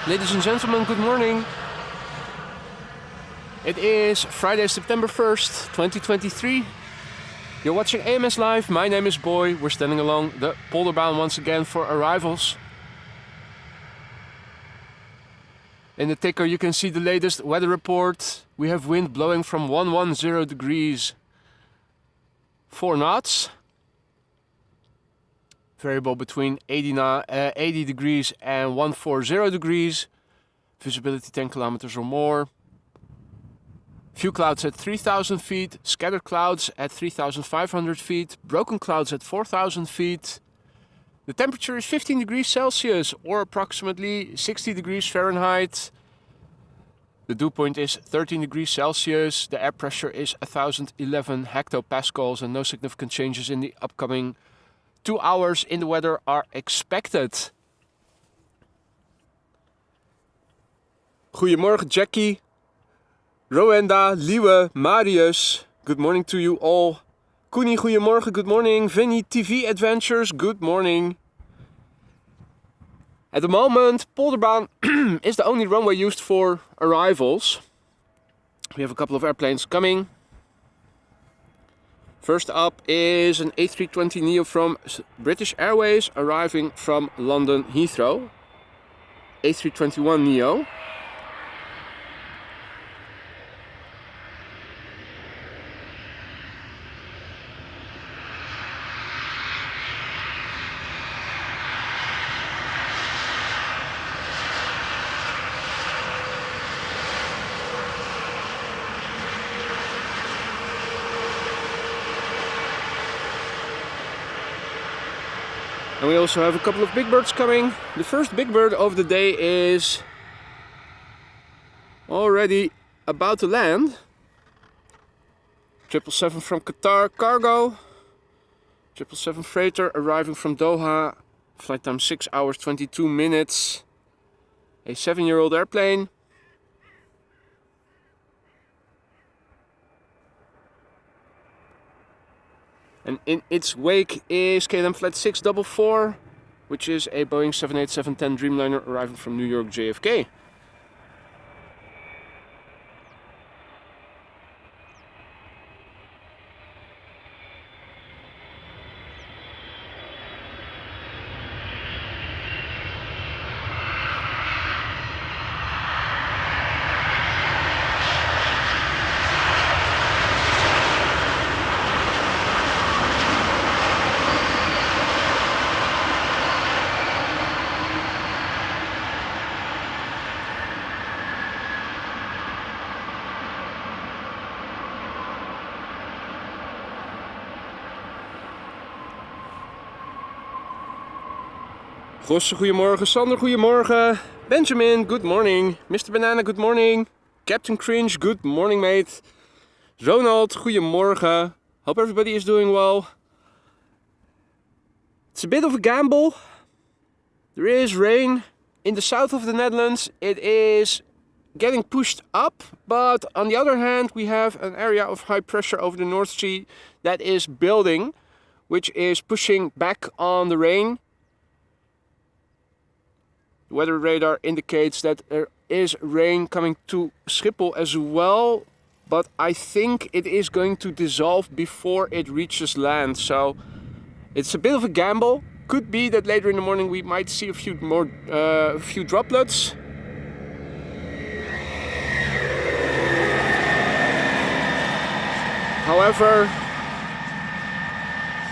Ladies and gentlemen, good morning. It is Friday, September 1st, 2023. You're watching AMS Live. My name is Boy. We're standing along the Polderbaan once again for arrivals. In the ticker you can see the latest weather report. We have wind blowing from 110 degrees, 4 knots. Variable between 80 degrees and 140 degrees. Visibility 10 kilometers or more. Few clouds at 3,000 feet. Scattered clouds at 3,500 feet. Broken clouds at 4,000 feet. The temperature is 15 degrees Celsius or approximately 60 degrees Fahrenheit. The dew point is 13 degrees Celsius. The air pressure is 1,011 hectopascals and no significant changes in the upcoming 2 hours in the weather are expected. Goedemorgen Jackie, Rowenda, Liewe, Marius. Good morning to you all. Koenie, goedemorgen, good morning. Vinny, TV Adventures, good morning. At the moment, Polderbaan is the only runway used for arrivals. We have a couple of airplanes coming. First up is an A320neo from British Airways arriving from London Heathrow. A321neo. And we also have a couple of big birds coming. The first big bird of the day is already about to land. 777 from Qatar cargo. 777 freighter arriving from Doha. Flight time 6 hours 22 minutes. A 7-year-old airplane. And in its wake is KLM Flight 644, which is a Boeing 787-10 Dreamliner arriving from New York JFK. Gosse, goedemorgen. Sander, goedemorgen. Benjamin, good morning. Mr. Banana, good morning. Captain Cringe, good morning, mate. Ronald, goedemorgen. Hope everybody is doing well. It's a bit of a gamble. There is rain in the south of the Netherlands. It is getting pushed up, but on the other hand, we have an area of high pressure over the North Sea that is building, which is pushing back on the rain. The weather radar indicates that there is rain coming to Schiphol as well, but I think it is going to dissolve before it reaches land. So it's a bit of a gamble. Could be that later in the morning we might see a few more, few droplets. However,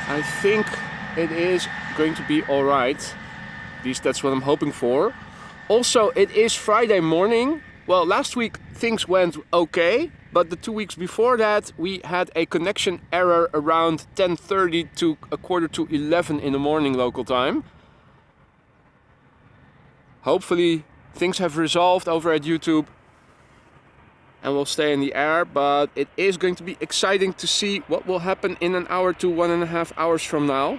I think it is going to be all right. At least that's what I'm hoping for. Also, it is Friday morning. Well, last week things went okay, but the 2 weeks before that we had a connection error around 10:30 to a quarter to 11 in the morning local time. Hopefully things have resolved over at YouTube and we'll stay in the air, but it is going to be exciting to see what will happen in an hour to 1.5 hours from now.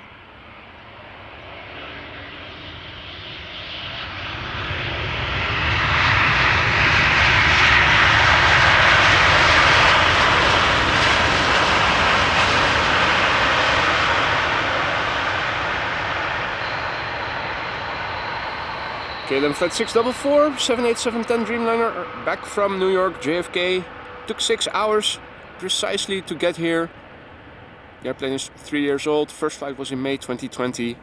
KLM flight 644, 787-10 Dreamliner, back from New York, JFK. Took 6 hours precisely to get here. The airplane is 3 years old. First flight was in May 2020.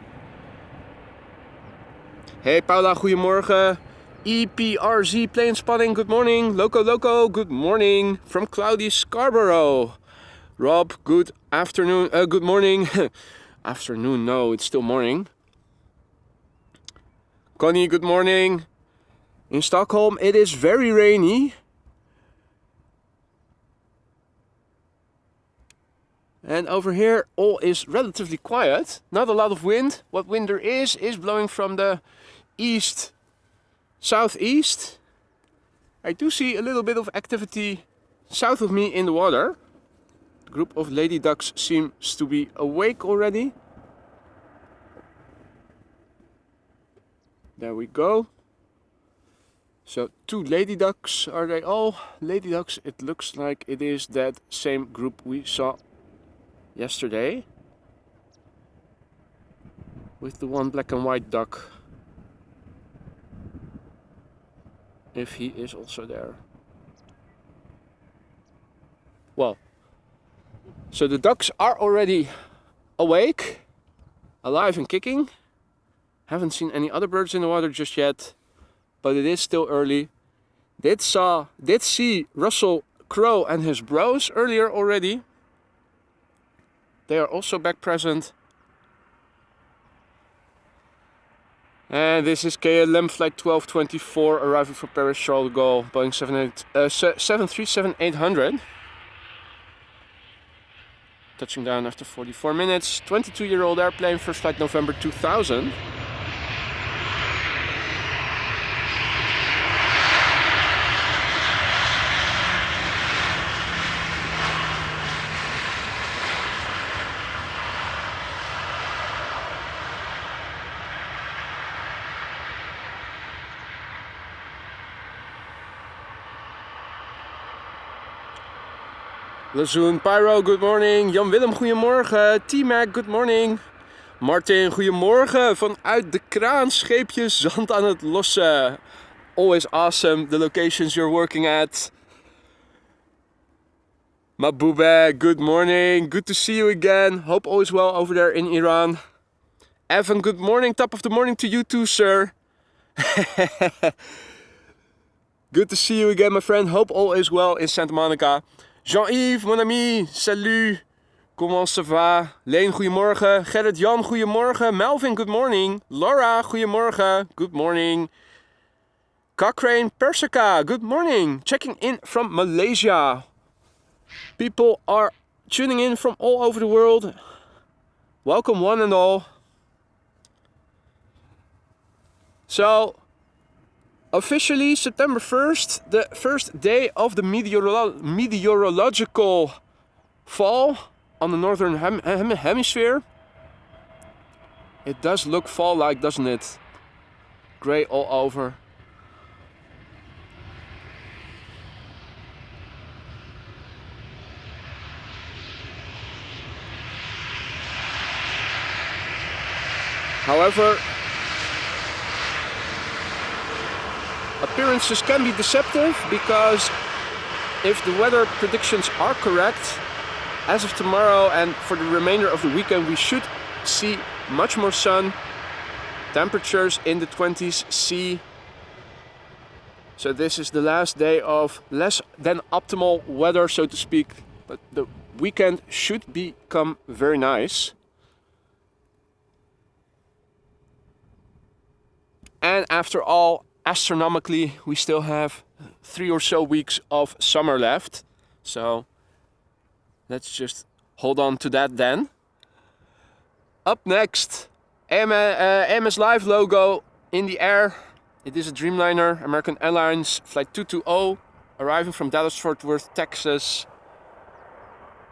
Hey Paula, goedemorgen. EPRZ plane spotting, good morning. Loco, good morning. From cloudy Scarborough. Rob, good afternoon, good morning. Afternoon, no, it's still morning. Connie, good morning. In Stockholm, it is very rainy. And over here, all is relatively quiet. Not a lot of wind. What wind there is blowing from the east, southeast. I do see a little bit of activity south of me in the water. The group of lady ducks seems to be awake already. There we go. So 2 lady ducks. Are they all lady ducks? It looks like it is that same group we saw yesterday. With the one black and white duck. If he is also there. Well, so the ducks are already awake, alive and kicking. Haven't seen any other birds in the water just yet, but it is still early. Did see Russell Crowe and his bros earlier already. They are also back present. And this is KLM flight 1224 arriving from Paris Charles de Gaulle, Boeing 737-800. Touching down after 44 minutes. 22-year-old airplane, first flight November 2000. Lazoon Pyro, good morning. Jan Willem, goedemorgen. T-Mac, good morning. Martin, goedemorgen. Vanuit de kraan, scheepje zand aan het lossen. Always awesome, the locations you're working at. Mabube, good morning. Good to see you again. Hope all is well over there in Iran. Evan, good morning. Top of the morning to you too, sir. Good to see you again, my friend. Hope all is well in Santa Monica. Jean-Yves, mon ami, salut. Comment ça va? Leen, goedemorgen. Gerrit-Jan, goedemorgen. Melvin, good morning. Laura, goedemorgen. Good morning. Cochrane, Persica, good morning. Checking in from Malaysia. People are tuning in from all over the world. Welcome one and all. So, officially, September 1st, the first day of the meteorological fall on the northern hemisphere. It does look fall-like, doesn't it? Grey all over. However, appearances can be deceptive because if the weather predictions are correct, as of tomorrow and for the remainder of the weekend, we should see much more sun, temperatures in the 20s C. So this is the last day of less than optimal weather, so to speak, but the weekend should become very nice. And after all, astronomically, we still have 3 or so weeks of summer left. So let's just hold on to that then. Up next, AMS Live logo in the air. It is a Dreamliner, American Airlines, flight 220, arriving from Dallas-Fort Worth, Texas.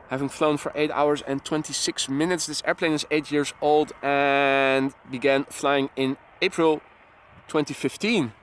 Having flown for 8 hours and 26 minutes. This airplane is 8 years old and began flying in April 2015.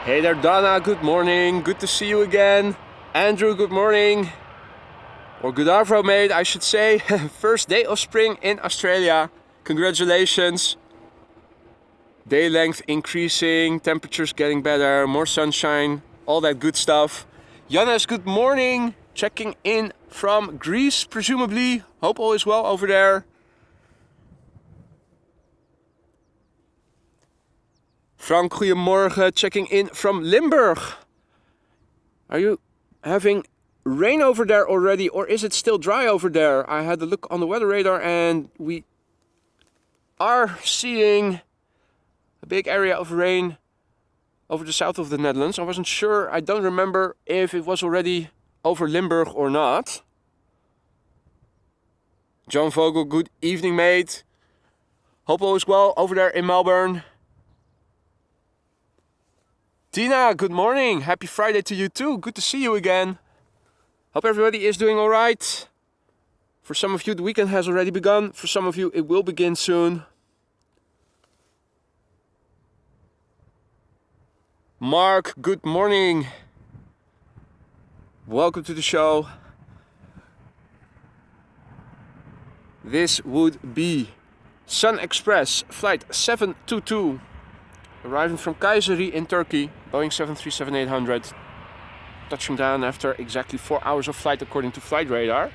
Hey there, Donna, good morning. Good to see you again. Andrew, good morning. Or good afternoon, mate, I should say. First day of spring in Australia. Congratulations. Day length increasing, temperatures getting better, more sunshine, all that good stuff. Jonas, good morning. Checking in from Greece, presumably. Hope all is well over there. Frank, goedemorgen, checking in from Limburg. Are you having rain over there already, or is it still dry over there? I had a look on the weather radar and we are seeing a big area of rain over the south of the Netherlands. I wasn't sure, I don't remember if it was already over Limburg or not. John Vogel, good evening, mate. Hope all is well over there in Melbourne. Tina, good morning. Happy Friday to you too. Good to see you again. Hope everybody is doing all right. For some of you, the weekend has already begun. For some of you, it will begin soon. Mark, good morning. Welcome to the show. This would be Sun Express flight 722. Arriving from Kayseri in Turkey, Boeing 737-800. Touching down after exactly 4 hours of flight according to flight radar.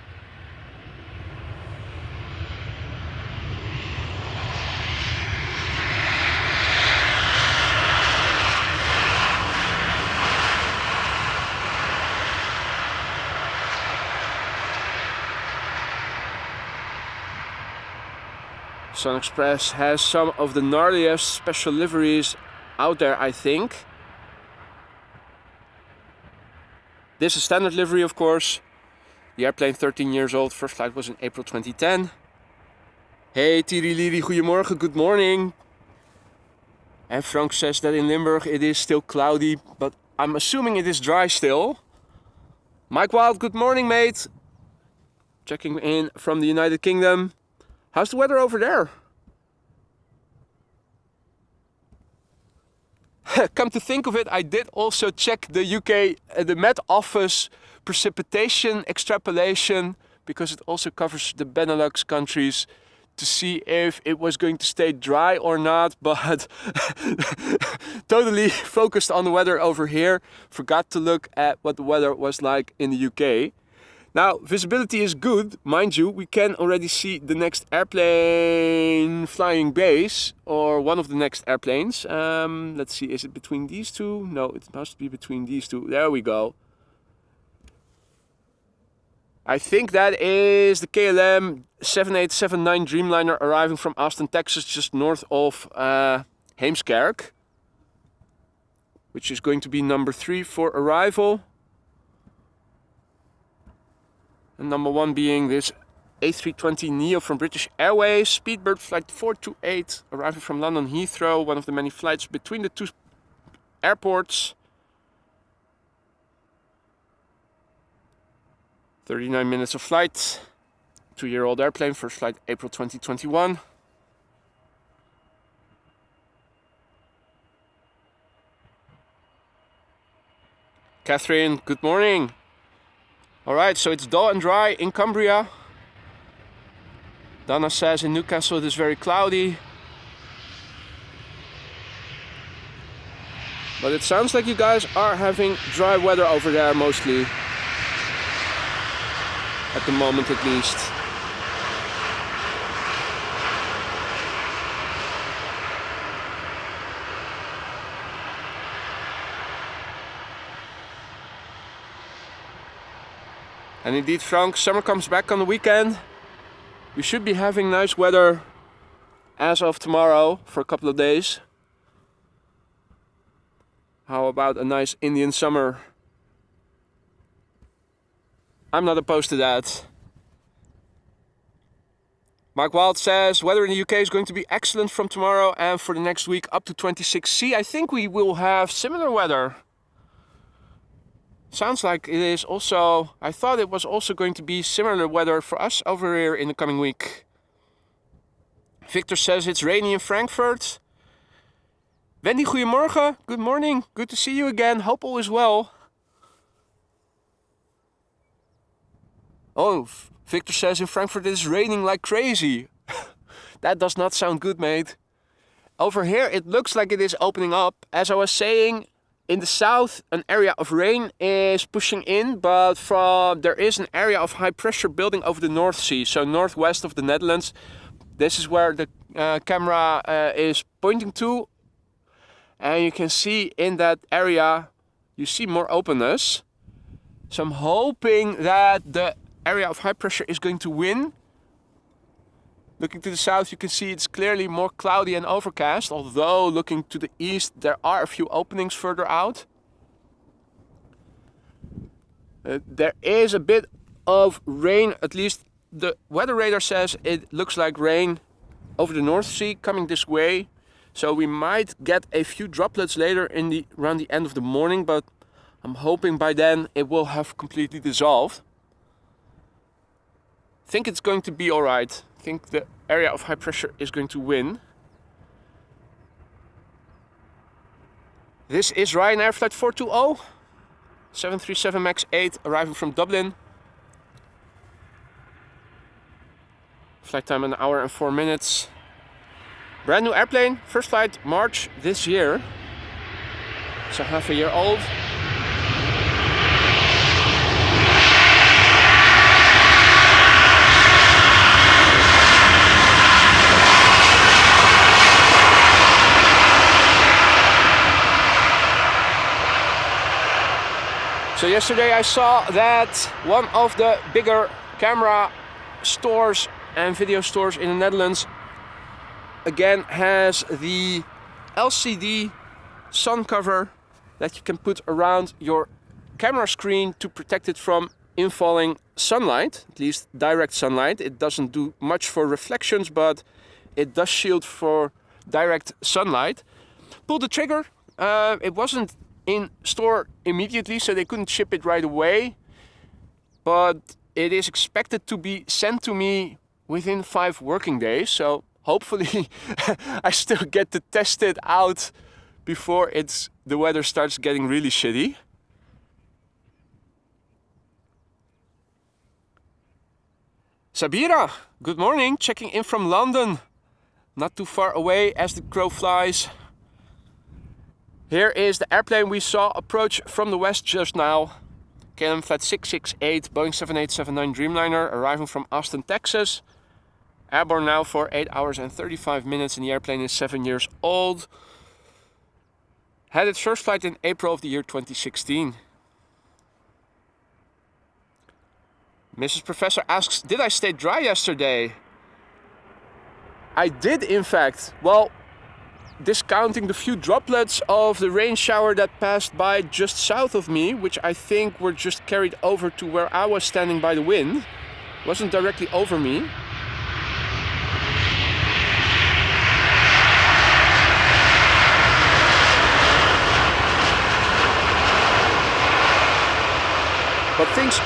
Sun Express has some of the gnarliest special liveries out there, I think. This is standard livery, of course. The airplane 13 years old, first flight was in April 2010. Hey Tiri Liri, goedemorgen, good morning. And Frank says that in Limburg it is still cloudy, but I'm assuming it is dry still. Mike Wild, good morning, mate. Checking in from the United Kingdom. How's the weather over there? Come to think of it, I did also check the UK, the Met Office precipitation extrapolation, because it also covers the Benelux countries, to see if it was going to stay dry or not, but totally focused on the weather over here. Forgot to look at what the weather was like in the UK. Now, visibility is good, mind you. We can already see the next airplane flying base, or one of the next airplanes. Let's see, is it between these two? No, it must be between these two. There we go. I think that is the KLM 7879 Dreamliner arriving from Austin, Texas, just north of Heemskerk, which is going to be number 3 for arrival. And number 1 being this A320neo from British Airways, Speedbird flight 428, arriving from London Heathrow, one of the many flights between the two airports. 39 minutes of flight, 2-year-old airplane, first flight April 2021. Catherine, good morning. Alright, so it's dull and dry in Cumbria. Donna says in Newcastle it is very cloudy. But it sounds like you guys are having dry weather over there mostly. At the moment at least. And indeed, Frank, summer comes back on the weekend. We should be having nice weather as of tomorrow for a couple of days. How about a nice Indian summer? I'm not opposed to that. Mark Wild says, weather in the UK is going to be excellent from tomorrow and for the next week up to 26C. I think we will have similar weather. Sounds like it is also, I thought it was also going to be similar weather for us over here in the coming week. Victor says it's rainy in Frankfurt. Wendy, goedemorgen. Good morning. Good to see you again. Hope all is well. Oh, Victor says in Frankfurt it is raining like crazy. That does not sound good, mate. Over here it looks like it is opening up. As I was saying, in the south an area of rain is pushing in, but there is an area of high pressure building over the North Sea, so northwest of the Netherlands. This is where the camera is pointing to. And you can see in that area, you see more openness. So I'm hoping that the area of high pressure is going to win. Looking to the south, you can see it's clearly more cloudy and overcast. Although looking to the east, there are a few openings further out. There is a bit of rain, at least the weather radar says it looks like rain over the North Sea coming this way. So we might get a few droplets later around the end of the morning, but I'm hoping by then it will have completely dissolved. I think it's going to be alright. I think the area of high pressure is going to win. This is Ryanair flight 420, 737 MAX 8 arriving from Dublin. Flight time 1 hour and 4 minutes. Brand new airplane, first flight March this year. So half a year old. So yesterday I saw that one of the bigger camera stores and video stores in the Netherlands again has the LCD sun cover that you can put around your camera screen to protect it from infalling sunlight, at least direct sunlight. It doesn't do much for reflections, but it does shield for direct sunlight. Pulled the trigger. It wasn't in store immediately, so they couldn't ship it right away, but it is expected to be sent to me within 5 working days. So hopefully I still get to test it out before the weather starts getting really shitty. Sabira, good morning, checking in from London. Not too far away as the crow flies. Here is the airplane we saw approach from the west just now. KLM flight 668, Boeing 7879 Dreamliner, arriving from Austin, Texas. Airborne now for 8 hours and 35 minutes, and the airplane is 7 years old. Had its first flight in April of the year 2016. Mrs. Professor asks, did I stay dry yesterday? I did, in fact. Well, discounting the few droplets of the rain shower that passed by just south of me, which I think were just carried over to where I was standing by the wind. Wasn't directly over me. But things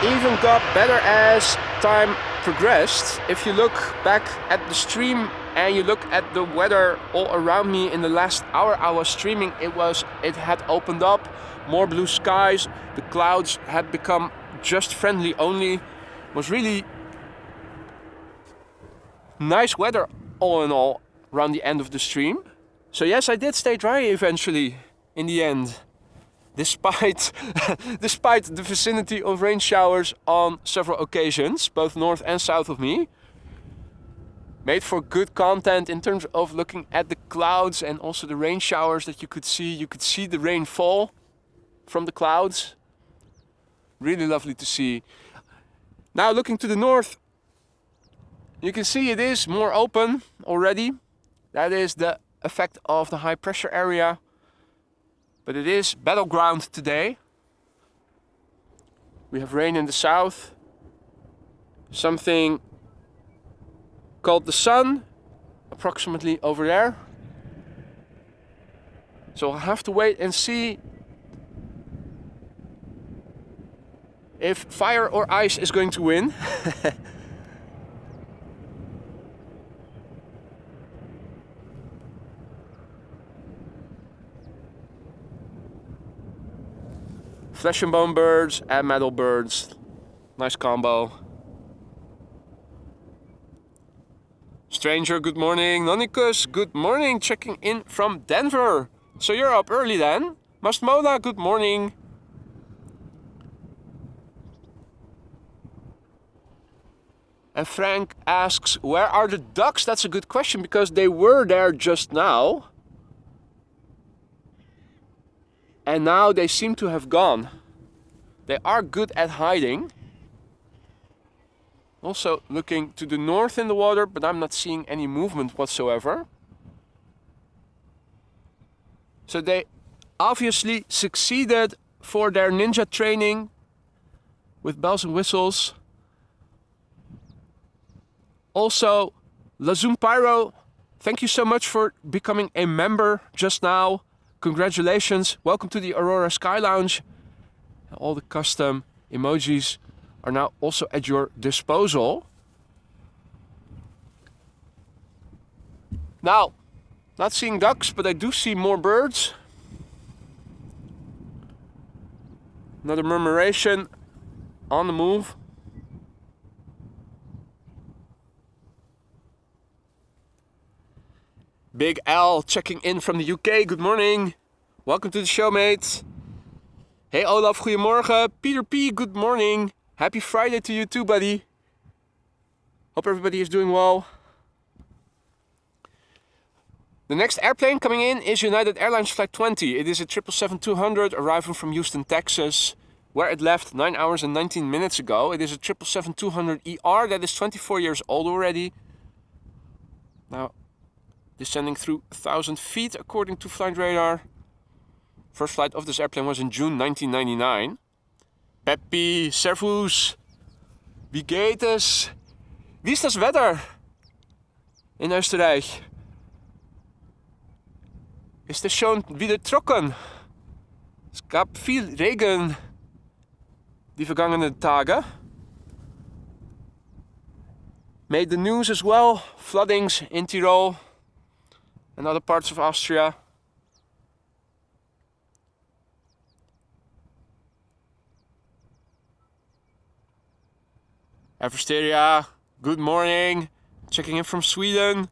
even got better as time progressed. If you look back at the stream and you look at the weather all around me in the last hour I was streaming, it had opened up, more blue skies, the clouds had become just friendly only. It was really nice weather all in all around the end of the stream. So yes, I did stay dry eventually in the end. Despite the vicinity of rain showers on several occasions, both north and south of me. Made for good content in terms of looking at the clouds and also the rain showers that you could see. You could see the rain fall from the clouds. Really lovely to see. Now looking to the north, you can see it is more open already. That is the effect of the high pressure area. But it is battleground today. We have rain in the south. Something called the sun, approximately over there. So I'll have to wait and see if fire or ice is going to win. Flesh and bone birds and metal birds. Nice combo. Stranger, good morning. Nonikus, good morning. Checking in from Denver. So you're up early then? Mastmola, good morning. And Frank asks, where are the ducks? That's a good question because they were there just now. And now they seem to have gone. They are good at hiding. Also looking to the north in the water, but I'm not seeing any movement whatsoever. So they obviously succeeded for their ninja training with bells and whistles. Also, Lazum Pyro, thank you so much for becoming a member just now. Congratulations. Welcome to the Aurora Sky Lounge. All the custom emojis are now also at your disposal. Now, not seeing ducks, but I do see more birds. Another murmuration on the move. Big L checking in from the UK. Good morning. Welcome to the show, mates. Hey Olaf, goedemorgen. Peter P, good morning. Happy Friday to you too, buddy. Hope everybody is doing well. The next airplane coming in is United Airlines Flight 20. It is a 777-200 arriving from Houston, Texas, where it left 9 hours and 19 minutes ago. It is a 777-200ER that is 24 years old already. Now, descending through 1,000 feet according to flight radar. First flight of this airplane was in June 1999. Peppi, servus, wie geht es? Wie ist das Wetter in Österreich? Ist es schon wieder trocken? Es gab viel Regen die vergangenen Tage. Made the news as well. Floodings in Tyrol and other parts of Austria. Eversteria, good morning. Checking in from Sweden.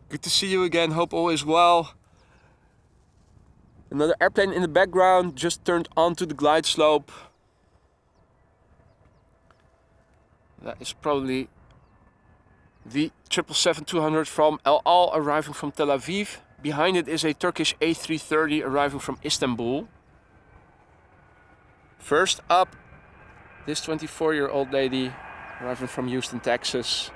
Good to see you again. Hope all is well. Another airplane in the background just turned onto the glide slope. That is probably the 777-200 from El Al arriving from Tel Aviv. Behind it is a Turkish A330 arriving from Istanbul. First up, this 24-year-old lady arriving from Houston, Texas.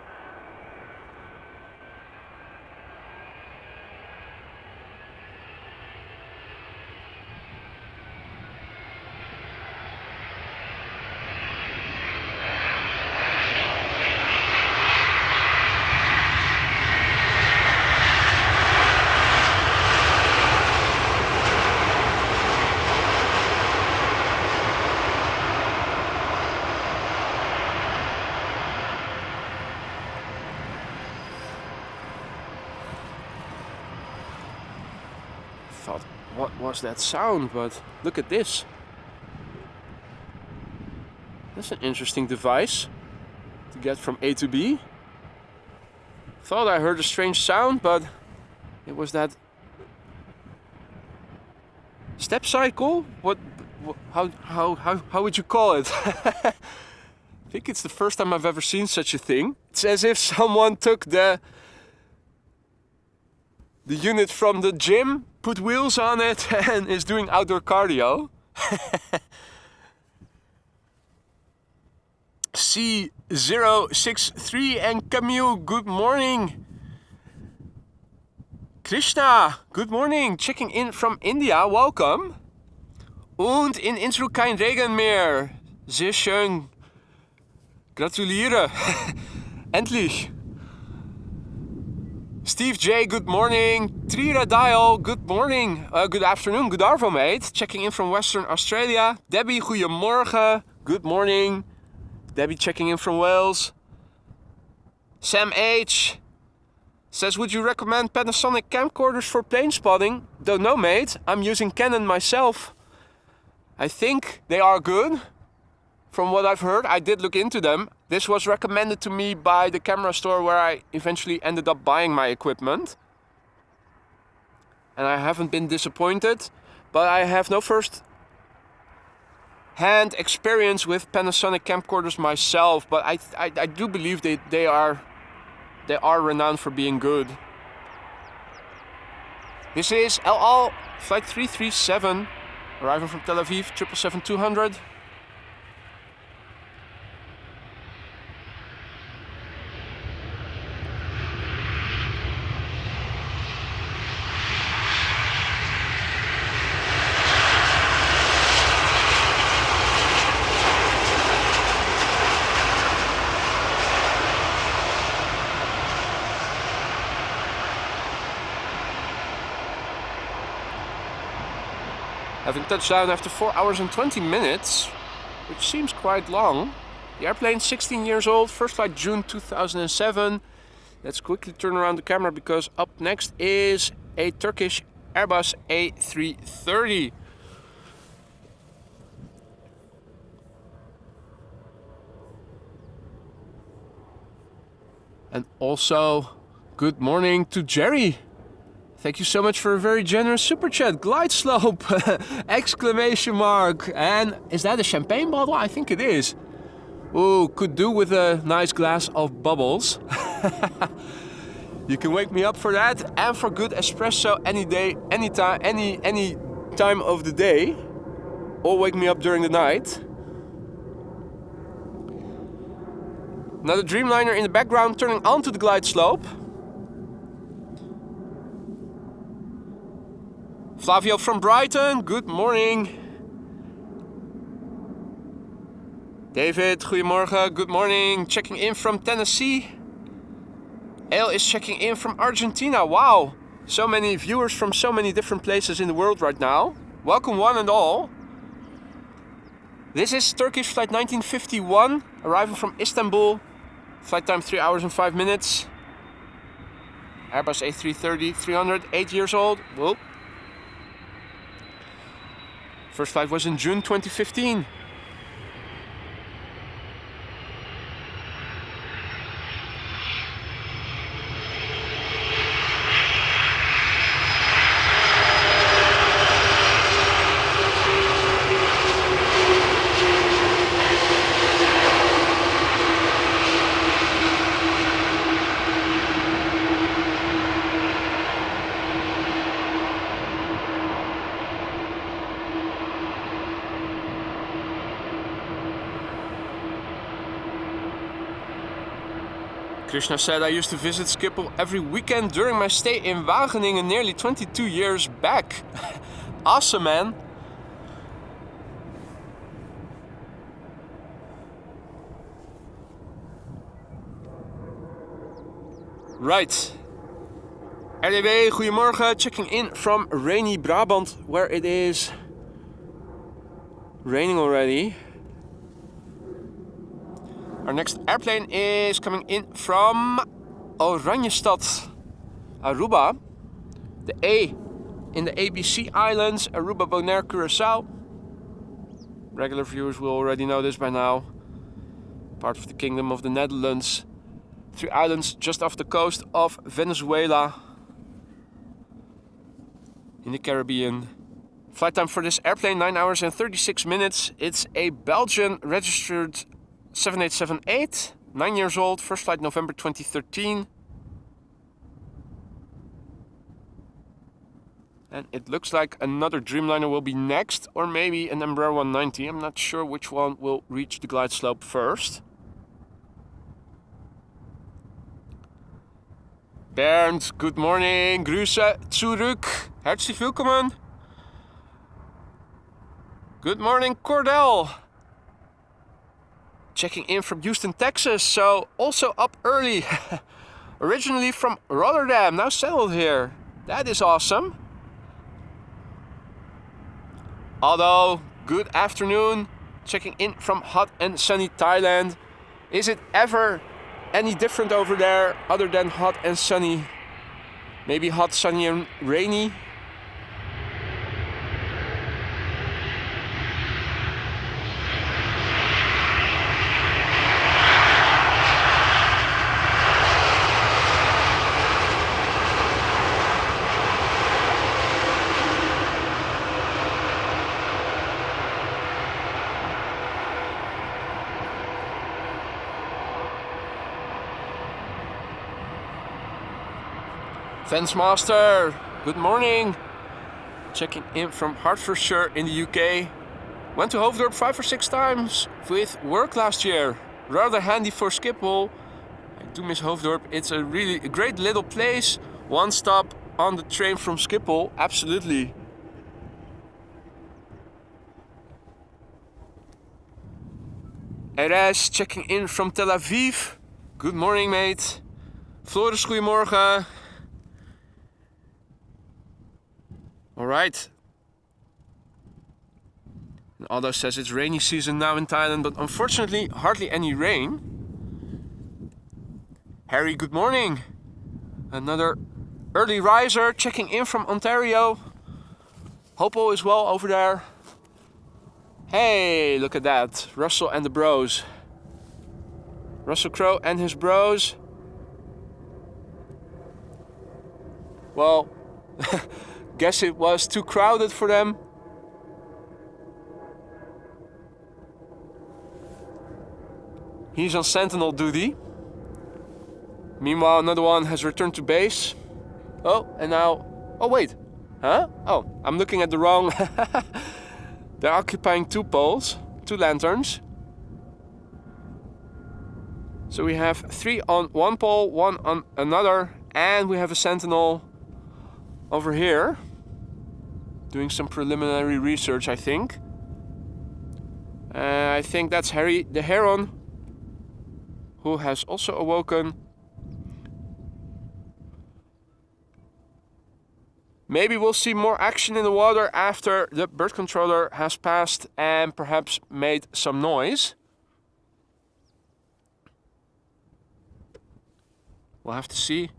Thought, what was that sound? But look at this. That's an interesting device to get from A to B. Thought I heard a strange sound, but it was that step cycle. How would you call it? I think it's the first time I've ever seen such a thing. It's as if someone took the unit from the gym, put wheels on it, and is doing outdoor cardio. C063 and Camille, good morning. Krishna, good morning. Checking in from India, welcome. Und in Innsbruck kein Regen mehr. Sehr schön. Gratuliere. Endlich. Steve J, good morning. Trira Dial, good morning. Good afternoon, good arvo, mate. Checking in from Western Australia. Debbie, goeiemorgen. Good morning. Debbie checking in from Wales. Sam H says, would you recommend Panasonic camcorders for plane spotting? Don't know, mate. I'm using Canon myself. I think they are good. From what I've heard, I did look into them. This was recommended to me by the camera store where I eventually ended up buying my equipment. And I haven't been disappointed, but I have no first-hand experience with Panasonic camcorders myself. But I do believe they are renowned for being good. This is El Al flight 337, arriving from Tel Aviv, 777-200. Having touched down after 4 hours and 20 minutes, which seems quite long. The airplane's 16 years old, first flight June 2007. Let's quickly turn around the camera because up next is a Turkish Airbus A330. And also, good morning to Jerry. Thank you so much for a very generous super chat. Glide slope! Exclamation mark! And is that a champagne bottle? I think it is. Ooh, could do with a nice glass of bubbles. You can wake me up for that and for good espresso any day, any time of the day. Or wake me up during the night. Another Dreamliner in the background turning onto the glide slope. Flavio from Brighton, good morning. David, goedemorgen, good morning. Checking in from Tennessee. Ale is checking in from Argentina. Wow, so many viewers from so many different places in the world right now. Welcome one and all. This is Turkish flight 1951, arriving from Istanbul. Flight time 3 hours and 5 minutes. Airbus A330, 300, 8 years old. Whoop. First flight was in June 2015. Krishna said, I used to visit Schiphol every weekend during my stay in Wageningen nearly 22 years back. Awesome, man. Right. RDB, goedemorgen. Checking in from rainy Brabant, where it is raining already. Our next airplane is coming in from Oranjestad, Aruba. The A in the ABC Islands, Aruba, Bonaire, Curaçao. Regular viewers will already know this by now. Part of the Kingdom of the Netherlands. 3 islands just off the coast of Venezuela in the Caribbean. Flight time for this airplane 9 hours and 36 minutes. It's a Belgian registered 7878, 9 years old, first flight November 2013. And it looks like another Dreamliner will be next, or maybe an Embraer 190. I'm not sure which one will reach the glide slope first. Bernd, good morning. Grüße zurück. Herzlich willkommen. Good morning, Cordell. Checking in from Houston, Texas, so also up early. Originally from Rotterdam, now settled here. That is awesome. Although, good afternoon. Checking in from hot and sunny Thailand. Is it ever any different over there other than hot and sunny? Maybe hot, sunny and rainy? Fence Master, good morning. Checking in from Hertfordshire in the UK. Went to Hoofddorp 5 or 6 times with work last year. Rather handy for Schiphol. I do miss Hoofddorp. It's a really great little place. One stop on the train from Schiphol, absolutely. RS checking in from Tel Aviv. Good morning, mate. Floris, goedemorgen. Alright. And Aldo says it's rainy season now in Thailand, but unfortunately hardly any rain. Harry, good morning. Another early riser checking in from Ontario. Hope all is well over there. Hey, look at that. Russell and the bros. Russell Crowe and his bros. Well, guess it was too crowded for them. He's on sentinel duty. Meanwhile, another one has returned to base. Oh, and now... Oh, wait. Huh? Oh, I'm looking at the wrong... They're occupying 2 poles, 2 lanterns. So we have 3 on one pole, 1 on another, and we have a sentinel over here doing some preliminary research, I think. I think that's Harry the Heron, who has also awoken. Maybe we'll see more action in the water after the bird controller has passed and perhaps made some noise. We'll have to see.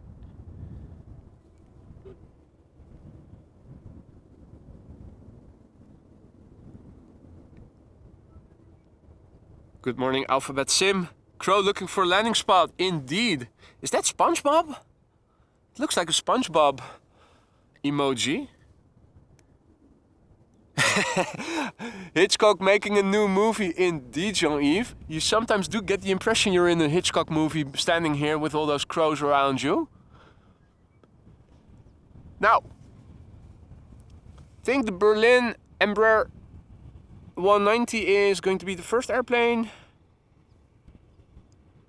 Good morning, Alphabet Sim. Crow looking for a landing spot. Indeed. Is that SpongeBob? It looks like a SpongeBob emoji. Hitchcock making a new movie. Indeed, Jean-Yves. You sometimes do get the impression you're in a Hitchcock movie standing here with all those crows around you. Now, I think the Berlin Embraer 190 is going to be the first airplane.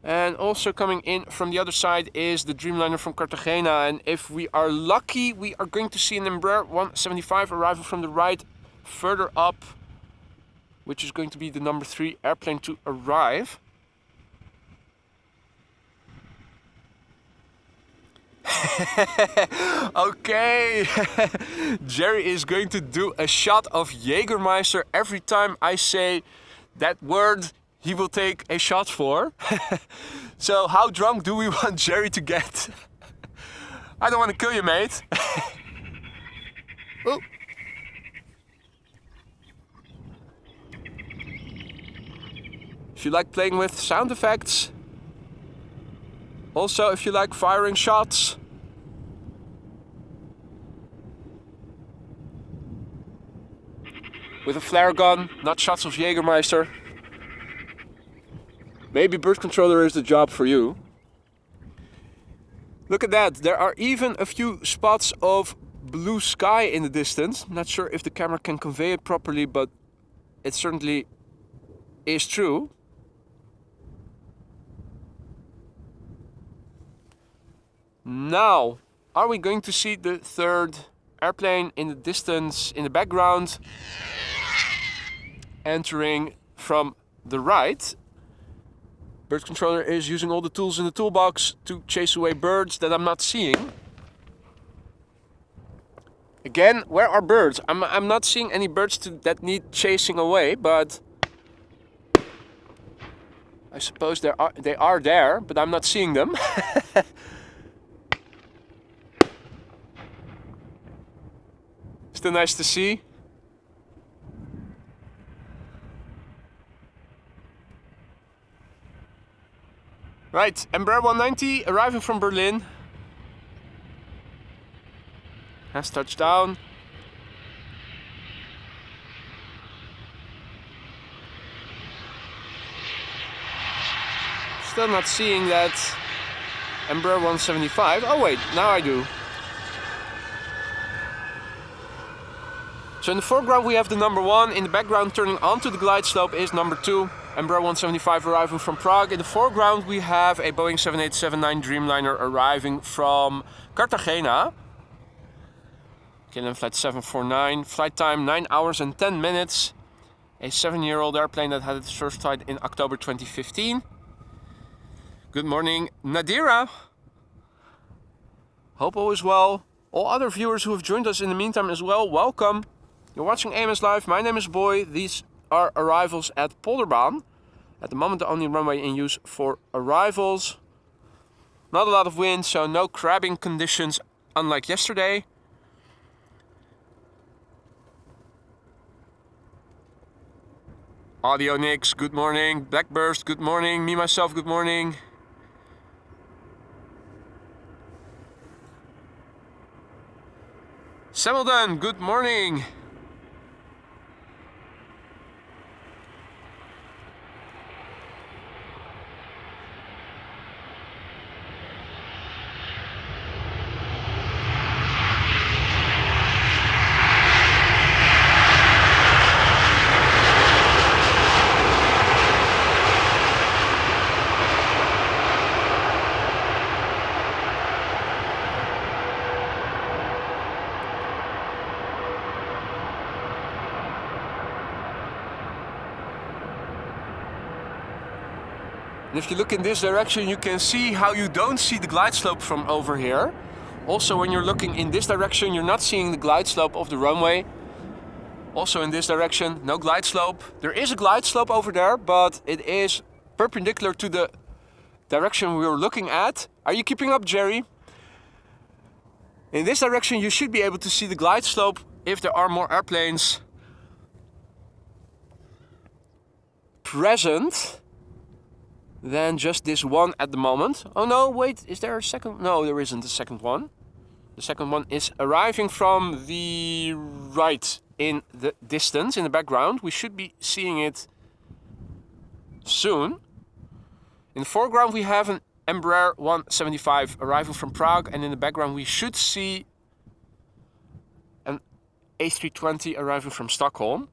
And also coming in from the other side is the Dreamliner from Cartagena. And if we are lucky, we are going to see an Embraer 175 arrival from the right further up, which is going to be the number 3 airplane to arrive. Okay, Jerry is going to do a shot of Jägermeister every time I say that word. He will take a shot for. So how drunk do we want Jerry to get? I don't want to kill you, mate. Oh. If you like playing with sound effects, also if you like firing shots, with a flare gun, not shots of Jägermeister, maybe bird controller is the job for you. Look at that, there are even a few spots of blue sky in the distance. Not sure if the camera can convey it properly, but it certainly is true. Now, are we going to see the 3rd airplane in the distance, in the background, entering from the right? Bird controller is using all the tools in the toolbox to chase away birds that I'm not seeing. Again, where are birds? I'm not seeing any birds that need chasing away, but I suppose they are there, but I'm not seeing them. Still nice to see. Right, Embraer 190 arriving from Berlin. Has touched down. Still not seeing that Embraer 175. Oh wait, now I do. So in the foreground we have the number 1, in the background turning onto the glide slope is number 2, Embraer 175 arriving from Prague. In the foreground we have a Boeing 7879 Dreamliner arriving from Cartagena. KLM flight 749, flight time 9 hours and 10 minutes. A 7-year-old airplane that had its first flight in October 2015. Good morning, Nadira. Hope all is well. All other viewers who have joined us in the meantime as well, welcome. You're watching AMS Live, my name is Boy. These are arrivals at Polderbaan. At the moment the only runway in use for arrivals. Not a lot of wind, so no crabbing conditions unlike yesterday. Audio Nix, good morning. Blackburst, good morning. Me, myself, good morning. Semmelden, good morning. And if you look in this direction, you can see how you don't see the glide slope from over here. Also, when you're looking in this direction, you're not seeing the glide slope of the runway. Also in this direction, no glide slope. There is a glide slope over there, but it is perpendicular to the direction we were looking at. Are you keeping up, Jerry? In this direction, you should be able to see the glide slope if there are more airplanes present than just this one at the moment. Oh no, wait, is there a second? No, there isn't a second one. The second one is arriving from the right in the distance, in the background. We should be seeing it soon. In the foreground we have an Embraer 175 arriving from Prague, and in the background we should see an A320 arriving from Stockholm.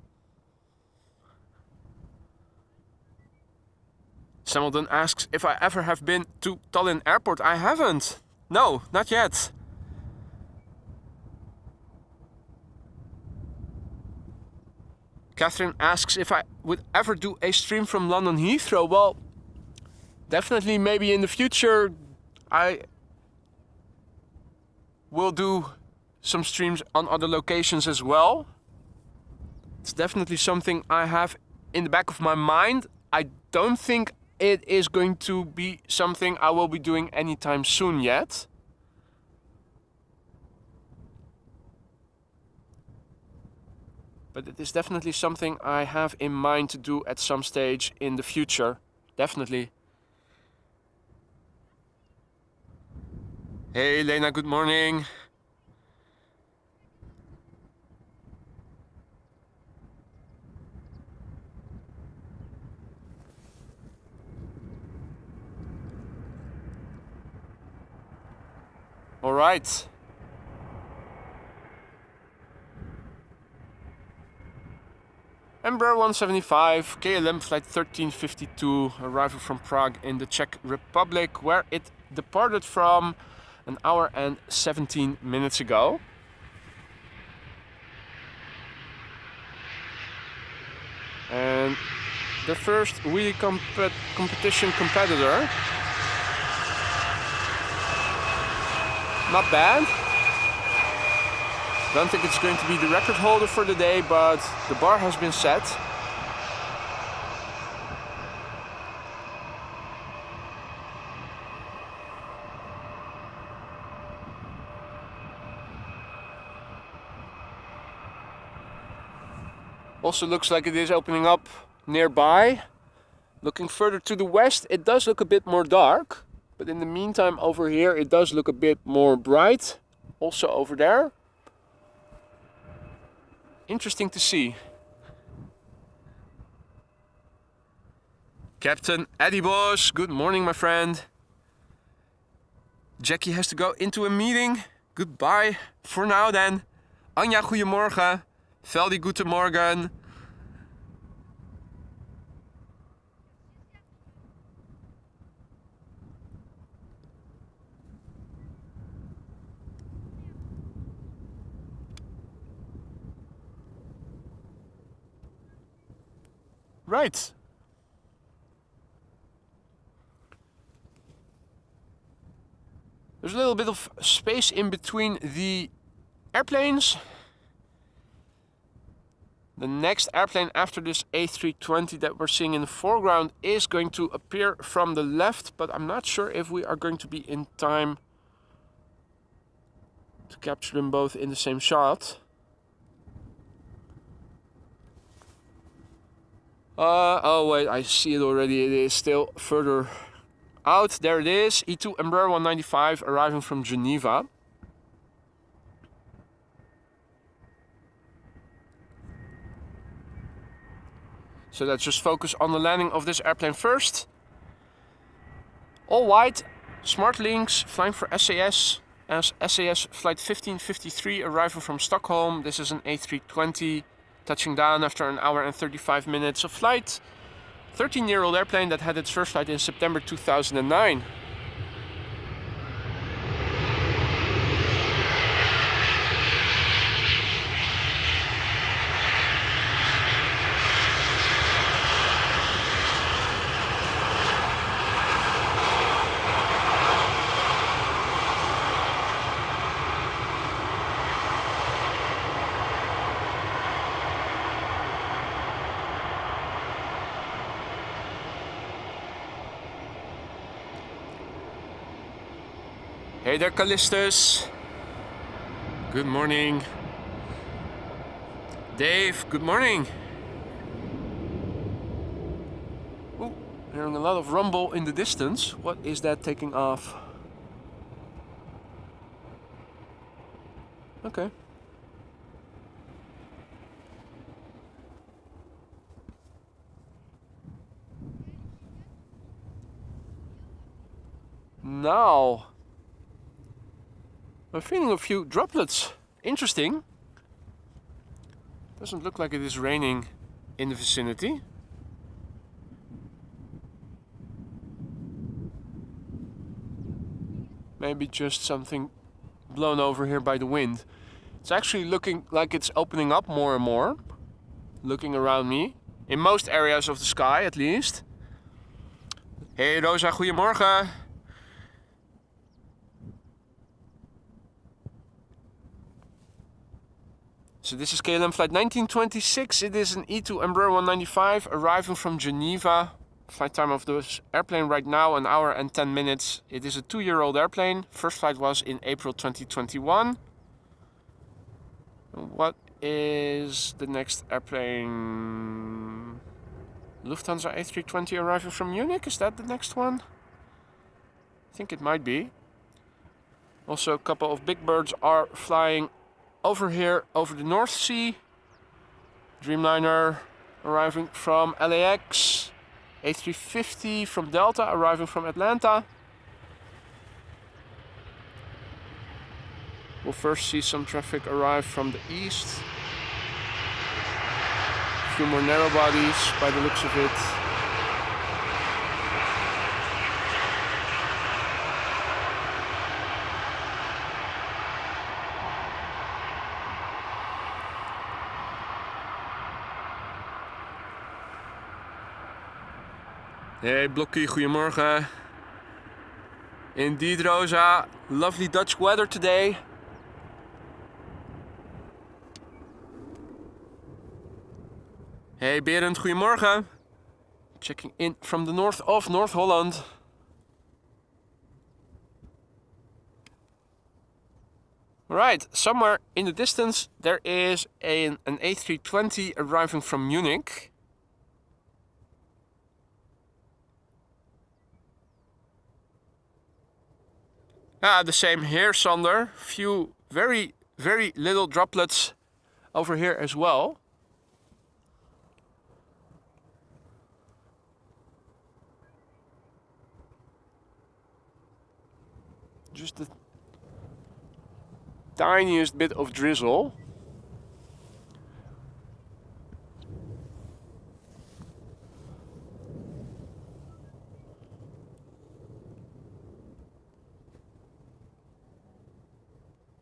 Semmelden asks if I ever have been to Tallinn airport. I haven't. No, not yet. Catherine asks if I would ever do a stream from London Heathrow. Well, definitely maybe in the future I will do some streams on other locations as well. It's definitely something I have in the back of my mind. I don't think it is going to be something I will be doing anytime soon yet. But it is definitely something I have in mind to do at some stage in the future. Definitely. Hey Lena, good morning. All right. Embraer 175, KLM flight 1352, arriving from Prague in the Czech Republic, where it departed from an hour and 17 minutes ago. And the first wheelie competition competitor. Not bad. Don't think it's going to be the record holder for the day, but the bar has been set. Also looks like it is opening up nearby. Looking further to the west, it does look a bit more dark. But in the meantime, over here, it does look a bit more bright. Also over there. Interesting to see. Captain Eddie Bos, good morning, my friend. Jackie has to go into a meeting. Goodbye for now then. Anja, goedemorgen. Veldi guten Morgen. Right. There's a little bit of space in between the airplanes. The next airplane after this A320 that we're seeing in the foreground is going to appear from the left, but I'm not sure if we are going to be in time to capture them both in the same shot. Oh wait, I see it already. It is still further out. There it is. E2 Embraer 195 arriving from Geneva. So let's just focus on the landing of this airplane first. All white, smart links, flying for SAS. As SAS flight 1553 arriving from Stockholm. This is an A320 touching down after an hour and 35 minutes of flight. 13-year-old airplane that had its first flight in September 2009. Hey there, Callistus. Good morning. Dave, good morning. Oh, hearing a lot of rumble in the distance. What is that taking off? Okay. Now, I'm feeling a few droplets. Interesting. Doesn't look like it is raining in the vicinity. Maybe just something blown over here by the wind. It's actually looking like it's opening up more and more. Looking around me. In most areas of the sky, at least. Hey Rosa, goedemorgen. So this is KLM flight 1926. It is an E2 Embraer 195 arriving from Geneva. Flight time of this airplane right now, 1 hour and 10 minutes. It is a 2-year-old airplane. First flight was in April 2021. What is the next airplane? Lufthansa A320 arriving from Munich. Is that the next one? I think it might be. Also a couple of big birds are flying over here, over the North Sea. Dreamliner arriving from LAX. A350 from Delta arriving from Atlanta. We'll first see some traffic arrive from the east. A few more narrow bodies by the looks of it. Hey Blokkie, goedemorgen. Indeed, Rosa. Lovely Dutch weather today. Hey Berend, goedemorgen. Checking in from the north of North Holland. Right, somewhere in the distance there is an A320 arriving from Munich. The same here, Sander. Few very little droplets over here as well. Just the tiniest bit of drizzle.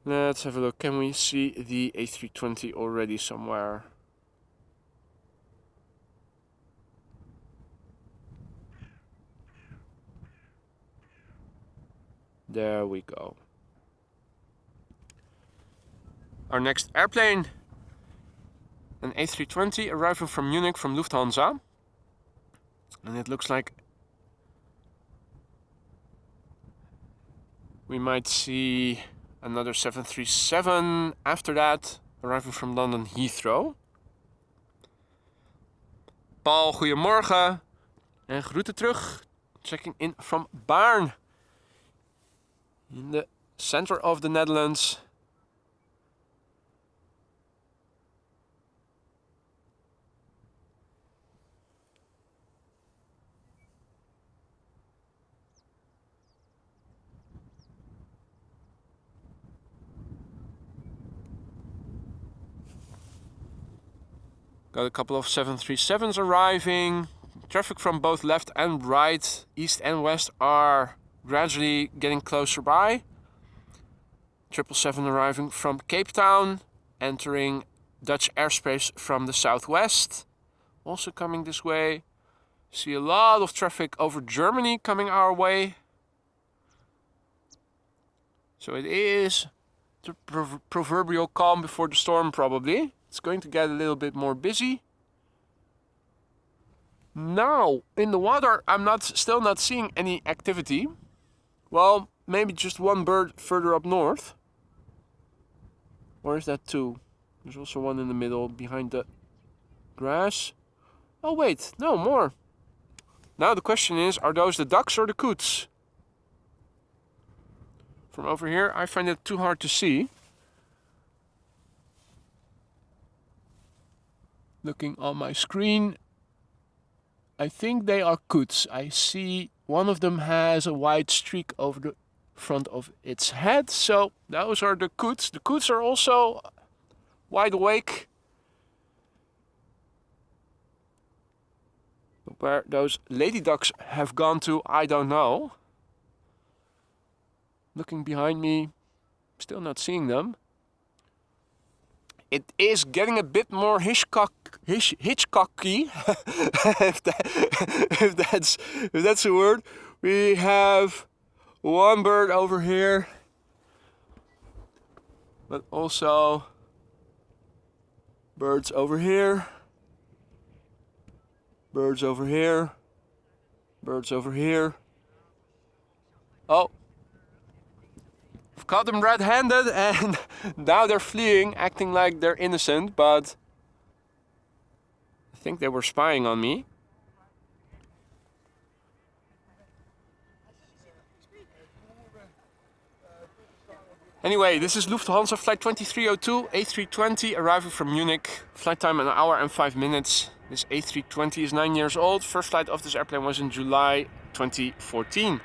Let's have a look. Can we see the A320 already somewhere? There we go. Our next airplane, an A320 arriving from Munich from Lufthansa. And it looks like we might see another 737 after that, arriving from London Heathrow. Paul, goedemorgen. En groeten terug. Checking in from Baarn. In the center of the Netherlands. Got a couple of 737s arriving. Traffic from both left and right, east and west are gradually getting closer by. 777 arriving from Cape Town, entering Dutch airspace from the southwest. Also coming this way. See a lot of traffic over Germany coming our way. So it is the proverbial calm before the storm probably. It's going to get a little bit more busy. Now, in the water, I'm still not seeing any activity. Well, maybe just one bird further up north. Or is that two? There's also one in the middle behind the grass. Oh wait, no, more. Now the question is, are those the ducks or the coots? From over here, I find it too hard to see. Looking on my screen, I think they are coots. I see one of them has a white streak over the front of its head, so those are the coots. The coots are also wide awake. Where those lady ducks have gone to, I don't know. Looking behind me, still not seeing them. It is getting a bit more Hitchcocky, if that's a word. We have one bird over here, but also birds over here, birds over here, birds over here. Oh. Caught them red-handed and now they're fleeing, acting like they're innocent, but I think they were spying on me. Anyway, this is Lufthansa flight 2302, A320, arriving from Munich. Flight time 1 hour and 5 minutes. This A320 is 9 years old. First flight of this airplane was in July 2014.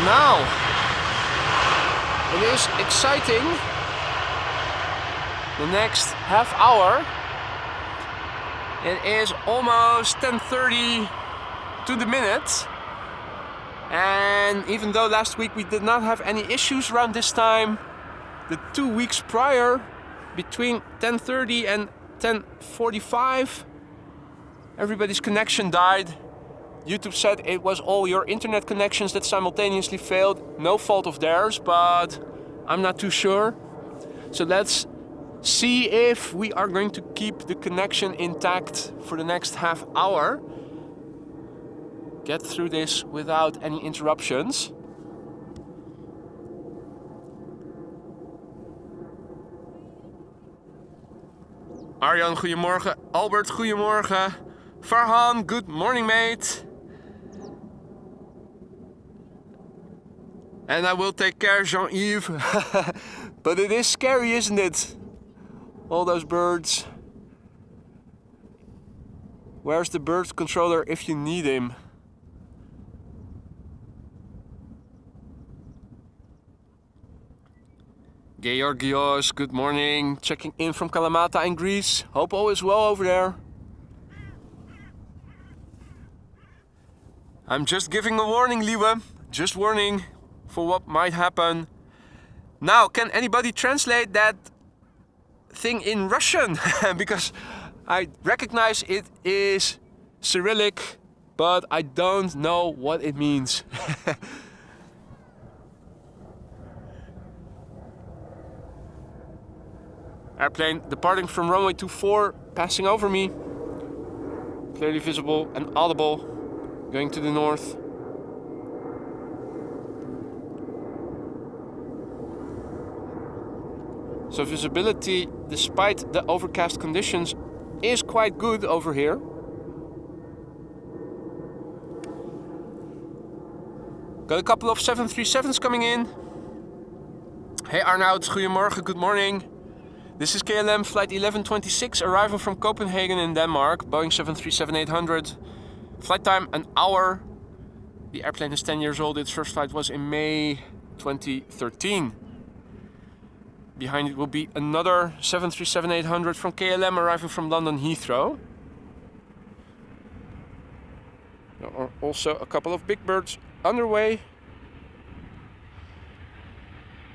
Now, it is exciting. The next half hour. It is almost 10:30 to the minute. And even though last week we did not have any issues around this time, the 2 weeks prior, between 10:30 and 10:45, everybody's connection died. YouTube said it was all your internet connections that simultaneously failed. No fault of theirs, but I'm not too sure. So let's see if we are going to keep the connection intact for the next half hour. Get through this without any interruptions. Arjan, goedemorgen. Albert, goedemorgen. Farhan, good morning, mate. And I will take care, Jean-Yves. But it is scary, isn't it? All those birds. Where's the bird controller if you need him? Georgios, good morning. Checking in from Kalamata in Greece. Hope all is well over there. I'm just giving a warning, Lieve. Just warning for what might happen. Now, can anybody translate that thing in Russian? Because I recognize it is Cyrillic, but I don't know what it means. Airplane departing from runway 24, passing over me. Clearly visible and audible, going to the north. So visibility, despite the overcast conditions, is quite good over here. Got a couple of 737s coming in. Hey Arnoud, goedemorgen, good morning. This is KLM flight 1126 arriving from Copenhagen in Denmark, Boeing 737-800. Flight time an hour. The airplane is 10 years old, its first flight was in May 2013. Behind it will be another 737-800 from KLM arriving from London Heathrow. There are also a couple of big birds underway.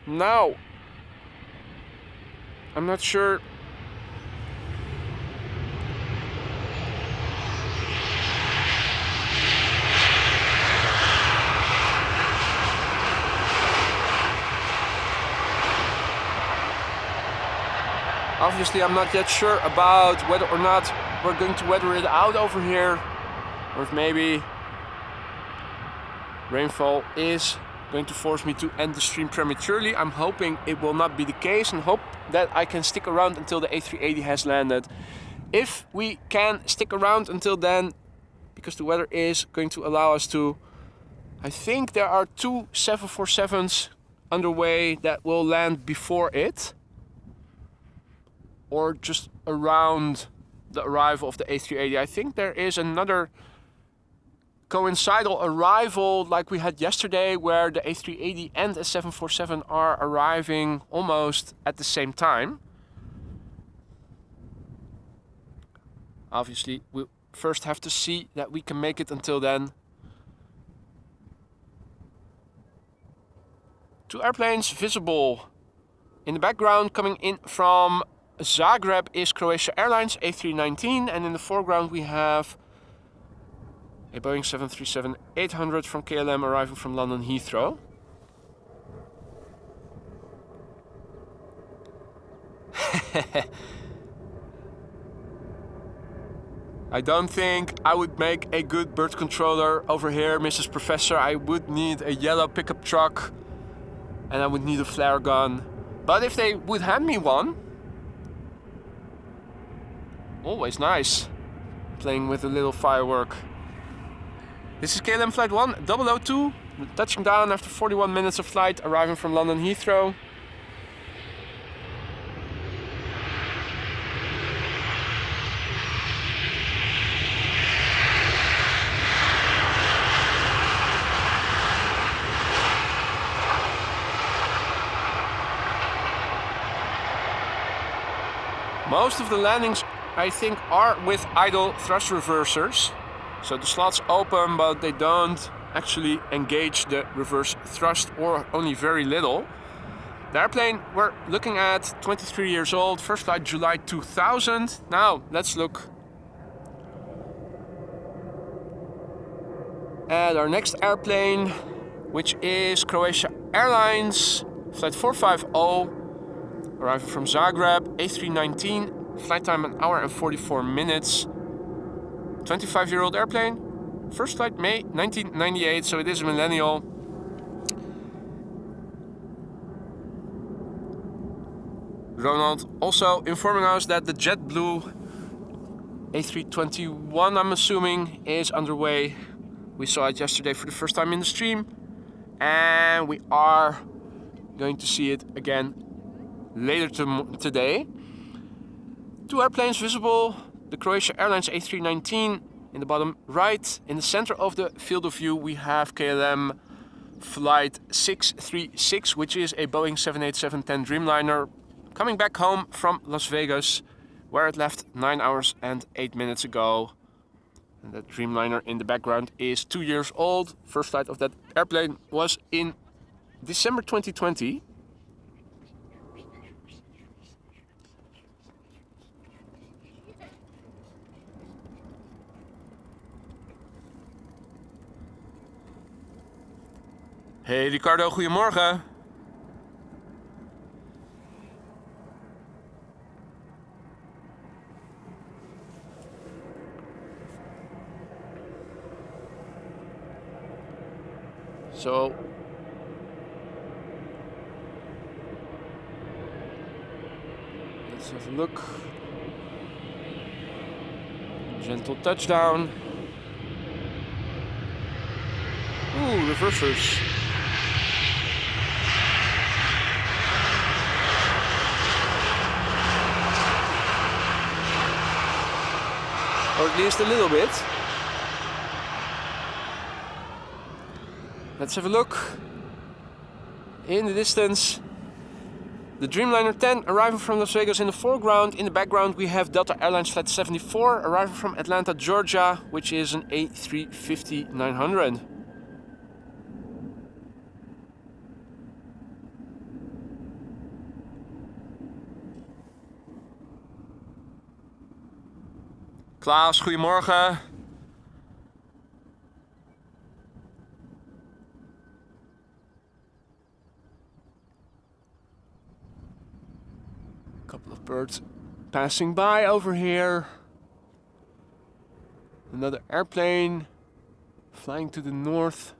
Now, I'm not sure. Obviously, I'm not yet sure about whether or not we're going to weather it out over here, or if maybe rainfall is going to force me to end the stream prematurely. I'm hoping it will not be the case and hope that I can stick around until the A380 has landed. If we can stick around until then, because the weather is going to allow us to, I think there are 2 747s underway that will land before it, or just around the arrival of the A380. I think there is another coincidental arrival like we had yesterday, where the A380 and a 747 are arriving almost at the same time. Obviously, we'll first have to see that we can make it until then. 2 airplanes visible. In the background, coming in from Zagreb, is Croatia Airlines A319, and in the foreground we have a Boeing 737-800 from KLM arriving from London Heathrow. I don't think I would make a good bird controller over here, Mrs. Professor. I would need a yellow pickup truck and I would need a flare gun. But if they would hand me one, always nice, playing with a little firework. This is KLM flight 1002, touching down after 41 minutes of flight, arriving from London Heathrow. Most of the landings, I think, are with idle thrust reversers. So the slots open, but they don't actually engage the reverse thrust, or only very little. The airplane we're looking at, 23 years old, first flight July 2000. Now let's look at our next airplane, which is Croatia Airlines, flight 450, arriving from Zagreb, A319, flight time an hour and 44 minutes. 25-year-old airplane, first flight May 1998, so it is a millennial. Ronald also informing us that the JetBlue A321, I'm assuming, is underway. We saw it yesterday for the first time in the stream, and we are going to see it again later today. 2 airplanes visible. The Croatia Airlines A319 in the bottom right. In the center of the field of view we have KLM flight 636, which is a Boeing 787-10 Dreamliner, coming back home from Las Vegas, where it left 9 hours and 8 minutes ago. And that Dreamliner in the background is 2 years old. First flight of that airplane was in December 2020. Hey Ricardo, goedemorgen. So let's have a look. Gentle touchdown. Ooh, reversers. Or at least a little bit. Let's have a look. In the distance, the Dreamliner 10 arriving from Las Vegas in the foreground. In the background we have Delta Airlines Flight 74 arriving from Atlanta, Georgia, which is an A350-900. Klaas, goedemorgen. Couple of birds passing by over here. Another airplane flying to the north,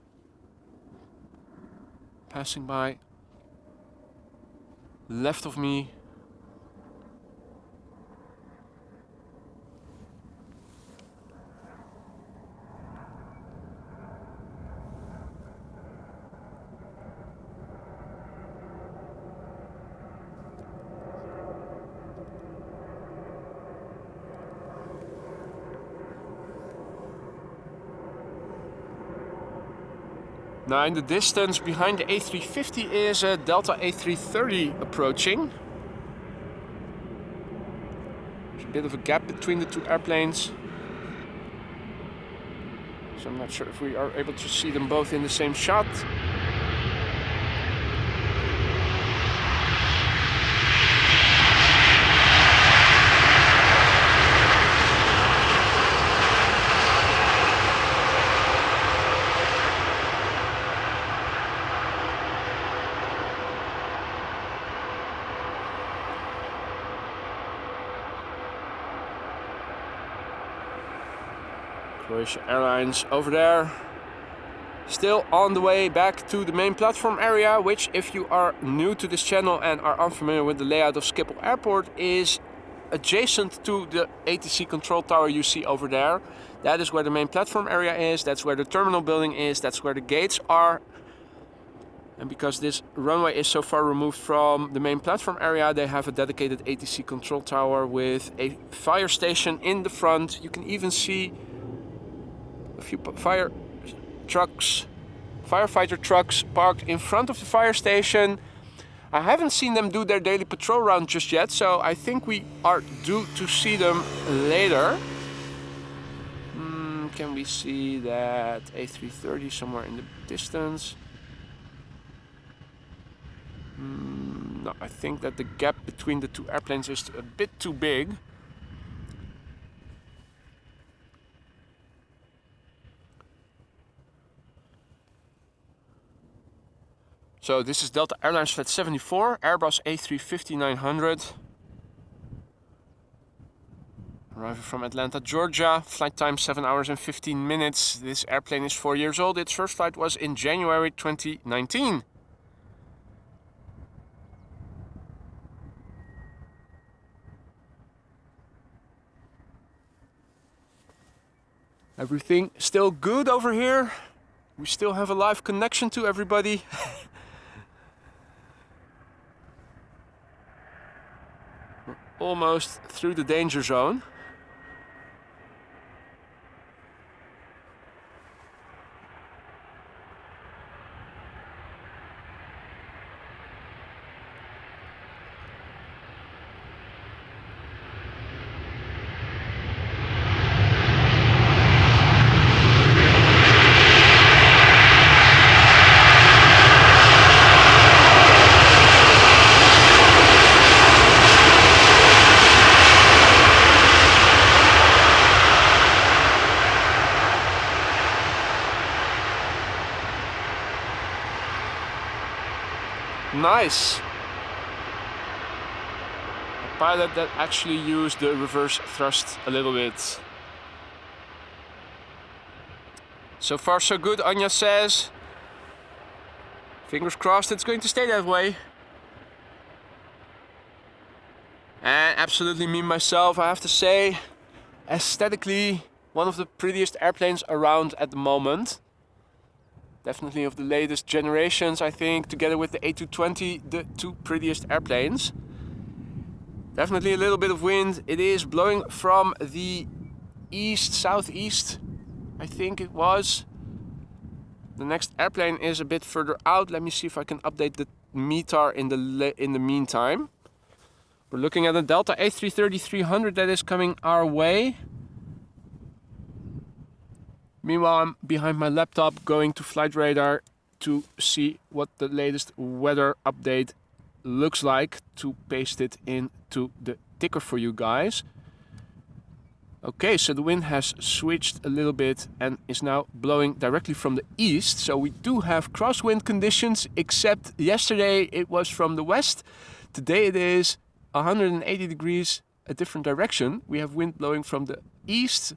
passing by left of me. Now in the distance behind the A350 is a Delta A330 approaching. There's a bit of a gap between the two airplanes. So I'm not sure if we are able to see them both in the same shot. Croatia Airlines over there, still on the way back to the main platform area, which, if you are new to this channel and are unfamiliar with the layout of Schiphol Airport, is adjacent to the ATC control tower you see over there. That is where the main platform area is, that's where the terminal building is, that's where the gates are. And because this runway is so far removed from the main platform area, they have a dedicated ATC control tower with a fire station in the front. You can even see a few firefighter trucks parked in front of the fire station. I haven't seen them do their daily patrol round just yet, so I think we are due to see them later. Can we see that A330 somewhere in the distance? No, I think that the gap between the two airplanes is a bit too big. So this is Delta Airlines Flight 74, Airbus A350-900. Arriving from Atlanta, Georgia. Flight time 7 hours and 15 minutes. This airplane is 4 years old. Its first flight was in January 2019. Everything still good over here. We still have a live connection to everybody. We're almost through the danger zone. Nice. A pilot that actually used the reverse thrust a little bit. So far so good, Anya says. Fingers crossed it's going to stay that way. And absolutely me myself, I have to say, aesthetically one of the prettiest airplanes around at the moment. Definitely of the latest generations, I think, together with the A220, the two prettiest airplanes. Definitely a little bit of wind. It is blowing from the east, southeast, I think it was. The next airplane is a bit further out. Let me see if I can update the METAR in the meantime. We're looking at a Delta A330-300 that is coming our way. Meanwhile, I'm behind my laptop going to Flight Radar to see what the latest weather update looks like, to paste it into the ticker for you guys. Okay, so the wind has switched a little bit and is now blowing directly from the east. So we do have crosswind conditions, except yesterday it was from the west. Today it is 180 degrees a different direction. We have wind blowing from the east.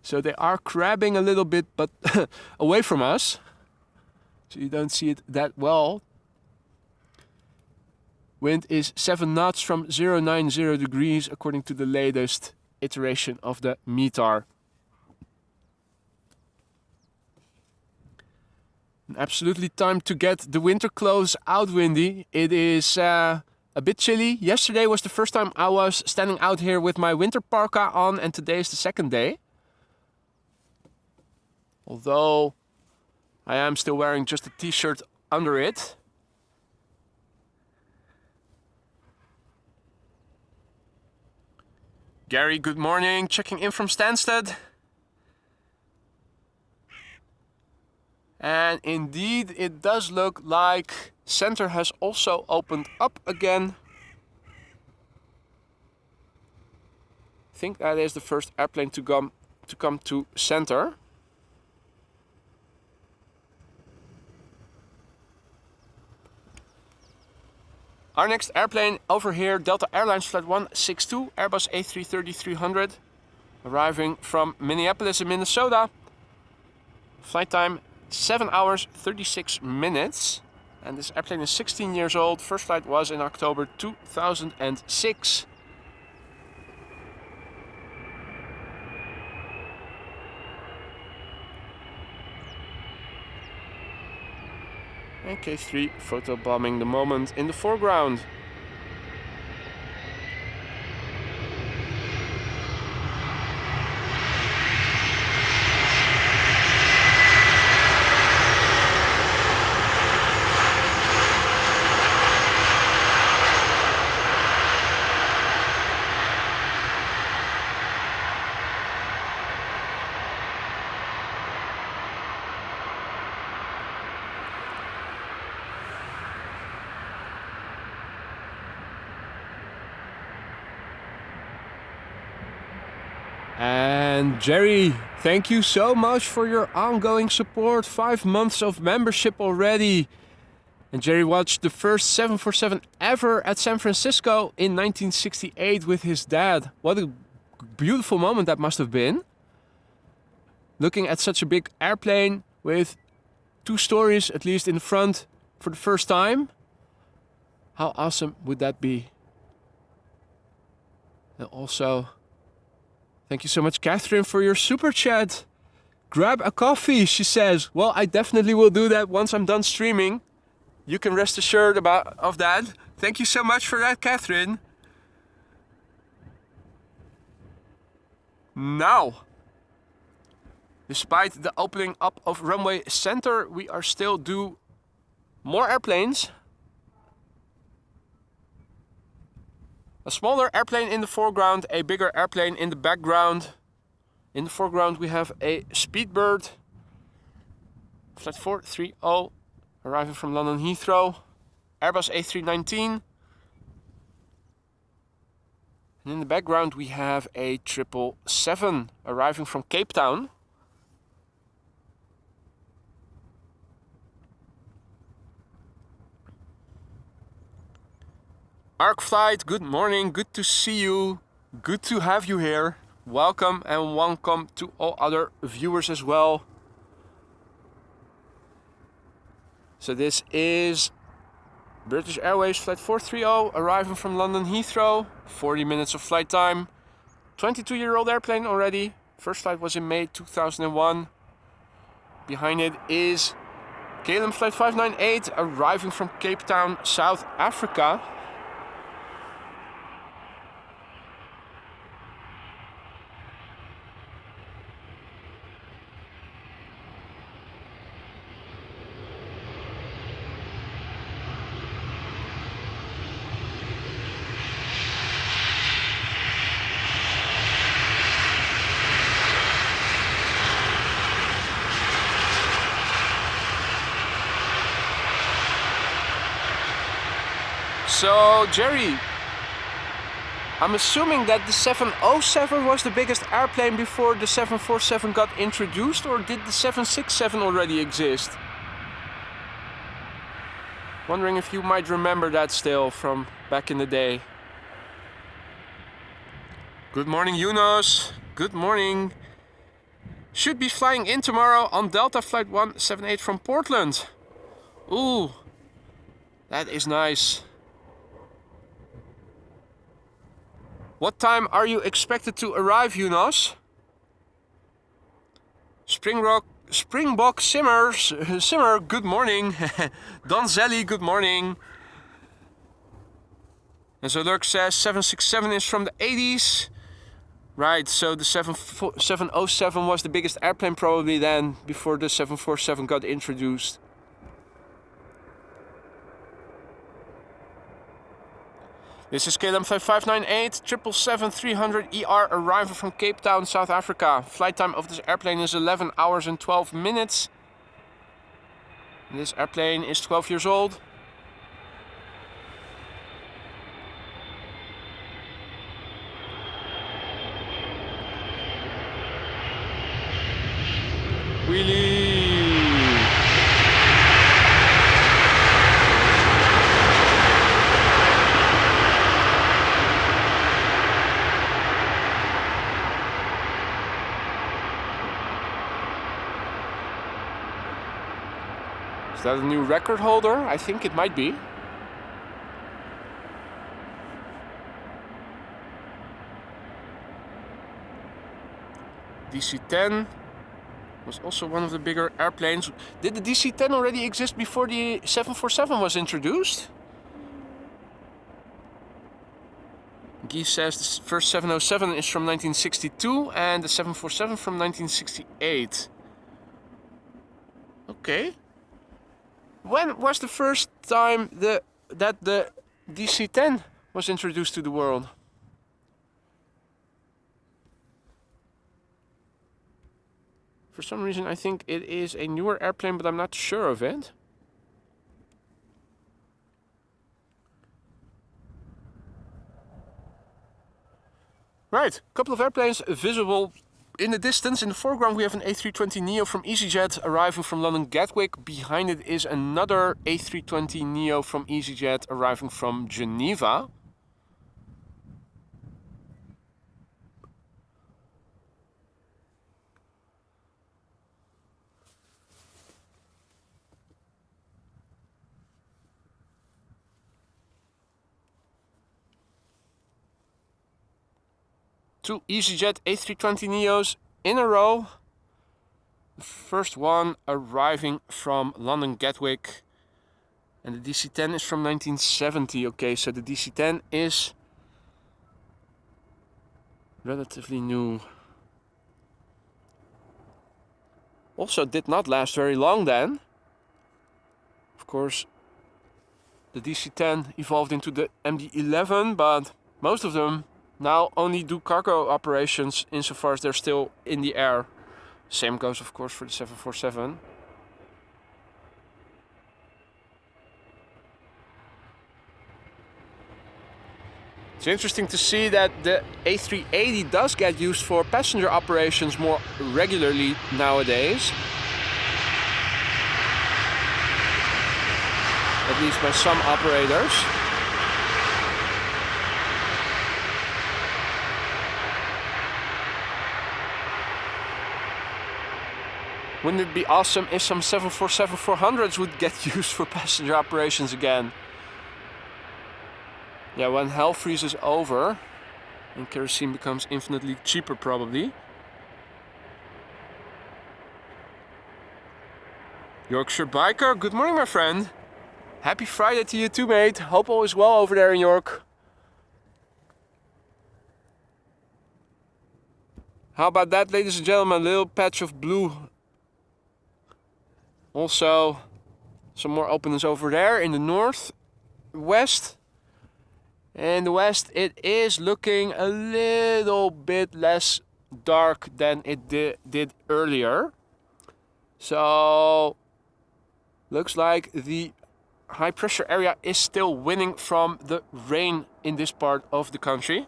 So they are crabbing a little bit, but away from us. So you don't see it that well. Wind is 7 knots from 090 degrees according to the latest iteration of the METAR. Absolutely time to get the winter clothes out, Windy. It is a bit chilly. Yesterday was the first time I was standing out here with my winter parka on, and today is the second day. Although I am still wearing just a t-shirt under it. Gary, good morning. Checking in from Stansted. And indeed, it does look like center has also opened up again. I think that is the first airplane to come to center. Our next airplane over here, Delta Airlines Flight 162, Airbus A330-300, arriving from Minneapolis in Minnesota. Flight time 7 hours 36 minutes. And this airplane is 16 years old. First flight was in October 2006. And K3 photobombing the moment in the foreground. And Jerry, thank you so much for your ongoing support. 5 months of membership already. And Jerry watched the first 747 ever at San Francisco in 1968 with his dad. What a beautiful moment that must have been. Looking at such a big airplane with 2 stories at least in the front for the first time. How awesome would that be? And also, thank you so much, Catherine, for your super chat. Grab a coffee, she says. Well, I definitely will do that once I'm done streaming. You can rest assured of that. Thank you so much for that, Catherine. Now, despite the opening up of runway center, we are still due more airplanes. A smaller airplane in the foreground, a bigger airplane in the background. In the foreground we have a Speedbird, Flight 430, arriving from London Heathrow. Airbus A319. And in the background we have a 777, arriving from Cape Town. Arc Flight, good morning, good to see you, good to have you here. Welcome and welcome to all other viewers as well. So this is British Airways Flight 430 arriving from London Heathrow. 40 minutes of flight time. 22-year-old airplane already. First flight was in May 2001. Behind it is KLM Flight 598 arriving from Cape Town, South Africa. So, Jerry, I'm assuming that the 707 was the biggest airplane before the 747 got introduced, or did the 767 already exist? Wondering if you might remember that still from back in the day. Good morning, Yunus. Good morning. Should be flying in tomorrow on Delta Flight 178 from Portland. Ooh, that is nice. What time are you expected to arrive, Yunus? Springbok Simmer, good morning. Donzelli, good morning. And so Lurk says 767 is from the 80s. Right, so the 707 was the biggest airplane probably then, before the 747 got introduced. This is KLM Flight 598, 777-300ER arrival from Cape Town, South Africa. Flight time of this airplane is 11 hours and 12 minutes. And this airplane is 12 years old. Wheelie! Is that a new record holder? I think it might be. DC-10 was also one of the bigger airplanes. Did the DC-10 already exist before the 747 was introduced? Guy says the first 707 is from 1962 and the 747 from 1968. Okay. When was the first time that the DC-10 was introduced to the world? For some reason I think it is a newer airplane, but I'm not sure of it. Right, a couple of airplanes visible in the distance. In the foreground we have an A320neo from EasyJet arriving from London Gatwick. Behind it is another A320neo from EasyJet arriving from Geneva. Two EasyJet A320neos in a row. The first one arriving from London Gatwick. And the DC-10 is from 1970. Okay, so the DC-10 is relatively new. Also did not last very long then. Of course, the DC-10 evolved into the MD-11, but most of them now only do cargo operations insofar as they're still in the air. Same goes of course for the 747. It's interesting to see that the A380 does get used for passenger operations more regularly nowadays. At least by some operators. Wouldn't it be awesome if some 747-400s would get used for passenger operations again? Yeah, when hell freezes over and kerosene becomes infinitely cheaper probably. Yorkshire Biker, good morning my friend. Happy Friday to you too, mate. Hope all is well over there in York. How about that, ladies and gentlemen? A little patch of blue. Also, some more openness over there in the north, west. In the west, it is looking a little bit less dark than it did earlier. So, looks like the high pressure area is still winning from the rain in this part of the country.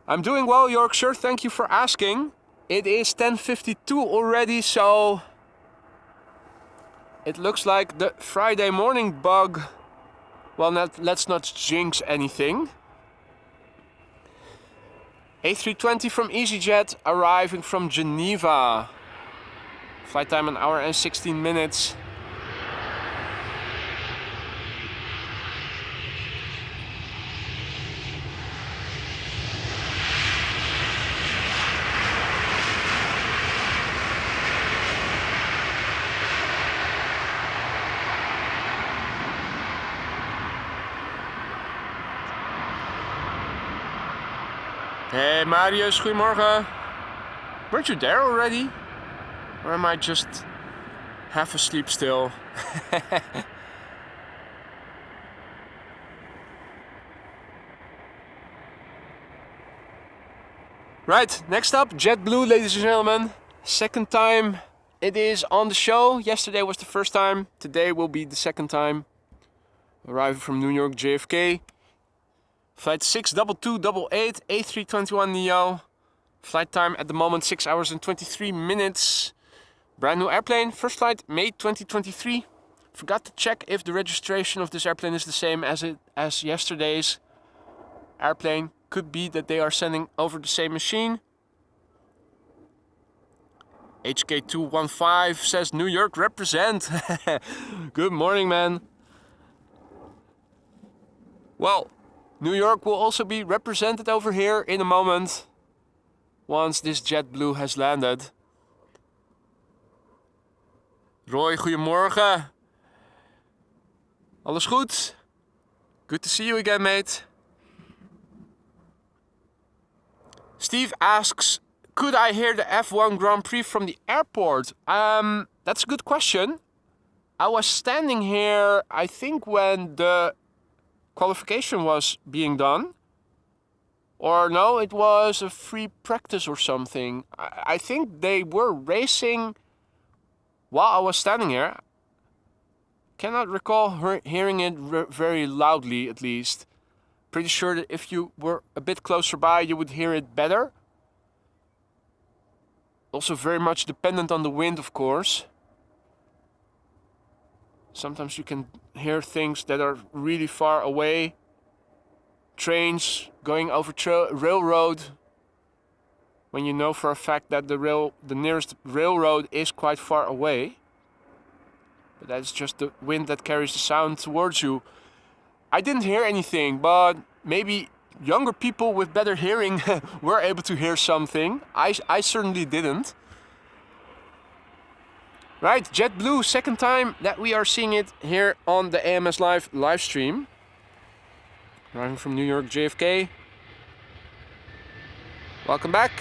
I'm doing well, Yorkshire. Thank you for asking. It is 10:52 already, so it looks like the Friday morning bug. Well, let's not jinx anything. A320 from EasyJet arriving from Geneva. Flight time 1 hour and 16 minutes. Hey Marius, goedemorgen. Weren't you there already? Or am I just half asleep still? Right, next up, JetBlue, ladies and gentlemen. Second time it is on the show. Yesterday was the first time. Today will be the second time. Arriving from New York JFK. Flight 62288, A321neo. Flight time at the moment 6 hours and 23 minutes. Brand new airplane, first flight May 2023. Forgot to check if the registration of this airplane is the same as yesterday's airplane. Could be that they are sending over the same machine. HK215 says New York represent. Good morning, man. Well, New York will also be represented over here in a moment. Once this JetBlue has landed. Roy, goedemorgen. Alles goed? Good to see you again, mate. Steve asks, could I hear the F1 Grand Prix from the airport? That's a good question. I was standing here, I think, when the qualification was being done. Or no, it was a free practice or something. I think they were racing while I was standing here. Cannot recall hearing it very loudly, at least. Pretty sure that if you were a bit closer by, you would hear it better. Also very much dependent on the wind, of course. Sometimes you can hear things that are really far away. Trains going over railroad. When you know for a fact that the nearest railroad is quite far away. But that's just the wind that carries the sound towards you. I didn't hear anything, but maybe younger people with better hearing were able to hear something. I certainly didn't. Right, JetBlue, second time that we are seeing it here on the AMS live stream. Arriving from New York JFK. Welcome back.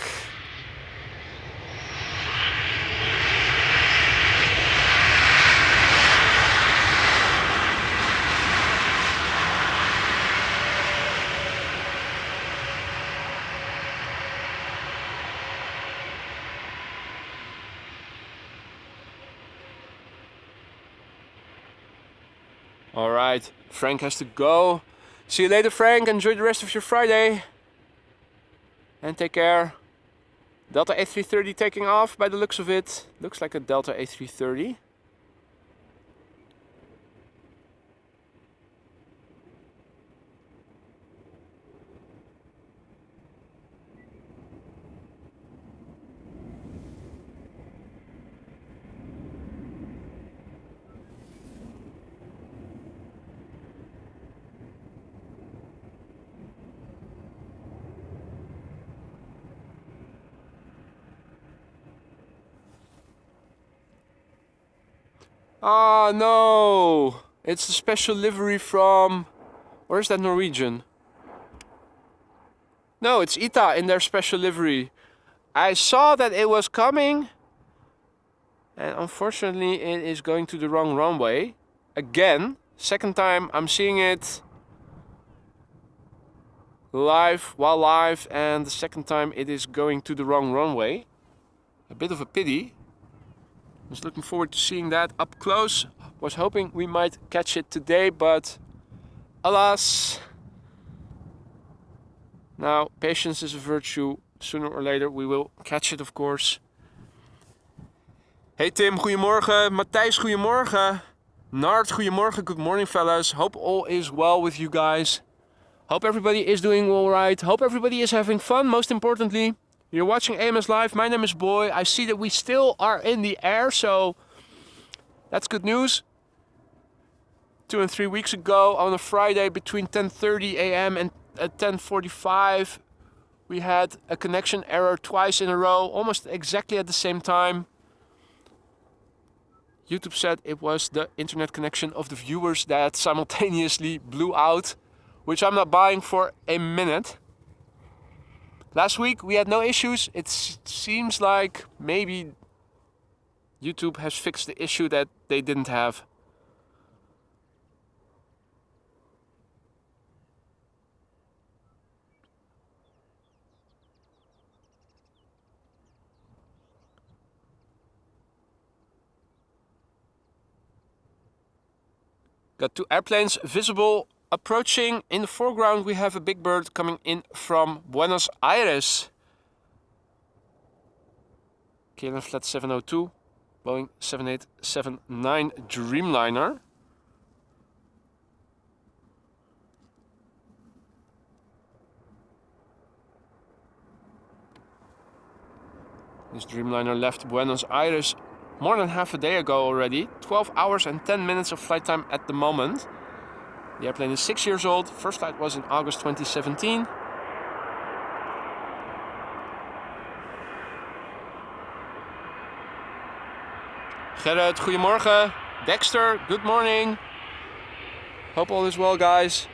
All right, Frank has to go. See you later, Frank. Enjoy the rest of your Friday. And take care. Delta A330 taking off by the looks of it. Looks like a Delta A330. Ah, no! It's the special livery from... Where is that Norwegian? No, it's ITA in their special livery. I saw that it was coming. And unfortunately it is going to the wrong runway. Again, second time I'm seeing it while live, and the second time it is going to the wrong runway. A bit of a pity. I was looking forward to seeing that up close. Was hoping we might catch it today, but alas. Now, patience is a virtue. Sooner or later we will catch it, of course. Hey Tim, goedemorgen. Matthijs, goedemorgen. Nart, goedemorgen. Good morning, fellas. Hope all is well with you guys. Hope everybody is doing all right. Hope everybody is having fun, most importantly. You're watching AMS Live. My name is Boy. I see that we still are in the air, so that's good news. 2 and 3 weeks ago, on a Friday between 10:30 a.m. and 10:45, we had a connection error twice in a row, almost exactly at the same time. YouTube said it was the internet connection of the viewers that simultaneously blew out, which I'm not buying for a minute. Last week we had no issues. It seems like maybe YouTube has fixed the issue that they didn't have. Got 2 airplanes visible approaching. In the foreground we have a big bird coming in from Buenos Aires. KLM flat 702, Boeing 7879 Dreamliner. This Dreamliner left Buenos Aires more than half a day ago already. 12 hours and 10 minutes of flight time at the moment. The airplane is 6 years old. First flight was in August 2017. Gerrit, goedemorgen. Dexter, good morning. Hope all is well, guys.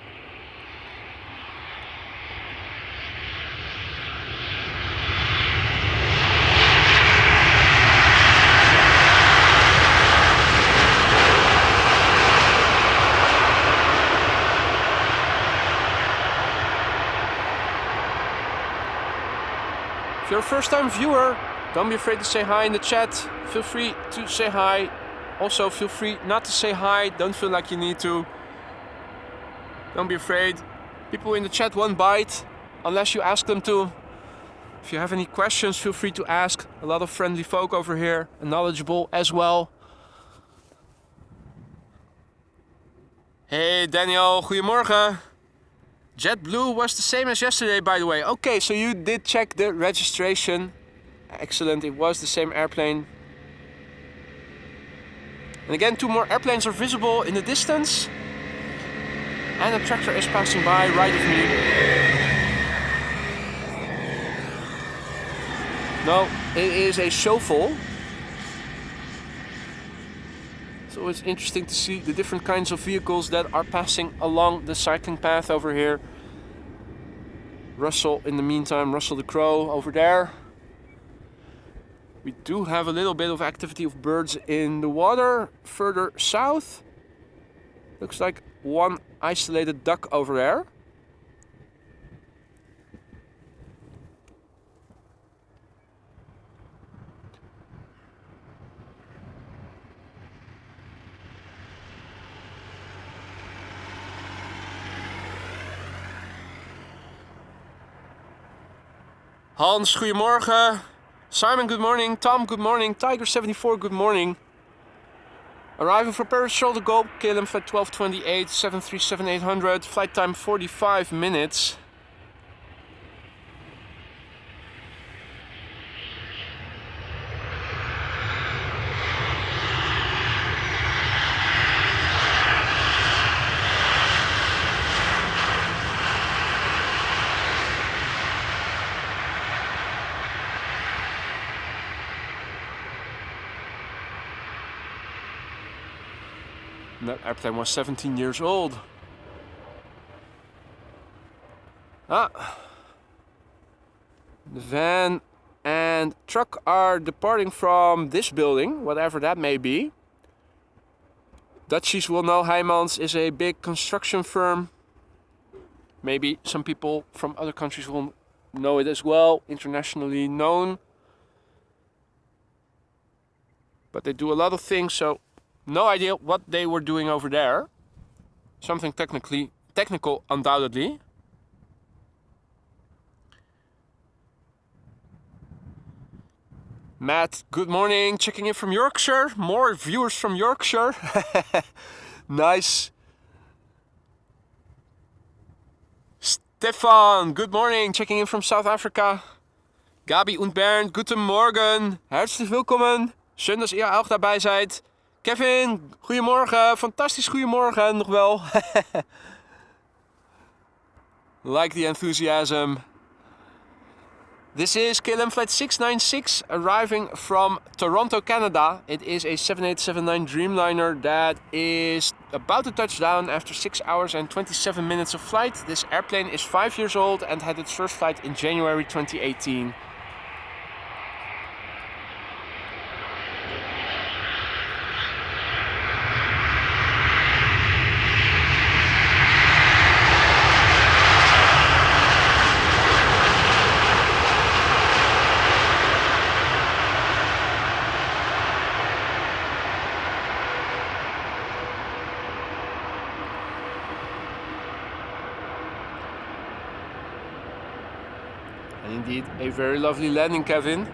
If you're a first-time viewer, don't be afraid to say hi in the chat. Feel free to say hi. Also, feel free not to say hi. Don't feel like you need to. Don't be afraid. People in the chat won't bite unless you ask them to. If you have any questions, feel free to ask. A lot of friendly folk over here and knowledgeable as well. Hey Daniel, goedemorgen. JetBlue was the same as yesterday, by the way. Okay, so you did check the registration. Excellent, it was the same airplane. And again, 2 more airplanes are visible in the distance. And a tractor is passing by right of me. No, it is a shovel. It's always interesting to see the different kinds of vehicles that are passing along the cycling path over here. Russell, in the meantime, Russell the Crow over there. We do have a little bit of activity of birds in the water further south. Looks like one isolated duck over there. Hans, goedemorgen. Simon, good morning. Tom, good morning. Tiger74, good morning. Arriving from Paris, Charles de Gaulle, KLM flight 1228, 737-800, flight time 45 minutes. And that airplane was 17 years old. The van and truck are departing from this building, whatever that may be. Dutchies will know Heijmans is a big construction firm. Maybe some people from other countries will know it as well, internationally known. But they do a lot of things, so no idea what they were doing over there. Something technical, undoubtedly. Matt, good morning. Checking in from Yorkshire. More viewers from Yorkshire. Nice. Stefan, good morning. Checking in from South Africa. Gabi und Bernd, guten Morgen. Herzlich willkommen. Schön, dass ihr auch dabei seid. Kevin, goedemorgen. Fantastisch goedemorgen nog wel. Like the enthusiasm. This is KLM flight 696 arriving from Toronto, Canada. It is a 7879 Dreamliner that is about to touch down after 6 hours and 27 minutes of flight. This airplane is 5 years old and had its first flight in January 2018. Indeed, a very lovely landing, Kevin.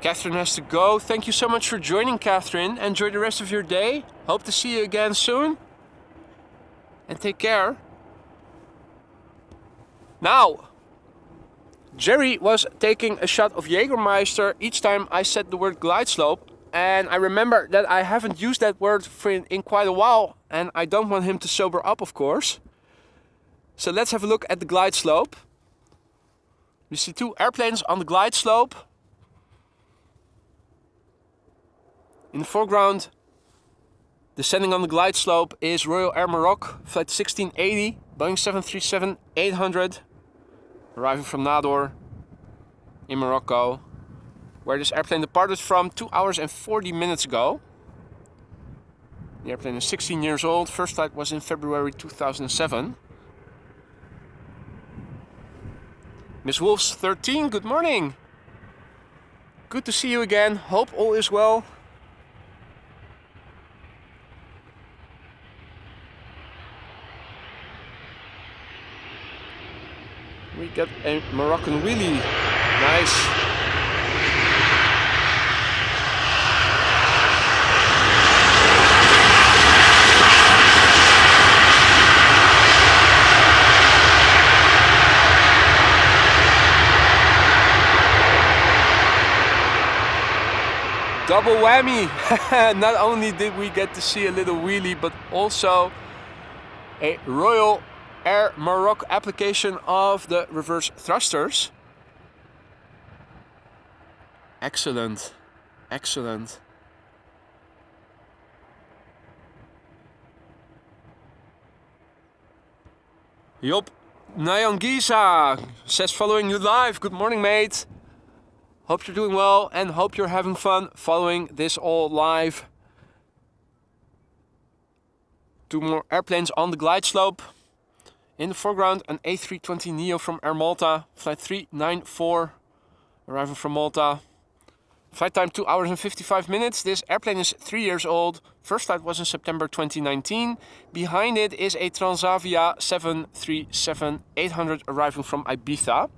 Catherine has to go. Thank you so much for joining, Catherine. Enjoy the rest of your day. Hope to see you again soon. And take care. Now, Jerry was taking a shot of Jägermeister each time I said the word glide slope. And I remember that I haven't used that word in quite a while. And I don't want him to sober up, of course. So let's have a look at the glide slope. You see two airplanes on the glide slope. In the foreground, descending on the glide slope is Royal Air Maroc, flight 1680, Boeing 737-800, arriving from Nador in Morocco, where this airplane departed from 2 hours and 40 minutes ago. The airplane is 16 years old. First flight was in February 2007. Miss Wolves 13, good morning. Good to see you again. Hope all is well. We got a Moroccan wheelie. Nice. Double whammy! Not only did we get to see a little wheelie, but also a Royal Air Maroc application of the reverse thrusters. Excellent, excellent. Job Nyangisa says, following you live. Good morning, mate. Hope you're doing well and hope you're having fun following this all live. Two more airplanes on the glide slope. In the foreground, an A320neo from Air Malta, flight 394, arriving from Malta. Flight time 2 hours and 55 minutes. This airplane is 3 years old. First flight was in September 2019. Behind it is a Transavia 737-800 arriving from Ibiza.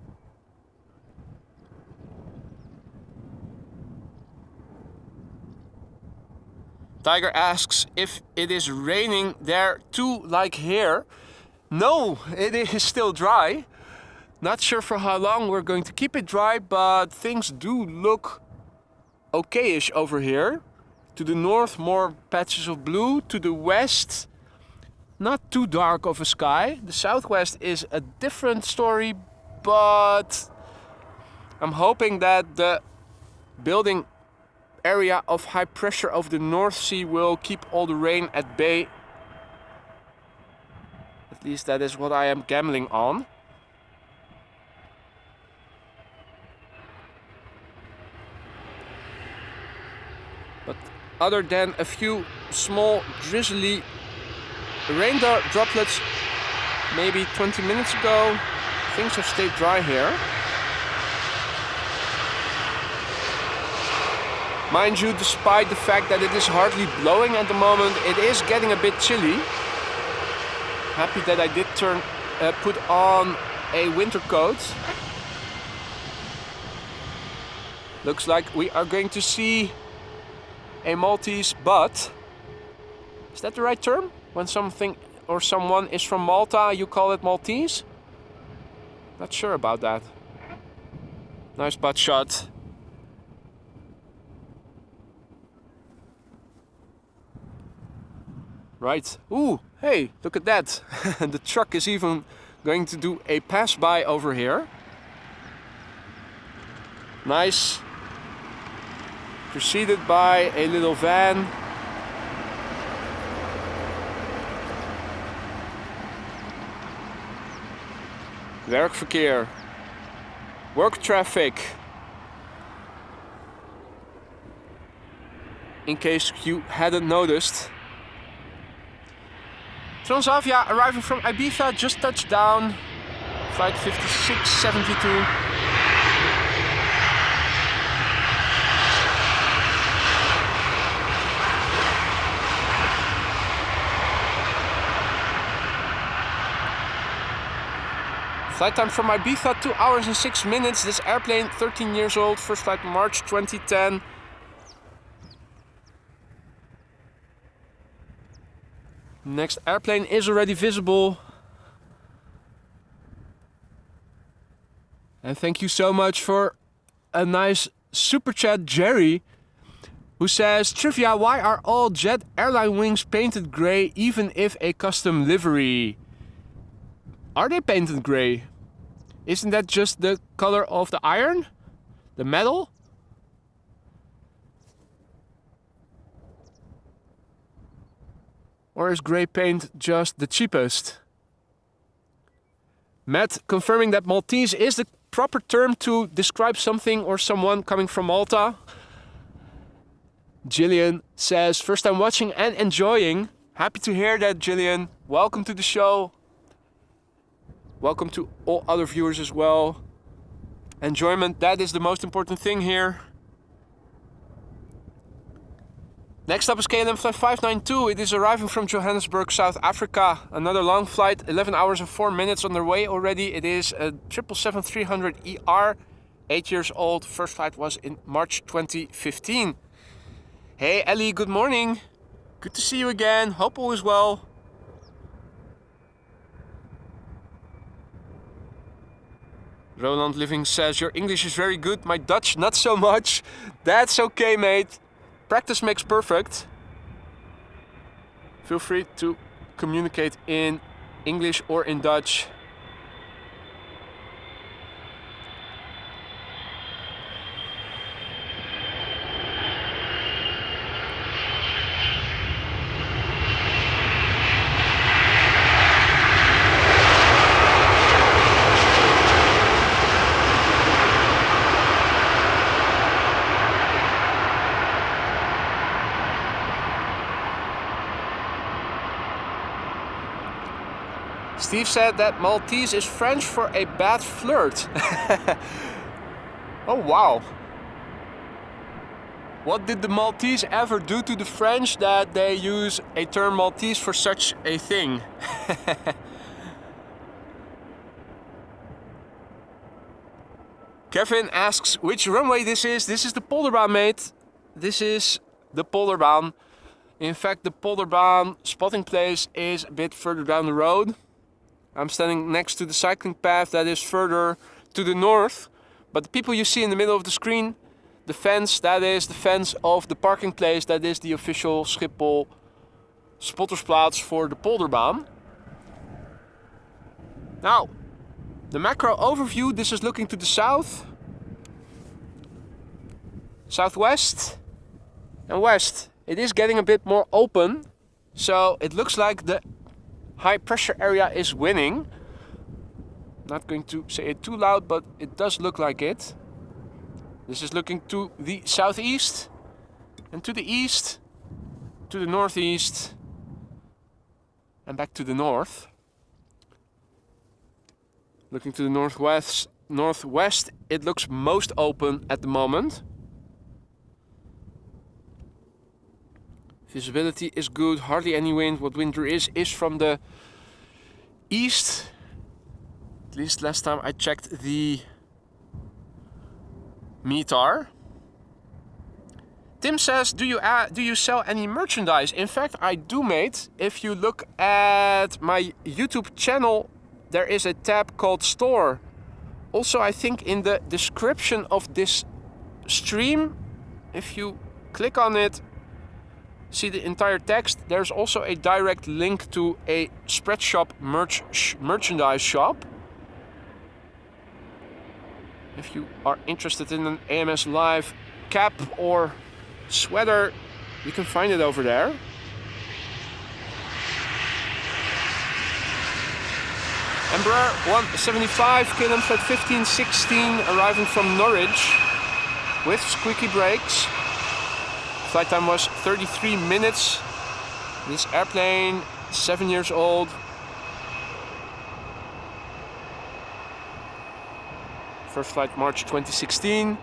Tiger asks if it is raining there too, like here. No, it is still dry. Not sure for how long we're going to keep it dry, but things do look okayish over here. To the north, more patches of blue. To the west, not too dark of a sky. The southwest is a different story, but I'm hoping that the building area of high pressure over the North Sea will keep all the rain at bay. At least that is what I am gambling on. But other than a few small drizzly rain droplets maybe 20 minutes ago, things have stayed dry here. Mind you, despite the fact that it is hardly blowing at the moment, it is getting a bit chilly. Happy that I did put on a winter coat. Looks like we are going to see a Maltese butt. Is that the right term? When something or someone is from Malta, you call it Maltese? Not sure about that. Nice butt shot. Right. Ooh, hey, look at that. The truck is even going to do a pass-by over here. Nice. Preceded by a little van. Werkverkeer. Work traffic. In case you hadn't noticed. Transavia arriving from Ibiza, just touched down. Flight 5672. Flight time from Ibiza, 2 hours and 6 minutes. This airplane, 13 years old, first flight March 2010. Next airplane is already visible. And thank you so much for a nice super chat, Jerry, who says, trivia, why are all jet airline wings painted grey even if a custom livery? Are they painted grey? Isn't that just the color of the iron? The metal? Or is grey paint just the cheapest? Matt confirming that Maltese is the proper term to describe something or someone coming from Malta. Gillian says, first time watching and enjoying. Happy to hear that, Gillian. Welcome to the show. Welcome to all other viewers as well. Enjoyment, that is the most important thing here. Next up is KLM flight 592. It is arriving from Johannesburg, South Africa. Another long flight, 11 hours and 4 minutes on their way already. It is a 777-300ER, 8 years old. First flight was in March 2015. Hey Ellie, good morning. Good to see you again. Hope all is well. Roland Living says, your English is very good, my Dutch not so much. That's okay, mate. Practice makes perfect. Feel free to communicate in English or in Dutch. Steve said that Maltese is French for a bad flirt. Oh wow. What did the Maltese ever do to the French that they use a term Maltese for such a thing? Kevin asks which runway this is. This is the Polderbaan, mate. This is the Polderbaan. In fact, the Polderbaan spotting place is a bit further down the road. I'm standing next to the cycling path that is further to the north. But the people you see in the middle of the screen, the fence, that is the fence of the parking place. That is the official Schiphol spottersplaats for the Polderbaan. Now, the macro overview, this is looking to the south. southwest and west. It is getting a bit more open, so it looks like the high pressure area is winning. Not going to say it too loud, but it does look like it. This is looking to the southeast and to the east, to the northeast and back to the north. Looking to the northwest, it looks most open at the moment. Visibility is good, hardly any wind. What wind there is from the east. At least last time I checked the METAR. Tim says, do you sell any merchandise? In fact, I do, mate. If you look at my YouTube channel, there is a tab called Store. Also, I think in the description of this stream, if you click on it, see the entire text, there's also a direct link to a Spreadshop merchandise shop. If you are interested in an AMS Live cap or sweater, you can find it over there. Embraer 175, KLM flight 1516, arriving from Norwich with squeaky brakes. Flight time was 33 minutes. This airplane, 7 years old. First flight March 2016.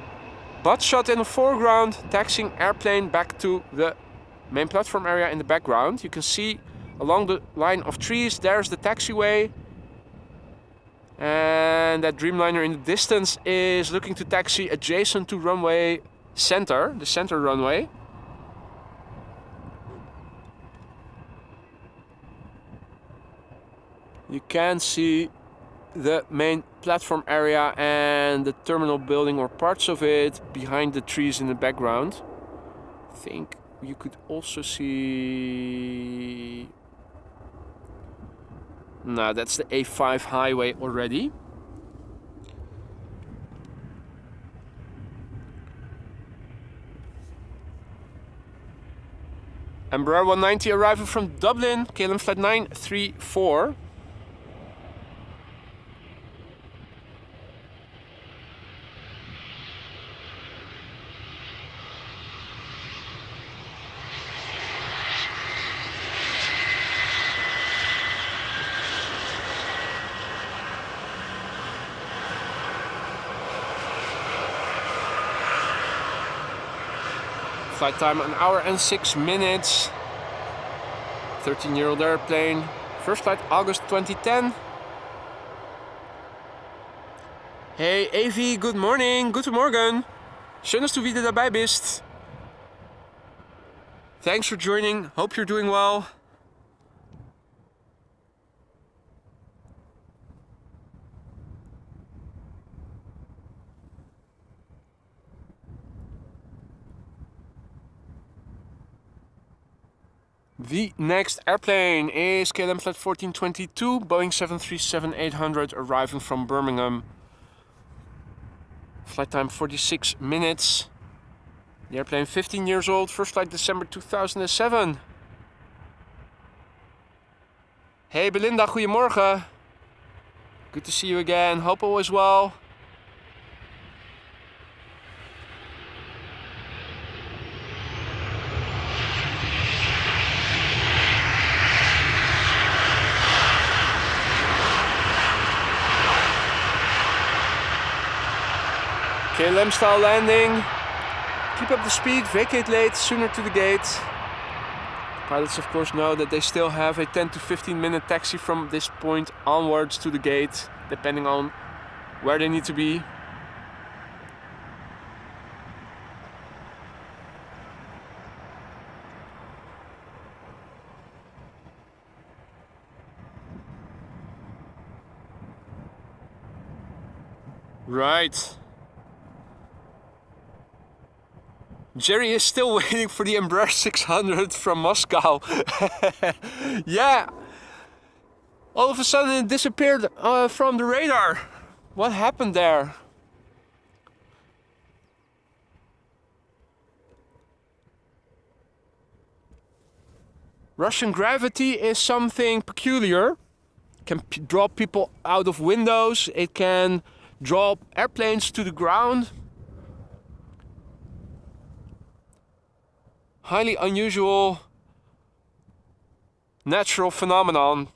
Butt shot in the foreground, taxiing airplane back to the main platform area in the background. You can see along the line of trees, there's the taxiway. And that Dreamliner in the distance is looking to taxi adjacent to runway center, the center runway. You can see the main platform area and the terminal building or parts of it behind the trees in the background. I think you could also see... No, that's the A5 highway already. Embraer 190 arriving from Dublin, KLM flight 934. Flight time 1 hour and 6 minutes. 13-year-old airplane. First flight August 2010. Hey Avi, good morning. Guten Morgen. Schön, dass du wieder dabei bist. Thanks for joining. Hope you're doing well. The next airplane is KLM flight 1422, Boeing 737-800, arriving from Birmingham. Flight time 46 minutes. The airplane 15 years old, first flight December 2007. Hey Belinda, goedemorgen. Good to see you again, hope all is well. KLM style landing. Keep up the speed, vacate late, sooner to the gate. Pilots of course know that they still have a 10 to 15 minute taxi from this point onwards to the gate, depending on where they need to be. Right. Jerry is still waiting for the Embraer 600 from Moscow. Yeah. All of a sudden it disappeared from the radar. What happened there? Russian gravity is something peculiar. It can draw people out of windows. It can draw airplanes to the ground. Highly unusual natural phenomenon.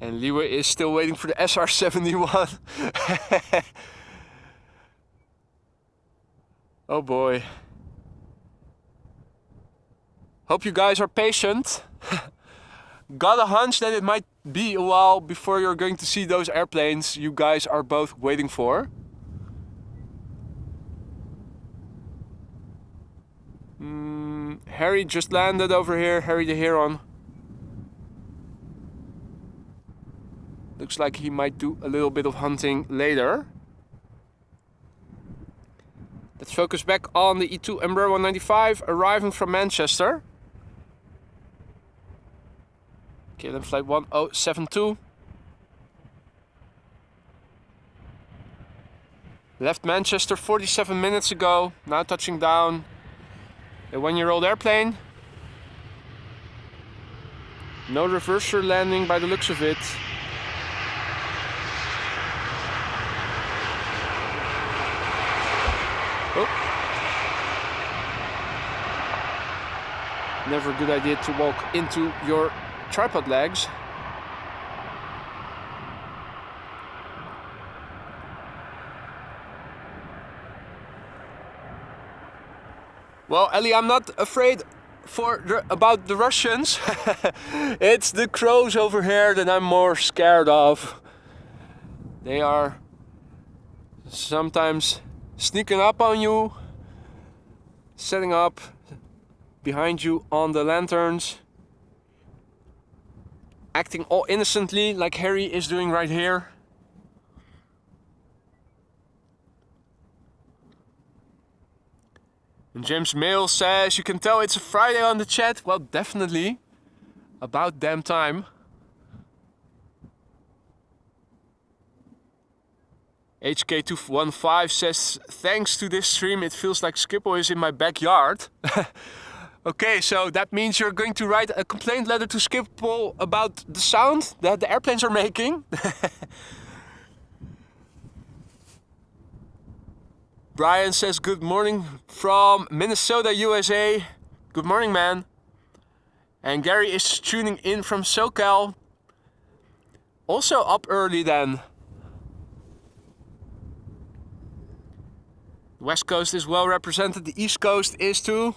And Liwe is still waiting for the SR-71. Oh boy. Hope you guys are patient. Got a hunch that it might be a while before you're going to see those airplanes you guys are both waiting for. Harry just landed over here, Harry the Heron. Looks like he might do a little bit of hunting later. Let's focus back on the E2 Embraer 195 arriving from Manchester. Okay, then flight 1072. Left Manchester 47 minutes ago, now touching down. A 1-year-old airplane. No reverser landing by the looks of it. Oh. Never a good idea to walk into your tripod legs. Well, Ellie, I'm not afraid about the Russians. It's the crows over here that I'm more scared of. They are sometimes sneaking up on you, setting up behind you on the lanterns, acting all innocently like Harry is doing right here. And James Mail says, you can tell it's a Friday on the chat. Well, definitely. About damn time. HK215 says, thanks to this stream, it feels like Schiphol is in my backyard. Okay, so that means you're going to write a complaint letter to Schiphol about the sound that the airplanes are making. Brian says, good morning from Minnesota, USA. Good morning, man. And Gary is tuning in from SoCal. Also up early then. West Coast is well represented, the East Coast is too.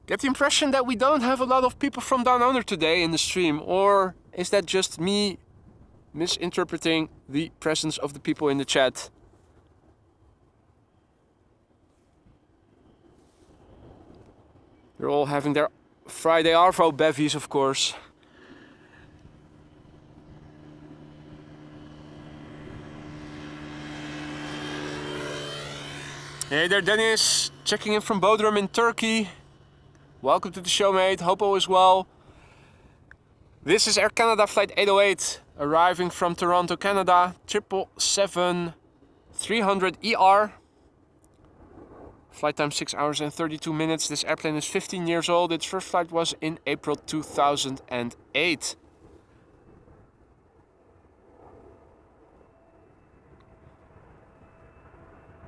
Get the impression that we don't have a lot of people from down under today in the stream, or is that just me misinterpreting the presence of the people in the chat? They're all having their Friday Arvo bevies, of course. Hey there, Dennis, checking in from Bodrum in Turkey. Welcome to the show, mate. Hope all is well. This is Air Canada Flight 808, arriving from Toronto, Canada. 777-300ER. Flight time 6 hours and 32 minutes. This airplane is 15 years old. Its first flight was in April 2008.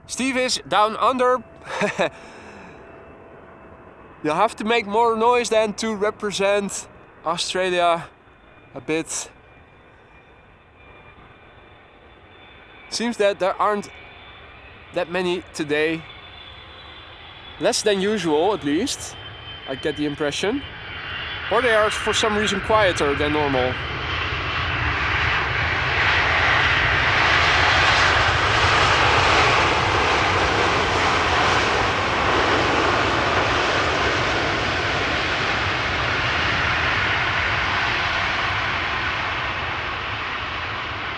Steve is down under. You'll have to make more noise than to represent Australia a bit. Seems that there aren't that many today. Less than usual, at least. I get the impression. Or they are for some reason quieter than normal.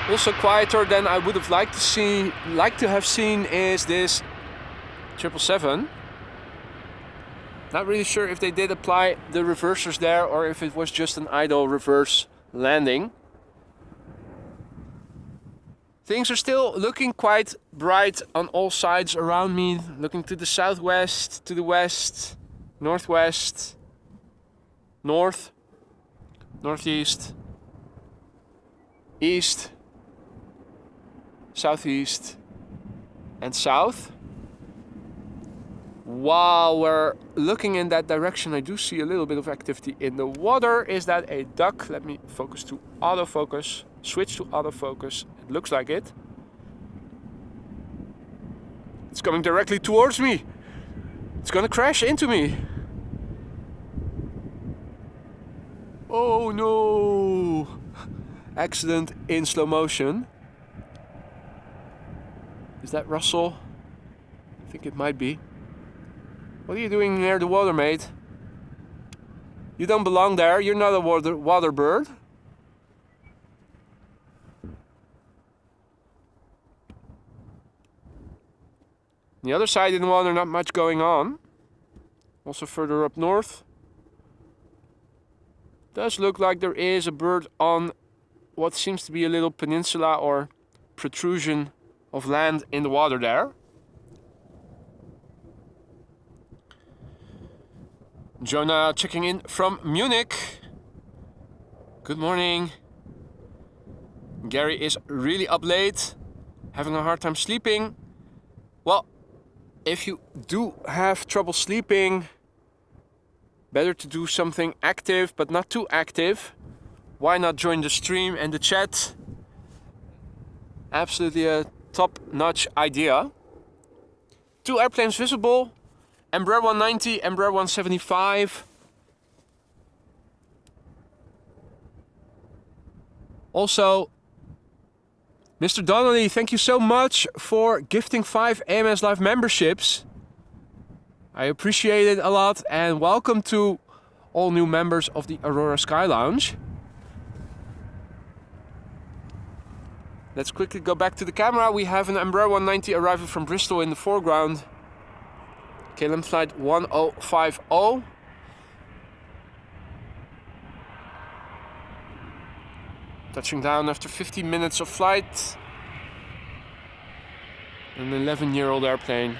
Also quieter than I would have liked to have seen is this 777. Not really sure if they did apply the reversers there or if it was just an idle reverse landing. Things are still looking quite bright on all sides around me. Looking to the southwest, to the west, northwest, north, northeast, east, southeast, and south. While we're looking in that direction, I do see a little bit of activity in the water. Is that a duck? Let me focus to autofocus. Switch to autofocus. It looks like it. It's coming directly towards me. It's gonna crash into me. Oh no! Accident in slow motion. Is that Russell? I think it might be. What are you doing near the water, mate? You don't belong there. You're not a water bird. The other side in the water, not much going on. Also further up north. Does look like there is a bird on what seems to be a little peninsula or protrusion of land in the water there. Jonah checking in from Munich. Good morning. Gary is really up late, having a hard time sleeping. Well, if you do have trouble sleeping, better to do something active, but not too active. Why not join the stream and the chat? Absolutely a top-notch idea. 2 airplanes visible. Embraer 190, Embraer 175. Also, Mr. Donnelly, thank you so much for gifting 5 AMS Live memberships. I appreciate it a lot, and welcome to all new members of the Aurora Sky Lounge. Let's quickly go back to the camera. We have an Embraer 190 arriving from Bristol in the foreground. KLM flight 1050. Touching down after 15 minutes of flight. An 11-year-old airplane.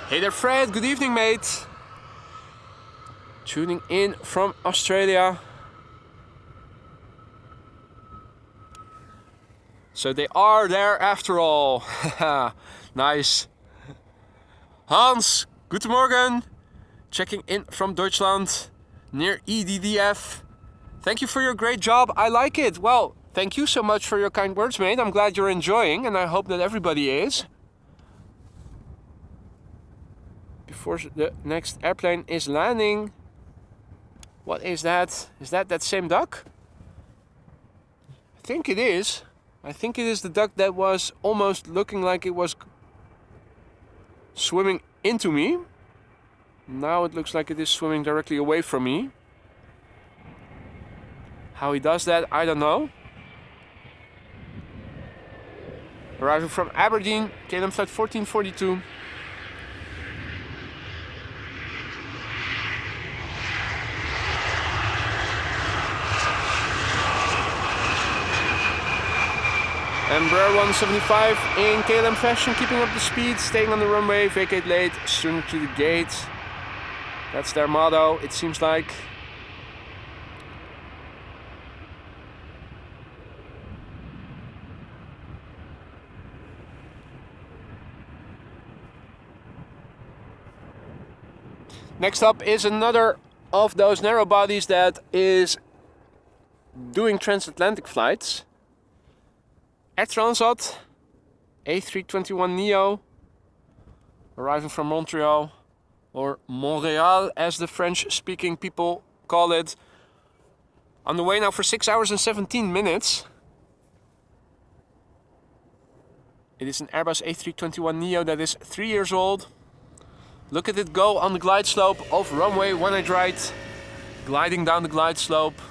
Hey there, Fred. Good evening, mate. Tuning in from Australia. So they are there after all. Nice. Hans, guten Morgen. Checking in from Deutschland, near EDDF. Thank you for your great job. I like it. Well, thank you so much for your kind words, mate. I'm glad you're enjoying, and I hope that everybody is. Before the next airplane is landing. What is that? Is that same duck? I think it is. I think it is the duck that was almost looking like it was swimming into me. Now it looks like it is swimming directly away from me. How he does that, I don't know. Arriving from Aberdeen, KLM flight 1442. Embraer 175 in KLM fashion, keeping up the speed, staying on the runway, vacate late, sooner to the gate. That's their motto, it seems like. Next up is another of those narrow bodies that is doing transatlantic flights. Air Transat A321neo, arriving from Montreal, or Montréal as the French-speaking people call it. On the way now for 6 hours and 17 minutes. It is an Airbus A321neo that is 3 years old. Look at it go on the glide slope of runway 18 right. Gliding down the glide slope.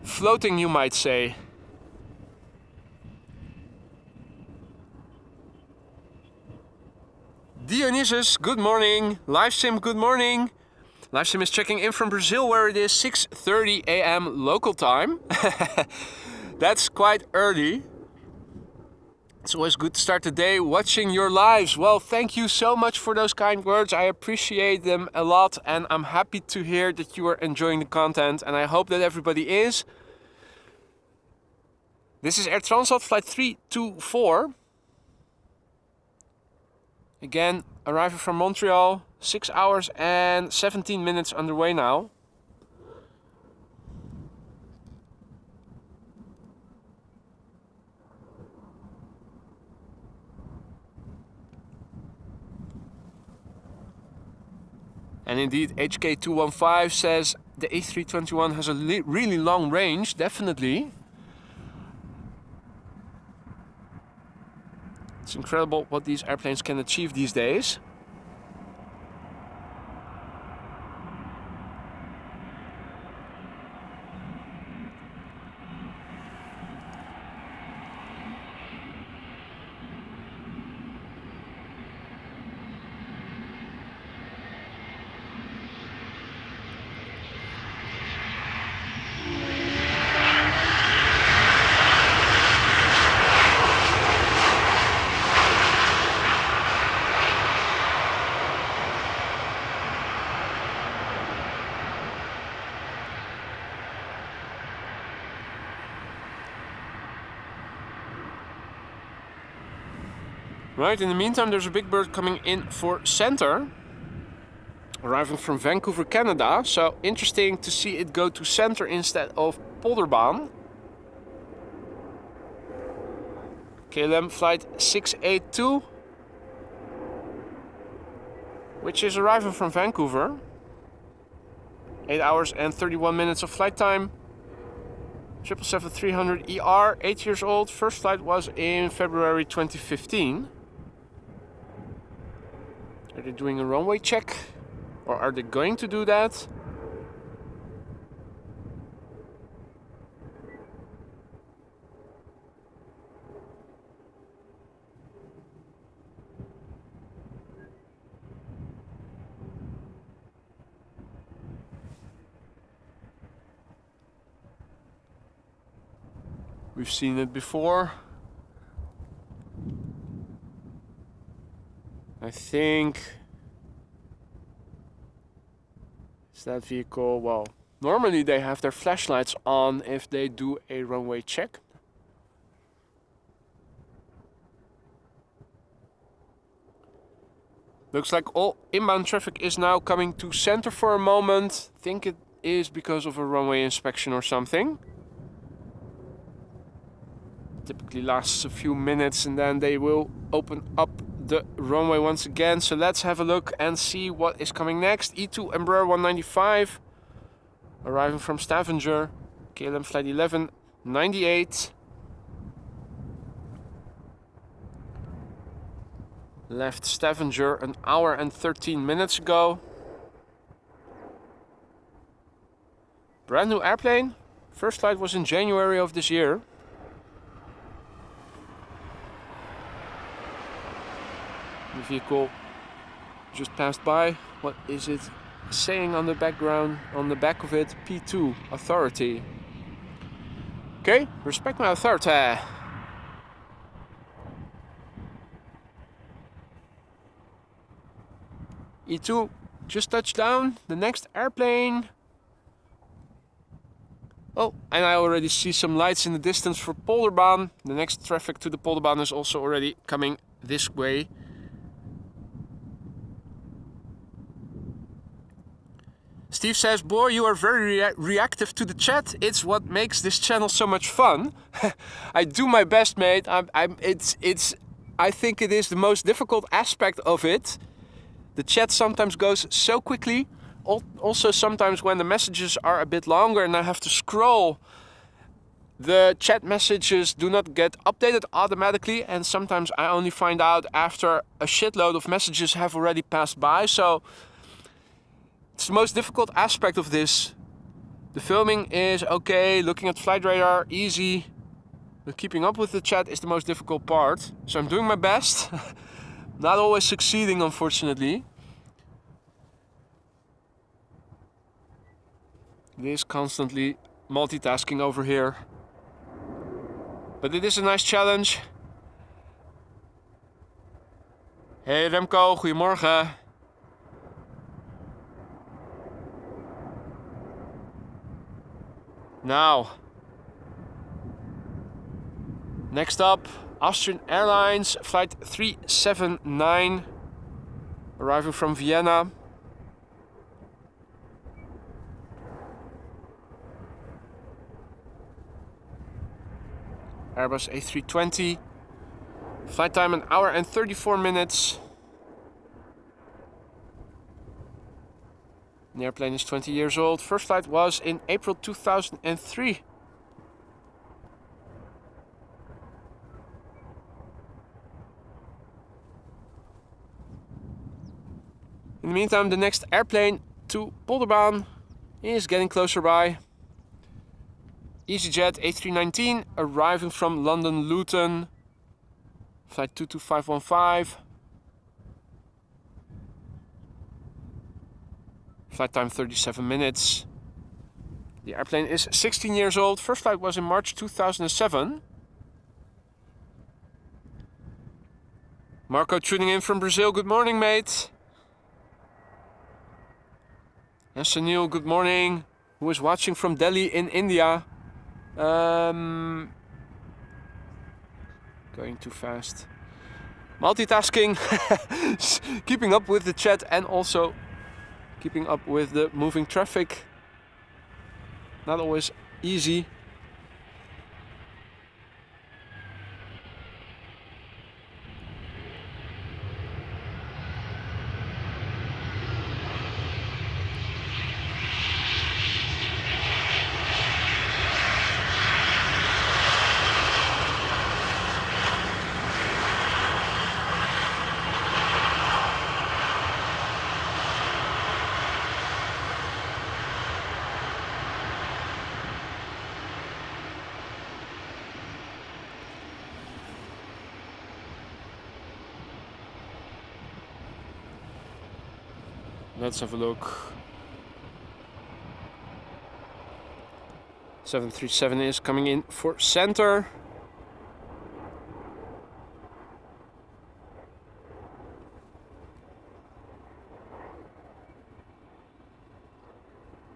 Floating, you might say. Dionysus, good morning. LiveSim, good morning. LiveSim is checking in from Brazil, where it is 6:30 a.m. local time. That's quite early. It's always good to start the day watching your lives. Well, thank you so much for those kind words. I appreciate them a lot, and I'm happy to hear that you are enjoying the content, and I hope that everybody is. This is Air Transat flight 324. Again, arriving from Montreal, 6 hours and 17 minutes underway now. And indeed, HK215 says the A321 has a really long range, definitely. It's incredible what these airplanes can achieve these days. Right, in the meantime, there's a big bird coming in for center, arriving from Vancouver, Canada. So interesting to see it go to center instead of Polderbaan. KLM flight 682, which is arriving from Vancouver. 8 hours and 31 minutes of flight time. 777-300ER, 8 years old. First flight was in February 2015. Are they doing a runway check? Or are they going to do that? We've seen it before. I think it's that vehicle. Well, normally they have their flashlights on if they do a runway check. Looks like all inbound traffic is now coming to center for a moment. Think it is because of a runway inspection or something. Typically lasts a few minutes and then they will open up the runway once again. So let's have a look and see what is coming next. E2 Embraer 195 arriving from Stavanger, KLM flight 1198. Left Stavanger an hour and 13 minutes ago. Brand new airplane. First flight was in January of this year. The vehicle just passed by. What is it saying on the background, on the back of it? P2, authority. Okay, respect my authority. E2 just touched down. The next airplane. Oh, and I already see some lights in the distance for Polderbaan. The next traffic to the Polderbaan is also already coming this way. Steve says, boy, you are very reactive to the chat. It's what makes this channel so much fun. I do my best, mate. I think it is the most difficult aspect of it. The chat sometimes goes so quickly. Also, sometimes when the messages are a bit longer and I have to scroll, the chat messages do not get updated automatically. And sometimes I only find out after a shitload of messages have already passed by. So It's the most difficult aspect of this. The filming is okay, looking at flight radar, easy. But keeping up with the chat is the most difficult part. So I'm doing my best. Not always succeeding, unfortunately. It is constantly multitasking over here. But it is a nice challenge. Hey Remco, goedemorgen. Now, next up, Austrian Airlines, flight 379, arriving from Vienna. Airbus A320, flight time 1 hour and 34 minutes. The airplane is 20 years old. First flight was in April 2003. In the meantime, the next airplane to Polderbaan is getting closer by. EasyJet A319 arriving from London Luton. Flight 22515. Flight time 37 minutes. The airplane is 16 years old. First flight was in March 2007. Marco tuning in from Brazil. Good morning, mate. And Sunil, good morning. Who is watching from Delhi in India. Going too fast. Multitasking. Keeping up with the chat and also keeping up with the moving traffic. Not always easy. Let's have a look. 737 is coming in for center.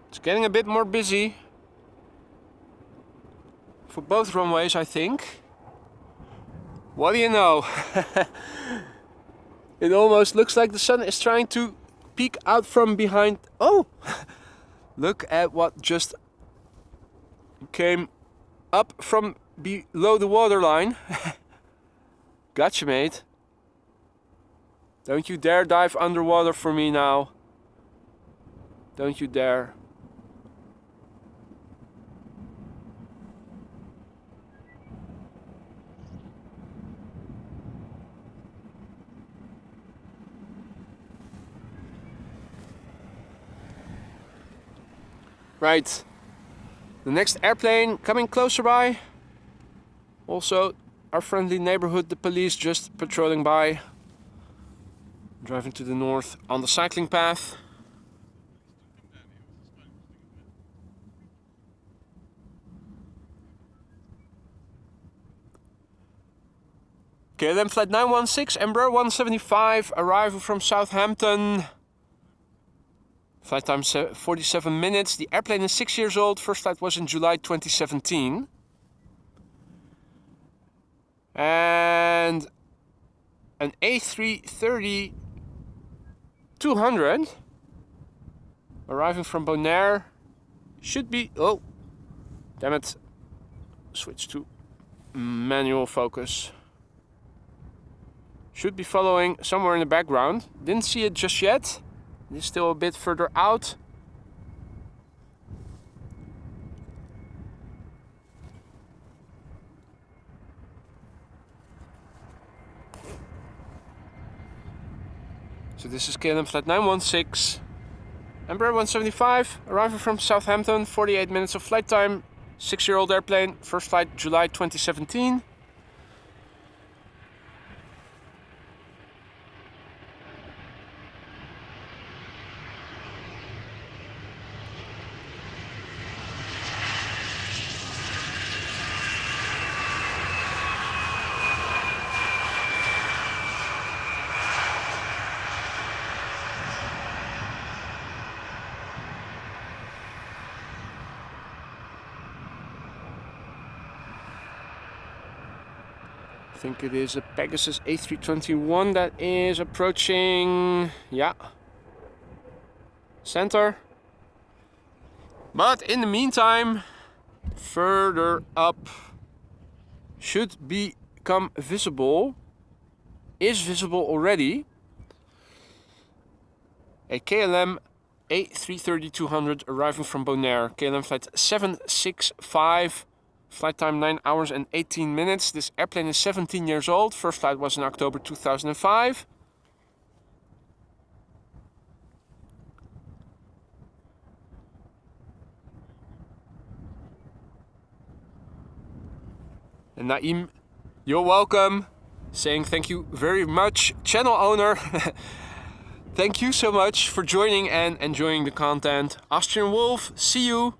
It's getting a bit more busy for both runways, I think. What do you know? It almost looks like the sun is trying to peek out from behind. Oh! Look at what just came up from below the waterline. Gotcha, mate. Don't you dare dive underwater for me now. Don't you dare. Right, the next airplane coming closer by. Also, our friendly neighborhood, the police just patrolling by. Driving to the north on the cycling path. KLM flight 916, Embraer 175, arrival from Southampton. Flight time 47 minutes. The airplane is 6 years old. First flight was in July 2017. And an A330-200 arriving from Bonaire. Should be... Oh, damn it. Switch to manual focus. Should be following somewhere in the background. Didn't see it just yet. It's still a bit further out. So this is KLM flight 916. Emirates 175, arriving from Southampton, 48 minutes of flight time, 6-year-old airplane, first flight July 2017. I think it is a Pegasus A321 that is approaching, yeah, center. But in the meantime, further up should become visible, is visible already, a KLM A330-200 arriving from Bonaire, KLM flight 765. Flight time 9 hours and 18 minutes. This airplane is 17 years old. First flight was in October 2005. And Naim, you're welcome. Saying thank you very much, channel owner. Thank you so much for joining and enjoying the content. Austrian Wolf, see you.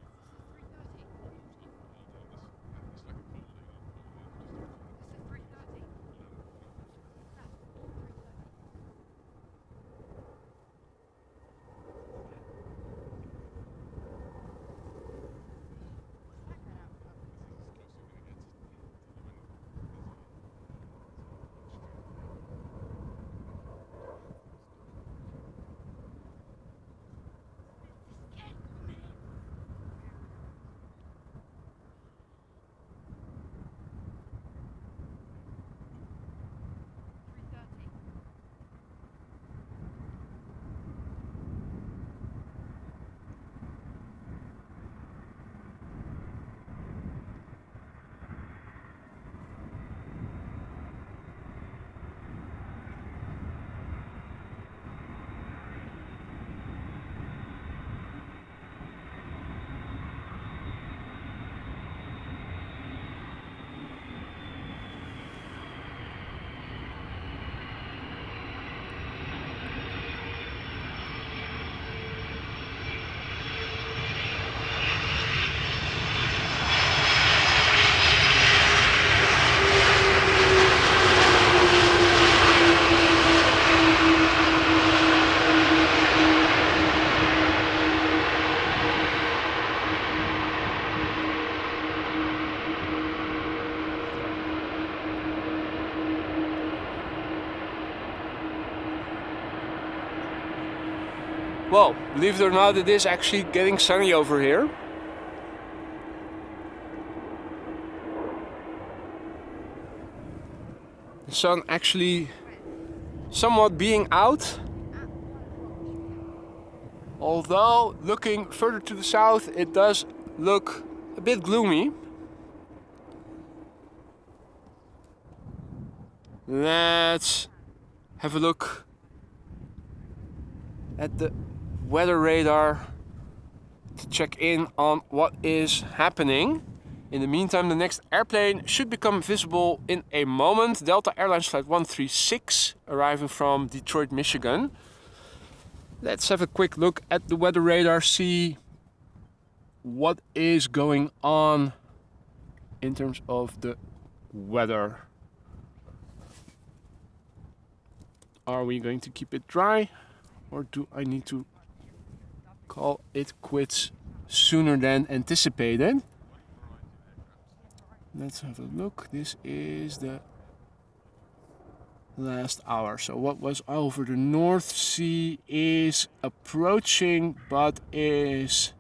Well, believe it or not, it is actually getting sunny over here. The sun actually somewhat being out. Although looking further to the south, it does look a bit gloomy. Let's have a look at the weather radar to check in on what is happening. In the meantime, the next airplane should become visible in a moment. Delta Airlines flight 136 arriving from Detroit, Michigan. Let's have a quick look at the weather radar, see what is going on in terms of the weather. Are we going to keep it dry, or do I need to call it quits sooner than anticipated? Let's have a look. This is the last hour. So what was over the North Sea is approaching but is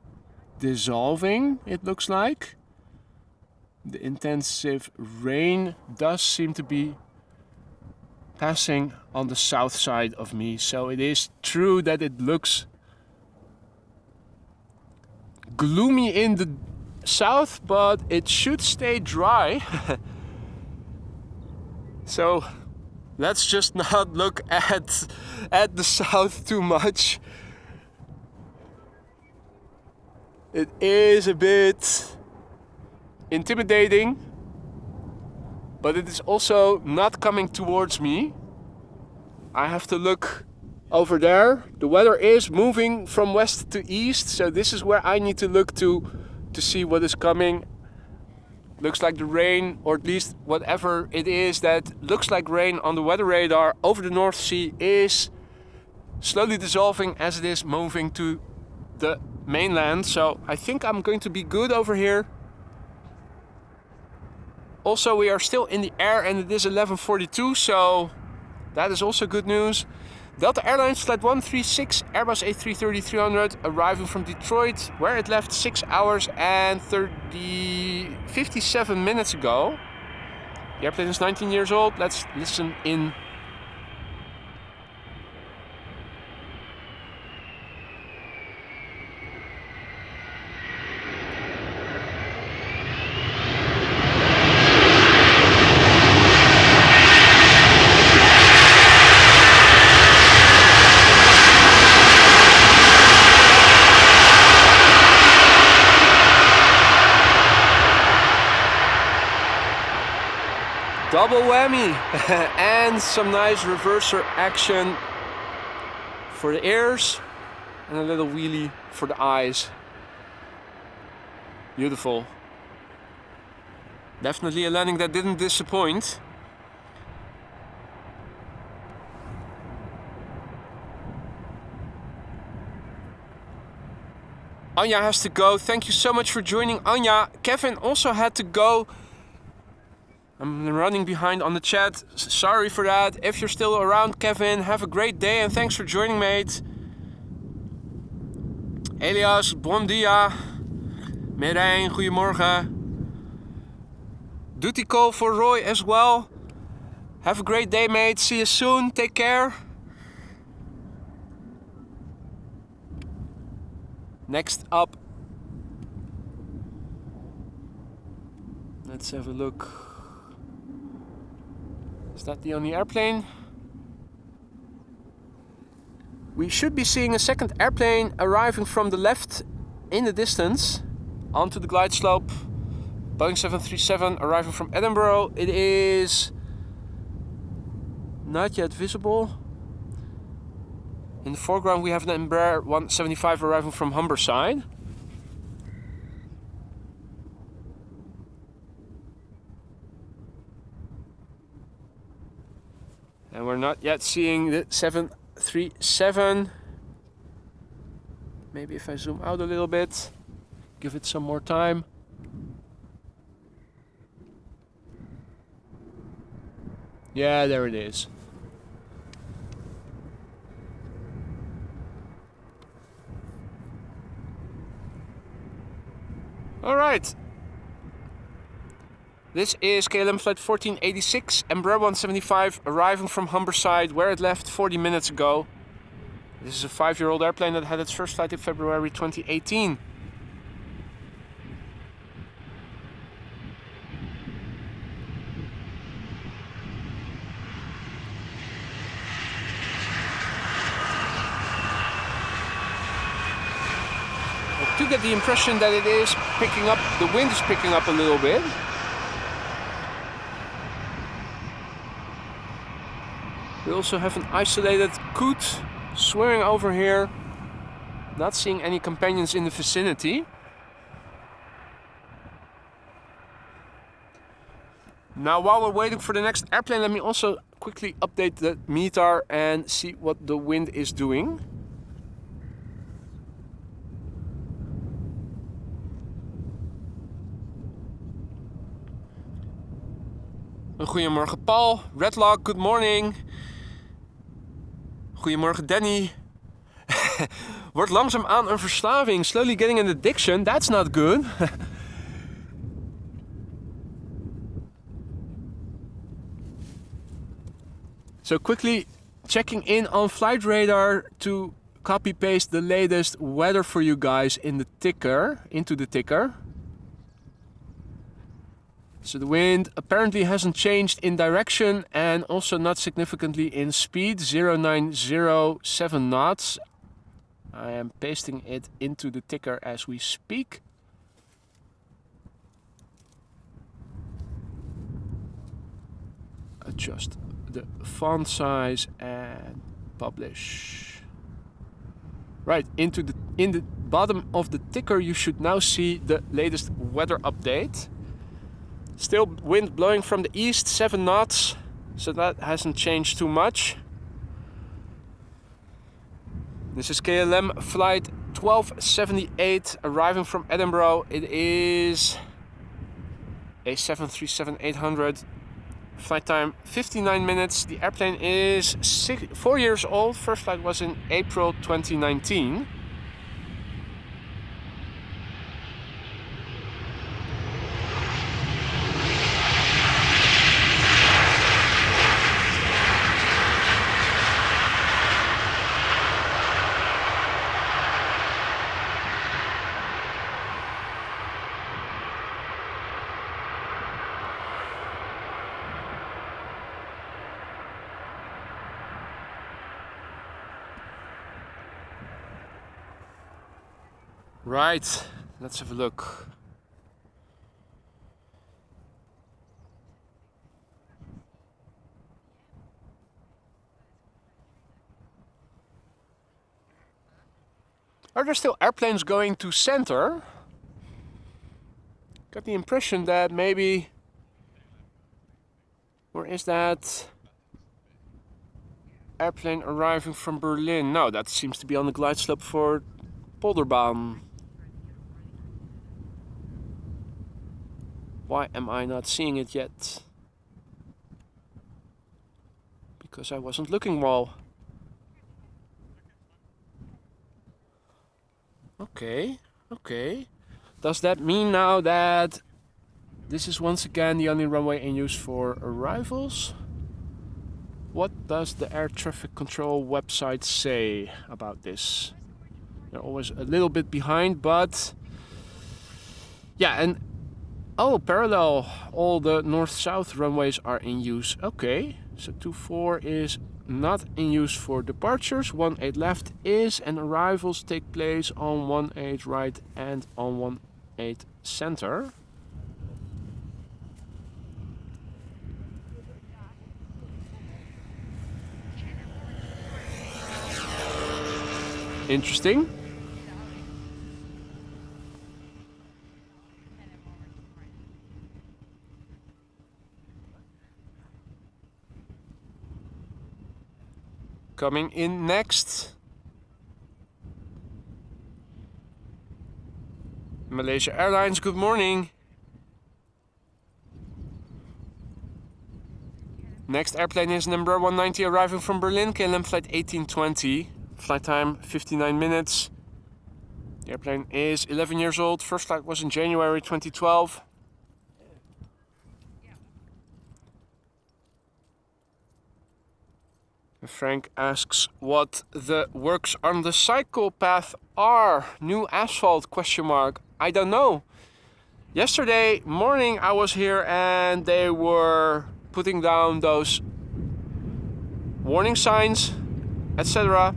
dissolving, it looks like. The intensive rain does seem to be passing on the south side of me. So it is true that it looks gloomy in the south, but it should stay dry. So let's just not look at the south too much. It is a bit intimidating, but it is also not coming towards me. I have to look over there. The weather is moving from west to east, so this is where I need to look to see what is coming. Looks like the rain, or at least whatever it is that looks like rain on the weather radar over the North Sea, is slowly dissolving as it is moving to the mainland. So I think I'm going to be good over here. Also, we are still in the air and it is 11:42, so that is also good news. Delta Airlines Flight 136 Airbus A330-300 arriving from Detroit, where it left 6 hours and 57 minutes ago. The airplane is 19 years old. Let's listen in. Double whammy and some nice reverser action for the ears and a little wheelie for the eyes. Beautiful. Definitely a landing that didn't disappoint. Anja has to go. Thank you so much for joining, Anja. Kevin also had to go. I'm running behind on the chat. Sorry for that. If you're still around, Kevin, have a great day and thanks for joining, mate. Elias, bon dia. Merijn, goedemorgen. Duty call for Roy as well. Have a great day, mate. See you soon. Take care. Next up. Let's have a look. Is that the only airplane? We should be seeing a second airplane arriving from the left in the distance onto the glide slope. Boeing 737 arriving from Edinburgh. It is not yet visible. In the foreground we have an Embraer 175 arriving from Humberside. And we're not yet seeing the 737. Maybe if I zoom out a little bit, give it some more time. Yeah, there it is. All right. This is KLM Flight 1486, Embraer 175, arriving from Humberside, where it left 40 minutes ago. This is a 5-year-old airplane that had its first flight in February 2018. I do get the impression that it is picking up, the wind is picking up a little bit. We also have an isolated coot swimming over here. Not seeing any companions in the vicinity. Now while we're waiting for the next airplane, let me also quickly update the METAR and see what the wind is doing. Goedemorgen Paul, Redlock, good morning. Goedemorgen Danny. Wordt langzaamaan een verslaving. Slowly getting an addiction. That's not good. So quickly checking in on flight radar to copy paste the latest weather for you guys in the ticker, into the ticker. So the wind apparently hasn't changed in direction and also not significantly in speed, 0907 knots. I am pasting it into the ticker as we speak. Adjust the font size and publish. Right, in the bottom of the ticker you should now see the latest weather update. Still wind blowing from the east, 7 knots, so that hasn't changed too much. This is KLM flight 1278 arriving from Edinburgh. It is a 737-800. Flight time 59 minutes. The airplane is 4 years old. First flight was in April 2019. Right, let's have a look. Are there still airplanes going to center? Got the impression that maybe... Where is that? Airplane arriving from Berlin. No, that seems to be on the glide slope for Polderbaan. Why am I not seeing it yet? Because I wasn't looking well. Okay, okay. Does that mean now that this is once again the only runway in use for arrivals? What does the air traffic control website say about this? They're always a little bit behind, but yeah, and oh, parallel, all the north-south runways are in use. Okay, so 24 is not in use for departures, 18 left is, and arrivals take place on 18 right and on 18 center. Interesting. Coming in next, Malaysia Airlines, good morning. Next airplane is number 190 arriving from Berlin, KLM flight 1820. Flight time 59 minutes. The airplane is 11 years old. First flight was in January 2012. Frank asks what the works on the cycle path are. New asphalt, question mark. I don't know. Yesterday morning I was here and they were putting down those warning signs, etc.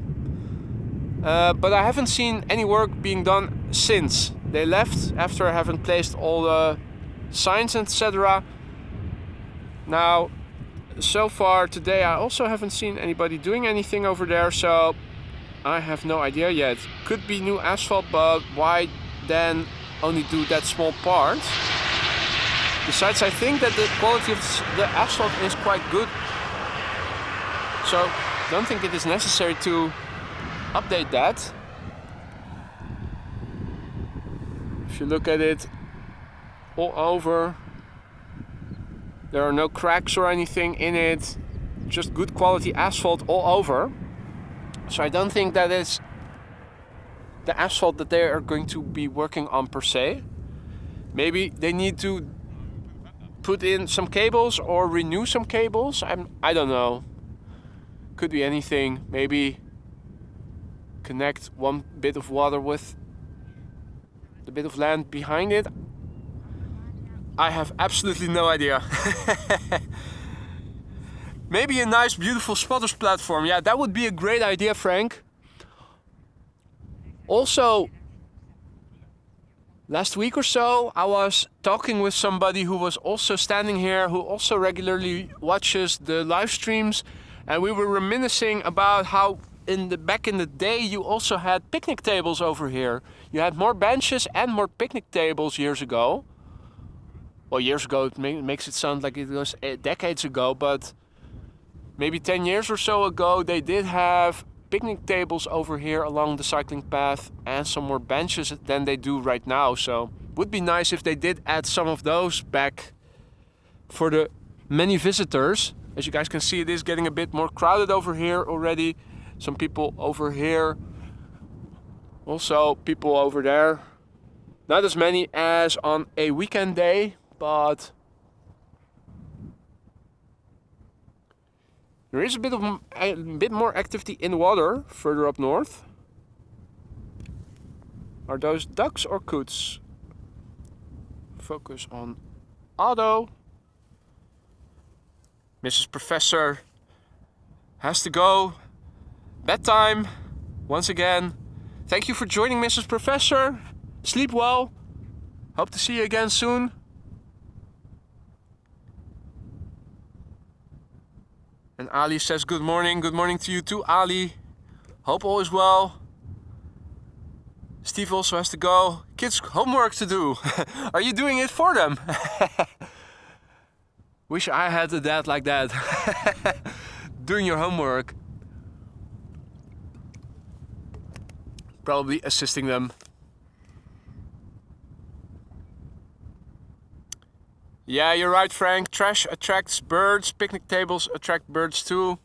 But I haven't seen any work being done since they left, after having placed all the signs, etc. Now, so far today I also haven't seen anybody doing anything over there, so I have no idea yet. Could be new asphalt, but why then only do that small part? Besides, I think that the quality of the asphalt is quite good, so don't think it is necessary to update that. If you look at it all over, there are no cracks or anything in it, just good quality asphalt all over. So I don't think that is the asphalt that they are going to be working on per se. Maybe they need to put in some cables or renew some cables. I don't know. Could be anything. Maybe connect one bit of water with the bit of land behind it. I have absolutely no idea. Maybe a nice beautiful spotters platform. Yeah, that would be a great idea, Frank. Also, last week or so, I was talking with somebody who was also standing here, who also regularly watches the live streams, and we were reminiscing about how back in the day you also had picnic tables over here. You had more benches and more picnic tables years ago. Well, years ago it makes it sound like it was decades ago, but maybe 10 years or so ago they did have picnic tables over here along the cycling path and some more benches than they do right now. So it would be nice if they did add some of those back for the many visitors. As you guys can see, it is getting a bit more crowded over here already. Some people over here, also people over there. Not as many as on a weekend day, but there is a bit more activity in the water further up north. Are those ducks or coots? Focus on auto. Mrs. Professor has to go. Bedtime, once again. Thank you for joining, Mrs. Professor. Sleep well. Hope to see you again soon. And Ali says good morning. Good morning to you too, Ali. Hope all is well. Steve also has to go. Kids, homework to do. Are you doing it for them? Wish I had a dad like that. Doing your homework. Probably assisting them. Yeah, you're right, Frank. Trash attracts birds. Picnic tables attract birds too.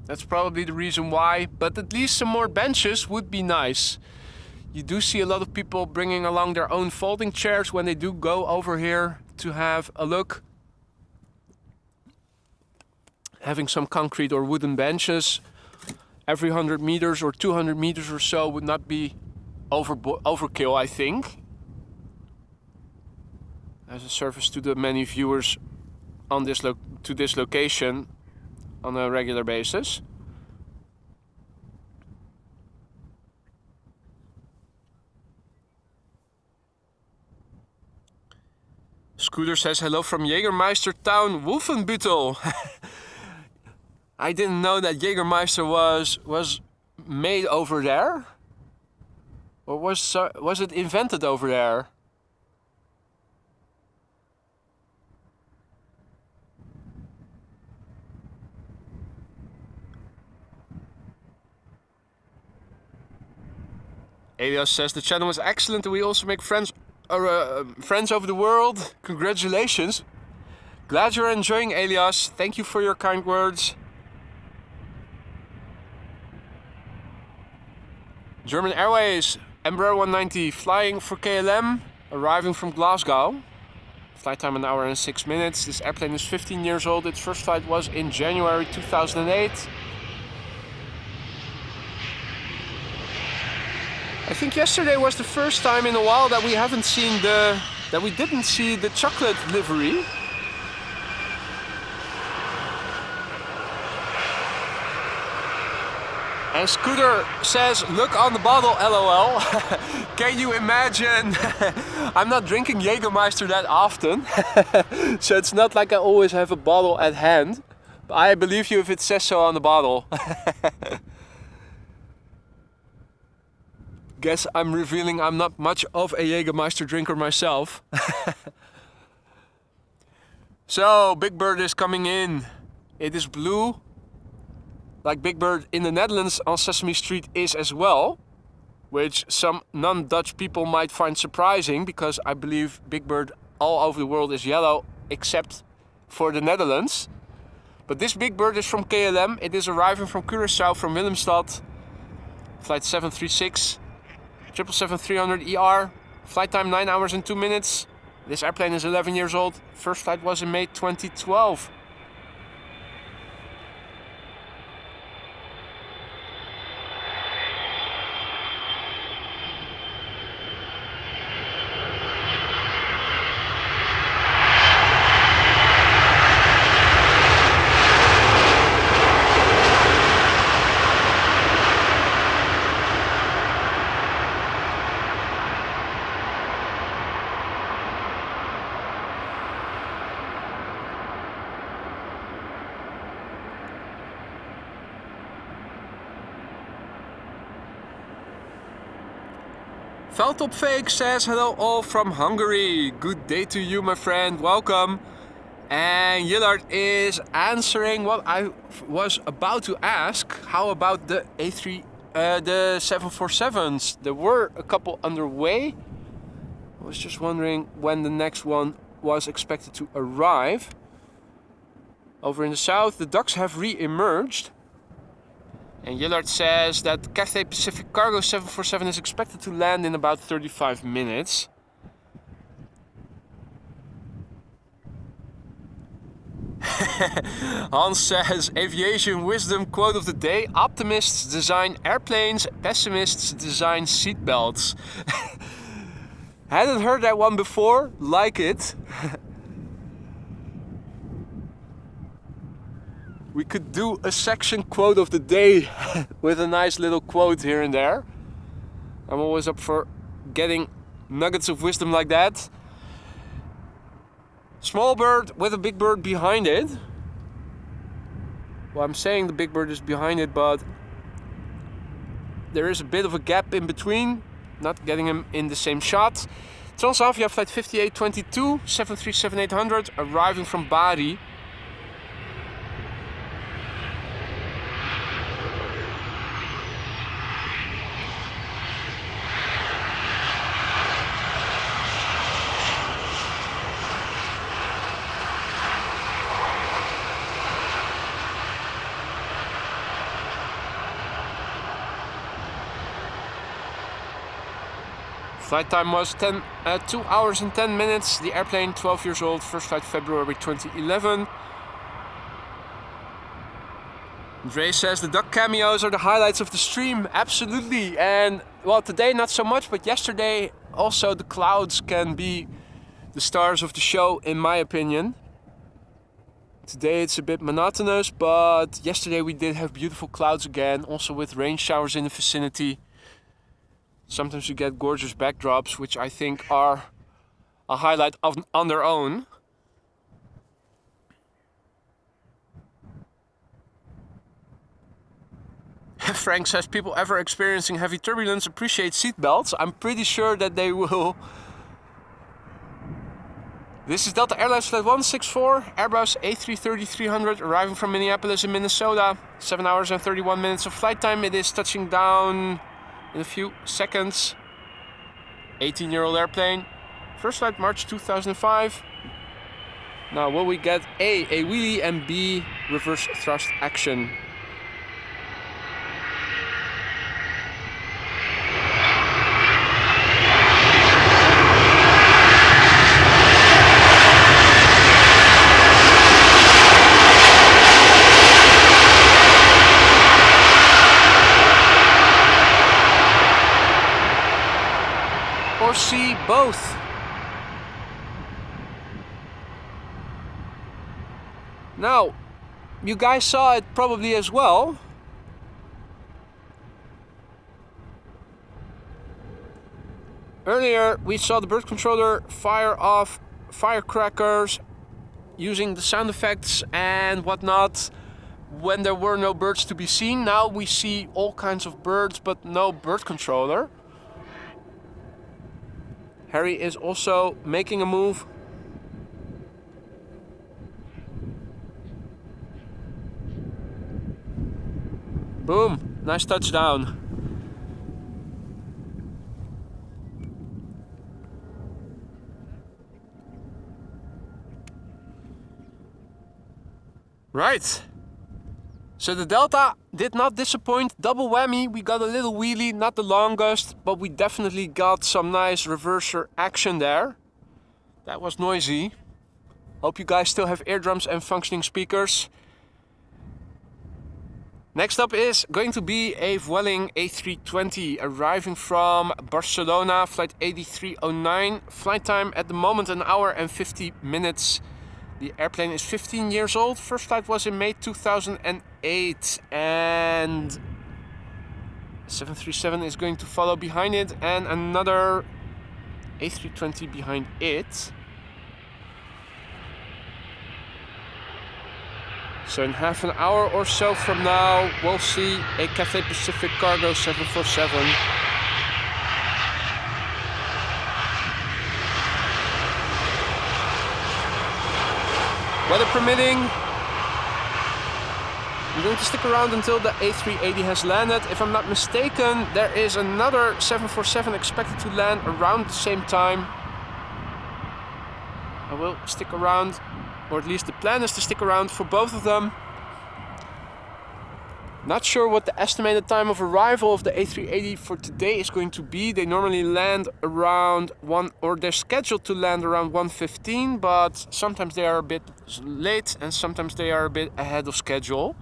That's probably the reason why. But at least some more benches would be nice. You do see a lot of people bringing along their own folding chairs when they do go over here to have a look. Having some concrete or wooden benches every 100 meters or 200 meters or so would not be overkill, I think. As a service to the many viewers on this location on a regular basis. Scooter says hello from Jägermeister town Wolfenbüttel. I didn't know that Jägermeister was made over there, or was it invented over there? Elias says the channel is excellent and we also make friends over the world. Congratulations. Glad you're enjoying, Elias. Thank you for your kind words. German Airways, Embraer 190 flying for KLM, arriving from Glasgow. Flight time 1 hour and 6 minutes. This airplane is 15 years old. Its first flight was in January 2008. I think yesterday was the first time in a while that we didn't see the chocolate livery. And Scooter says, look on the bottle, LOL. Can you imagine? I'm not drinking Jägermeister that often. So it's not like I always have a bottle at hand. But I believe you if it says so on the bottle. Guess I'm revealing I'm not much of a Jägermeister drinker myself. So, Big Bird is coming in. It is blue. Like Big Bird in the Netherlands on Sesame Street is as well. Which some non-Dutch people might find surprising, because I believe Big Bird all over the world is yellow, except for the Netherlands. But this Big Bird is from KLM. It is arriving from Curaçao, from Willemstad. Flight 736. 777-300 ER. Flight time 9 hours and 2 minutes. This airplane is 11 years old. First flight was in May 2012. Veldtop Fake says hello all from Hungary. Good day to you, my friend. Welcome. And Giulia is answering what I was about to ask. How about the the 747s? There were a couple underway. I was just wondering when the next one was expected to arrive. Over in the south, the ducks have re-emerged. And Giulia says that Cathay Pacific Cargo 747 is expected to land in about 35 minutes. Hans says, aviation wisdom quote of the day: optimists design airplanes, pessimists design seatbelts. Hadn't heard that one before, like it. We could do a section quote of the day with a nice little quote here and there. I'm always up for getting nuggets of wisdom like that. Small bird with a big bird behind it. Well, I'm saying the big bird is behind it, but there is a bit of a gap in between. Not getting him in the same shot. Transavia flight 5822, 737-800, arriving from Bari. Flight time was 2 hours and 10 minutes. The airplane, 12 years old, first flight February 2011. Dre says the duck cameos are the highlights of the stream. Absolutely. And well, today not so much, but yesterday also the clouds can be the stars of the show, in my opinion. Today it's a bit monotonous, but yesterday we did have beautiful clouds again, also with rain showers in the vicinity. Sometimes you get gorgeous backdrops, which I think are a highlight on their own. Frank says, people ever experiencing heavy turbulence appreciate seatbelts. I'm pretty sure that they will. This is Delta Airlines Flight 164, Airbus A330-300, arriving from Minneapolis in Minnesota. 7 hours and 31 minutes of flight time. It is touching down in a few seconds. 18-year-old airplane. First flight March 2005. Now will we get A wheelie, and B, reverse thrust action. Or C, both. Now, you guys saw it probably as well. Earlier, we saw the bird controller fire off firecrackers using the sound effects and whatnot when there were no birds to be seen. Now we see all kinds of birds, but no bird controller. Harry is also making a move. Boom, nice touchdown. Right. So the Delta did not disappoint. Double whammy. We got a little wheelie, not the longest, but we definitely got some nice reverser action there. That was noisy. Hope you guys still have eardrums and functioning speakers. Next up is going to be a Vueling A320 arriving from Barcelona, flight 8309. Flight time at the moment 1 hour and 50 minutes. The airplane is 15 years old. First flight was in May 2008, and 737 is going to follow behind it, and another A320 behind it. So in half an hour or so from now, we'll see a Cathay Pacific Cargo 747. Weather permitting, I'm going to stick around until the A380 has landed. If I'm not mistaken, there is another 747 expected to land around the same time. I will stick around, or at least the plan is to stick around for both of them. Not sure what the estimated time of arrival of the A380 for today is going to be. They normally land around they're scheduled to land around 1:15, but sometimes they are a bit late and sometimes they are a bit ahead of schedule.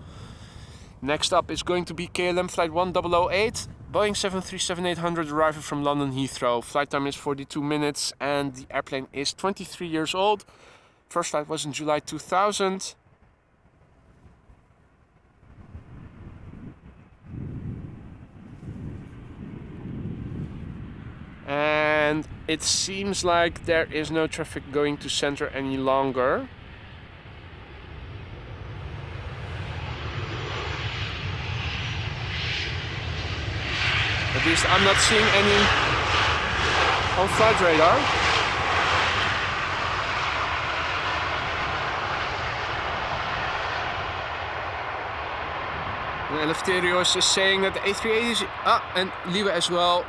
Next up is going to be KLM flight 1008, Boeing 737-800 arriving from London Heathrow. Flight time is 42 minutes and the airplane is 23 years old. First flight was in July 2000. And it seems like there is no traffic going to center any longer. At least I'm not seeing any on flight radar. And Eleftherios is saying that the A380 is and Liebe as well.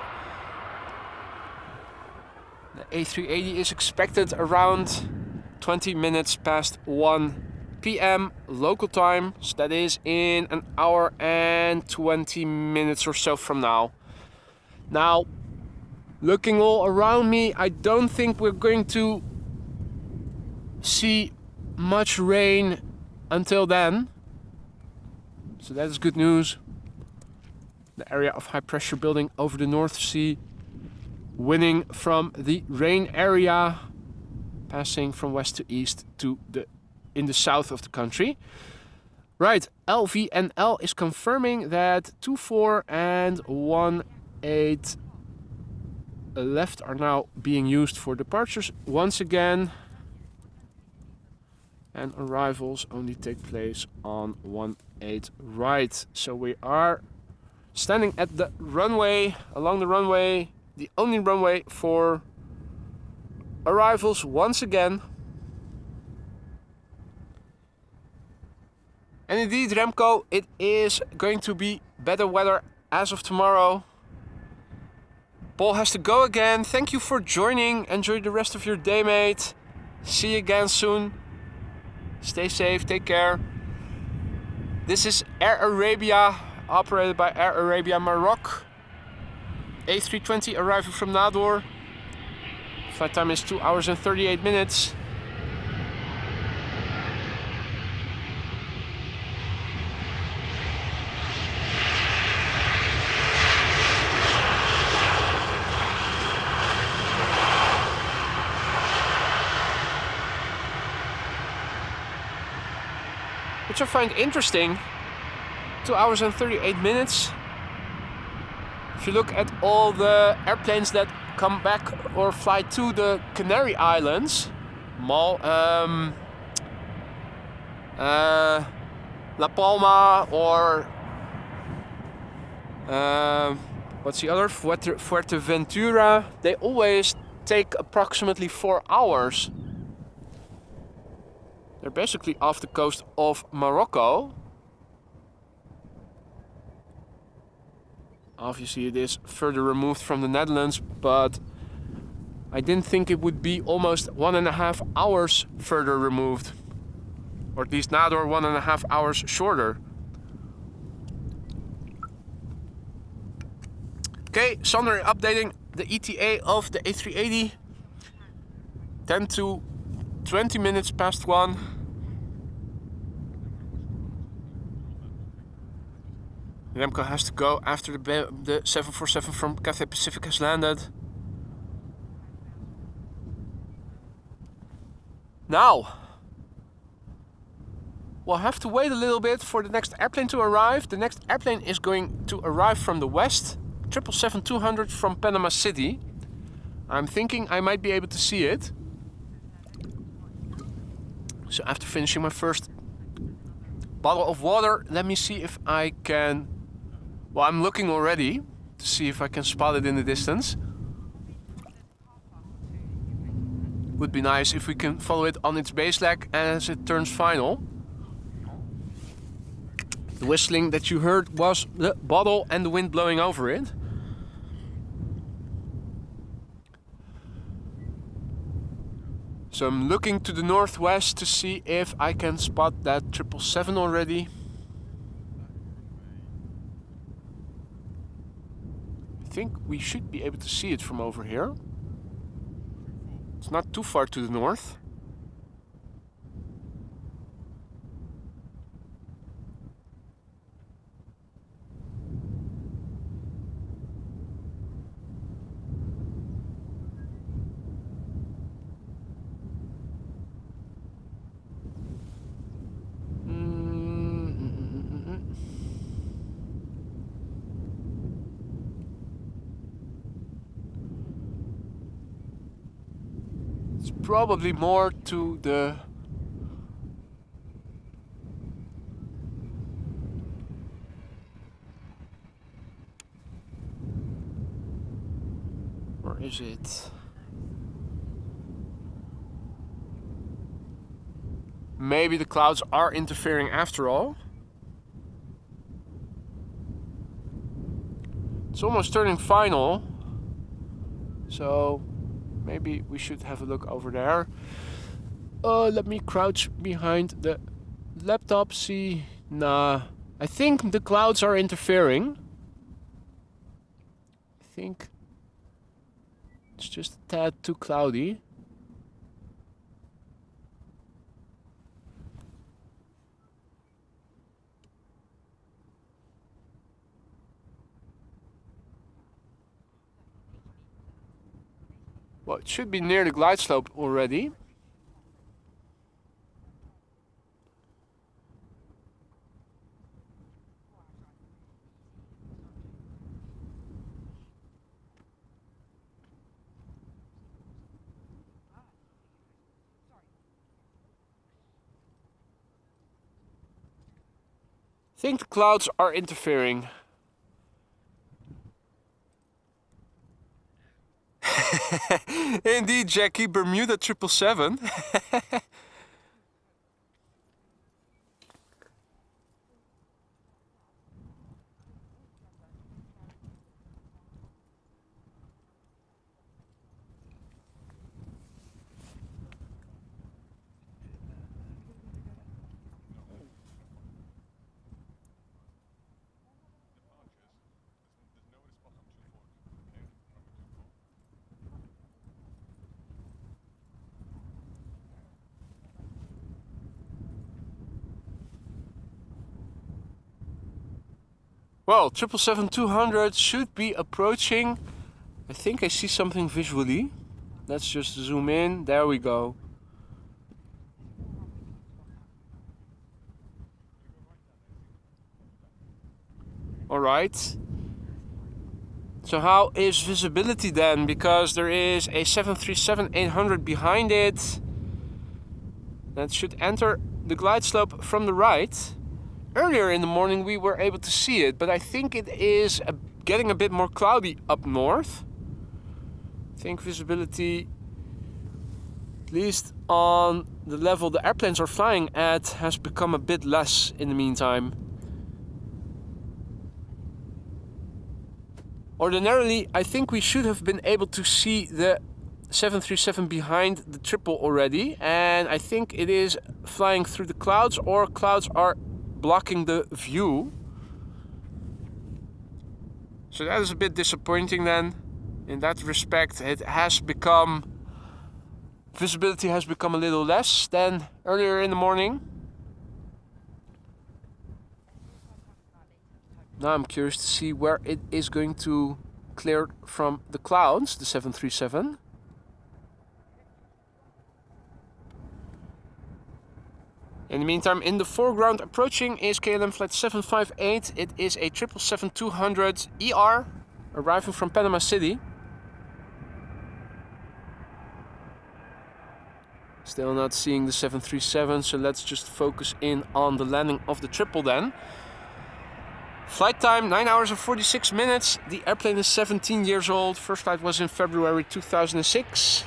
The A380 is expected around 20 minutes past 1 p.m. local time, so that is in an hour and 20 minutes or so from now. Now, looking all around me, I don't think we're going to see much rain until then, so that is good news. The area of high pressure building over the North Sea, winning from the rain area, passing from west to east to in the south of the country. Right, LVNL is confirming that 24 and 18 left are now being used for departures once again, and arrivals only take place on 18 right. So we are standing at the runway, along the runway, the only runway for arrivals once again. And indeed, Remco, it is going to be better weather as of tomorrow. Paul has to go again. Thank you for joining. Enjoy the rest of your day, mate. See you again soon. Stay safe, take care. This is Air Arabia, operated by Air Arabia Maroc. A320 arriving from Nador. Flight time is 2 hours and 38 minutes. Which I find interesting. 2 hours and 38 minutes. If you look at all the airplanes that come back or fly to the Canary Islands, La Palma, or what's the other? Fuerteventura, they always take approximately 4 hours. They're basically off the coast of Morocco. Obviously it is further removed from the Netherlands, but I didn't think it would be almost 1.5 hours further removed. Or at least Nador 1.5 hours shorter. Okay, Sander updating the ETA of the A380. 10 to 20 minutes past 1. Remco has to go after the 747 from Cathay Pacific has landed. Now, we'll have to wait a little bit for the next airplane to arrive. The next airplane is going to arrive from the west, 777-200 from Panama City. I'm thinking I might be able to see it. So after finishing my first bottle of water, let me see if I can... Well, I'm looking already to see if I can spot it in the distance. Would be nice if we can follow it on its base leg as it turns final. The whistling that you heard was the bottle and the wind blowing over it. So I'm looking to the northwest to see if I can spot that 777 already. I think we should be able to see it from over here. It's not too far to the north. Probably more to the or is it maybe the clouds are interfering after all? It's almost turning final, so maybe we should have a look over there. Let me crouch behind the laptop, see. Nah, I think the clouds are interfering. I think it's just a tad too cloudy. Well, it should be near the glide slope already. I think the clouds are interfering. Indeed, Jackie, Bermuda 777. Well, 777-200 should be approaching. I think I see something visually. Let's just zoom in. There we go. All right. So how is visibility then? Because there is a 737-800 behind it. That should enter the glide slope from the right. Earlier in the morning we were able to see it, but I think it is getting a bit more cloudy up north. I think visibility, at least on the level the airplanes are flying at, has become a bit less in the meantime. Ordinarily, I think we should have been able to see the 737 behind the triple already, and I think it is flying through the clouds, or clouds are blocking the view. So that is a bit disappointing then. In that respect, it has become, visibility has become a little less than earlier in the morning. Now I'm curious to see where it is going to clear from the clouds, the 737. In the meantime, in the foreground approaching is KLM flight 758. It is a 777-200 ER arriving from Panama City. Still not seeing the 737, so let's just focus in on the landing of the triple then. Flight time 9 hours and 46 minutes. The airplane is 17 years old. First flight was in February 2006.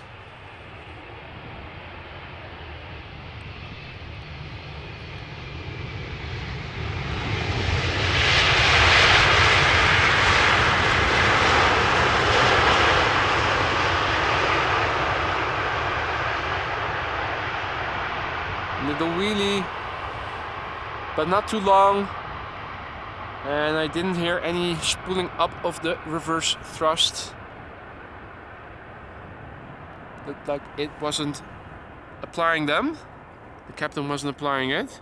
but not too long. And I didn't hear any spooling up of the reverse thrust. Looked like it wasn't applying them. The captain wasn't applying it.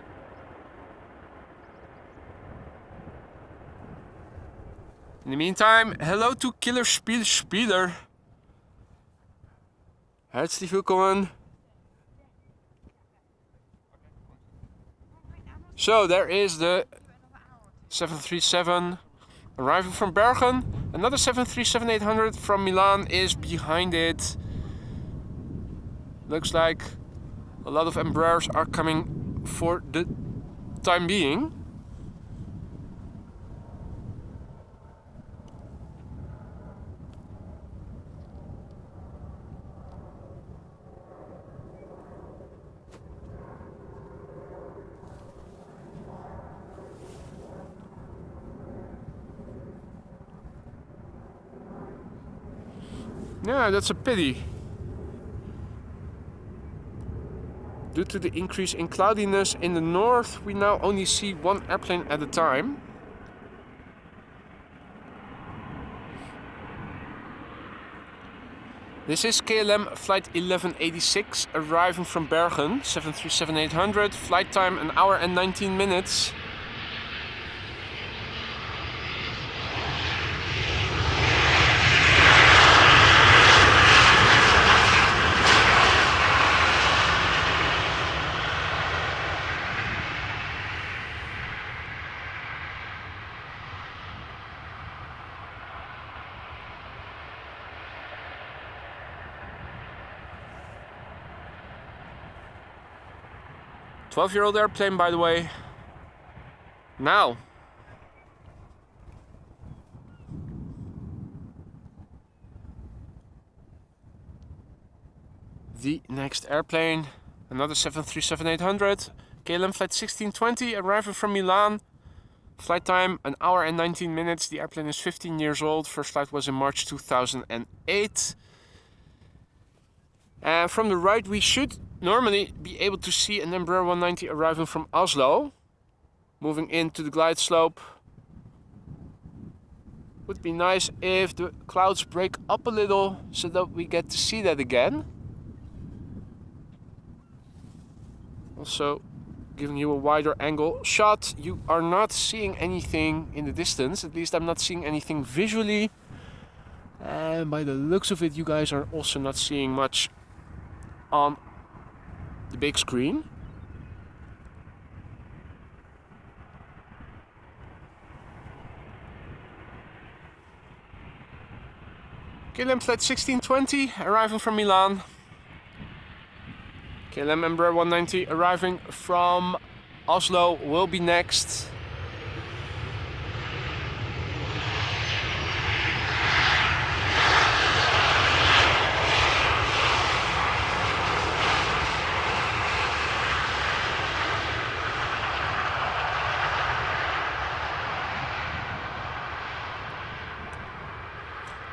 In the meantime, hello to Killer Spieler. Herzlich willkommen. So there is the 737 arriving from Bergen. Another 737-800 from Milan is behind it. Looks like a lot of Embraers are coming for the time being. Yeah, that's a pity. Due to the increase in cloudiness in the north, we now only see one airplane at a time. This is KLM flight 1186 arriving from Bergen, 737-800, flight time 1 hour and 19 minutes. "12-year-old airplane, by the way." Now, the next airplane, another 737-800, KLM flight 1620, arriving from Milan. Flight time 1 hour and 19 minutes. The airplane is 15 years old. First flight was in March 2008. And from the right, we should normally be able to see an Embraer 190 arriving from Oslo, moving into the glide slope. Would be nice if the clouds break up a little so that we get to see that again. Also giving you a wider angle shot. You are not seeing anything in the distance, at least I'm not seeing anything visually. And by the looks of it, you guys are also not seeing much on the big screen. KLM flight 1620 arriving from Milan. KLM Embraer 190 arriving from Oslo will be next.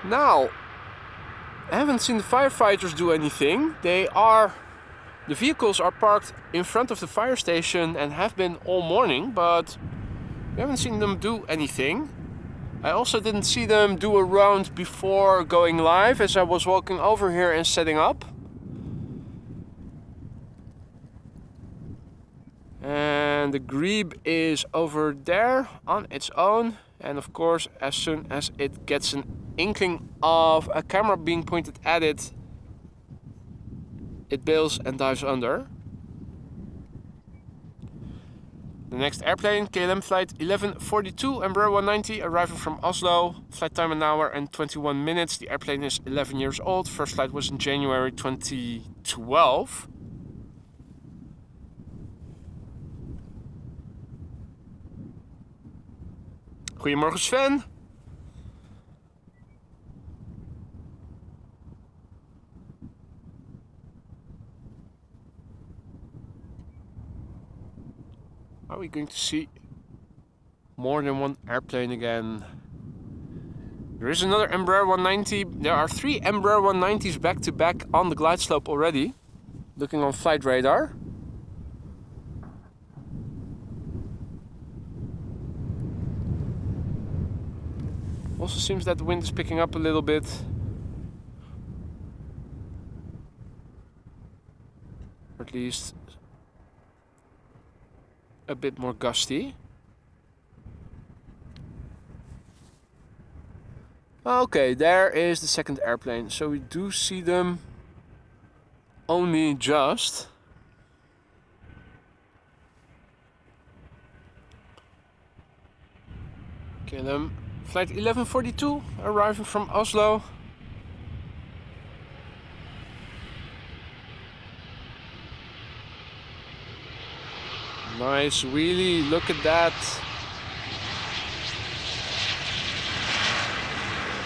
Now, I haven't seen the firefighters do anything. The vehicles are parked in front of the fire station and have been all morning, but we haven't seen them do anything. I also didn't see them do a round before going live as I was walking over here and setting up. And the Grebe is over there on its own. And of course, as soon as it gets an inkling of a camera being pointed at it, it bails and dives under. The next airplane, KLM flight 1142, Embraer 190, arriving from Oslo. Flight time 1 hour and 21 minutes. The airplane is 11 years old. First flight was in January 2012. Goedemorgen Sven. Are we going to see more than one airplane again? There is another Embraer 190. There are 3 Embraer 190s back to back on the glide slope already. Looking on flight radar. Also seems that the wind is picking up a little bit. Or at least a bit more gusty. Okay, there is the second airplane. So we do see them only just. KLM flight 1142 arriving from Oslo. Nice wheelie, look at that.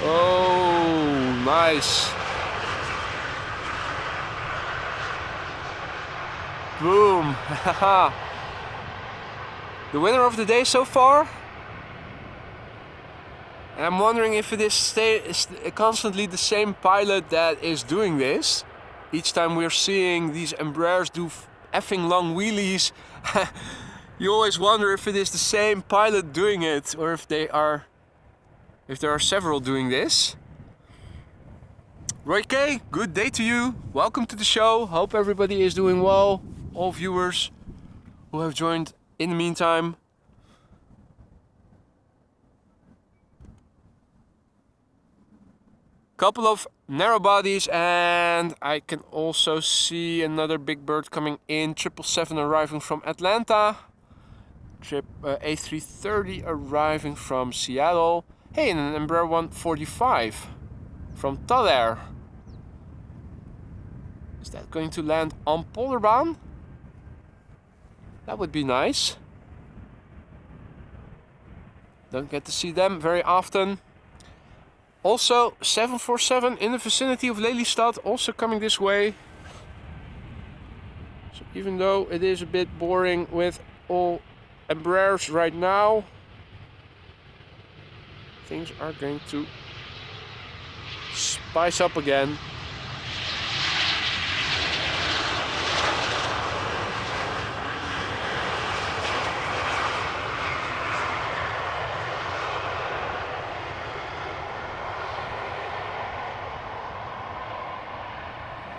Oh, nice. Boom. The winner of the day so far. And I'm wondering if it is constantly the same pilot that is doing this. Each time we're seeing these Embraers do effing long wheelies, you always wonder if it is the same pilot doing it or if there are several doing this. Roy K, good day to you. Welcome to the show. Hope everybody is doing well. All viewers who have joined in the meantime. Couple of narrow bodies, and I can also see another big bird coming in. 777 arriving from Atlanta. A330 arriving from Seattle. Hey, and an Embraer 145 from Thaler. Is that going to land on Polderbaan? That would be nice. Don't get to see them very often. Also 747 in the vicinity of Lelystad, also coming this way. So even though it is a bit boring with all Embraers right now, things are going to spice up again.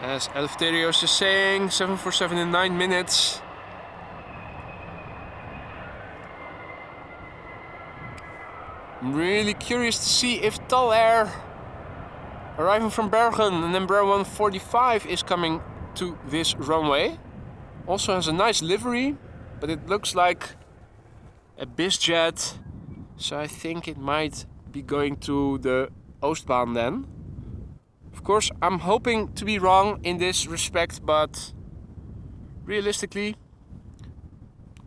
As Eleftherios is saying, 747 in 9 minutes. I'm really curious to see if Thaler, arriving from Bergen, and Embraer 145 is coming to this runway. Also has a nice livery, but it looks like a BizJet. So I think it might be going to the Oostbaan then. Of course, I'm hoping to be wrong in this respect, but realistically,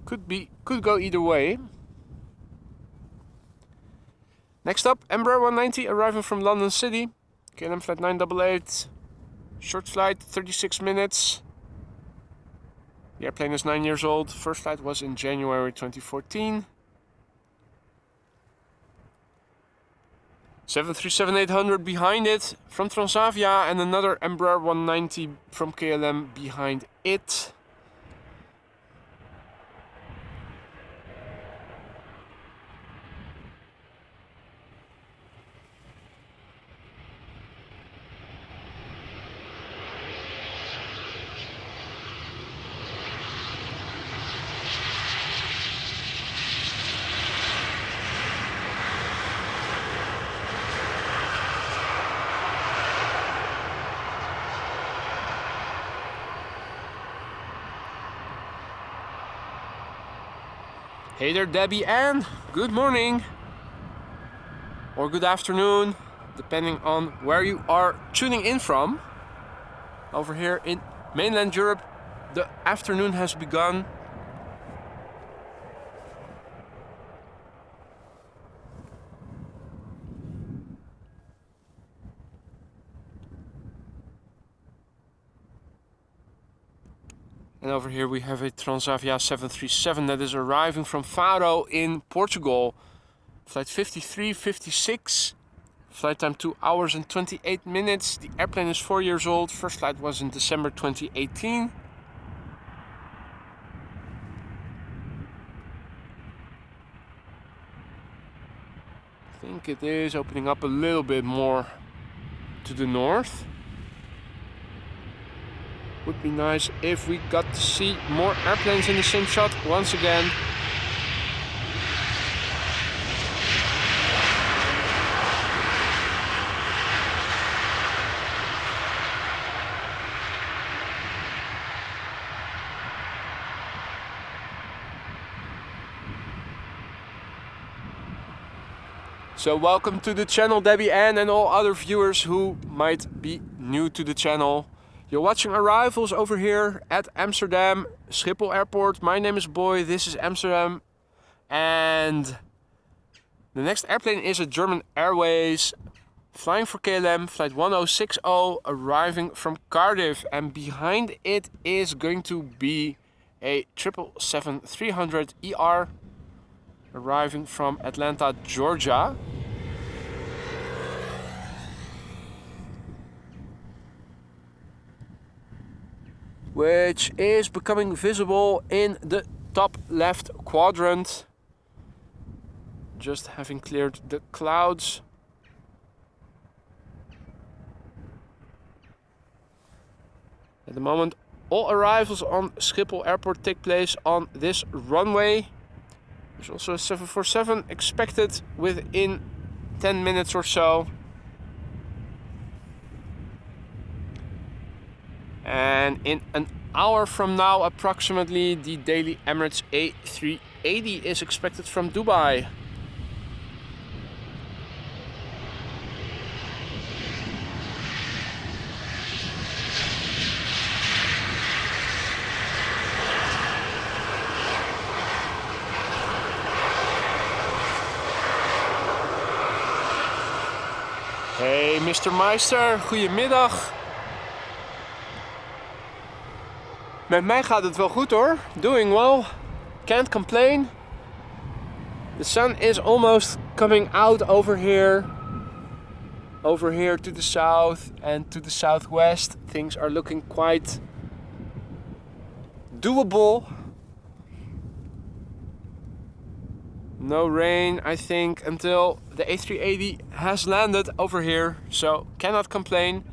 could go either way. Next up, Embraer 190 arriving from London City. KLM flight 988, short flight, 36 minutes. The airplane is 9 years old. First flight was in January 2014. 737-800 behind it from Transavia, and another Embraer 190 from KLM behind it. Hey there, Debbie Ann. Good morning or good afternoon, depending on where you are tuning in from. Over here in mainland Europe, the afternoon has begun. And over here we have a Transavia 737 that is arriving from Faro in Portugal. Flight 5356. Flight time 2 hours and 28 minutes. The airplane is 4 years old. First flight was in December 2018. think it is opening up a little bit more to the north. Would be nice if we got to see more airplanes in the same shot once again. So welcome to the channel, Debbie Ann, and all other viewers who might be new to the channel. You're watching arrivals over here at Amsterdam, Schiphol Airport. My name is Boy, this is Amsterdam. And the next airplane is a German Airways, flying for KLM, flight 1060, arriving from Cardiff. And behind it is going to be a 777-300ER, arriving from Atlanta, Georgia. Which is becoming visible in the top left quadrant. Just having cleared the clouds. At the moment, all arrivals on Schiphol Airport take place on this runway. There's also a 747 expected within 10 minutes or so. And in an hour from now, approximately, the daily Emirates A380 is expected from Dubai. Hey Mr. Meister, goedemiddag. Met mij gaat het wel goed hoor. Doing well. Can't complain. The sun is almost coming out over here. Over here to the south and to the southwest. Things are looking quite doable. No rain, I think, until the A380 has landed over here. So cannot complain.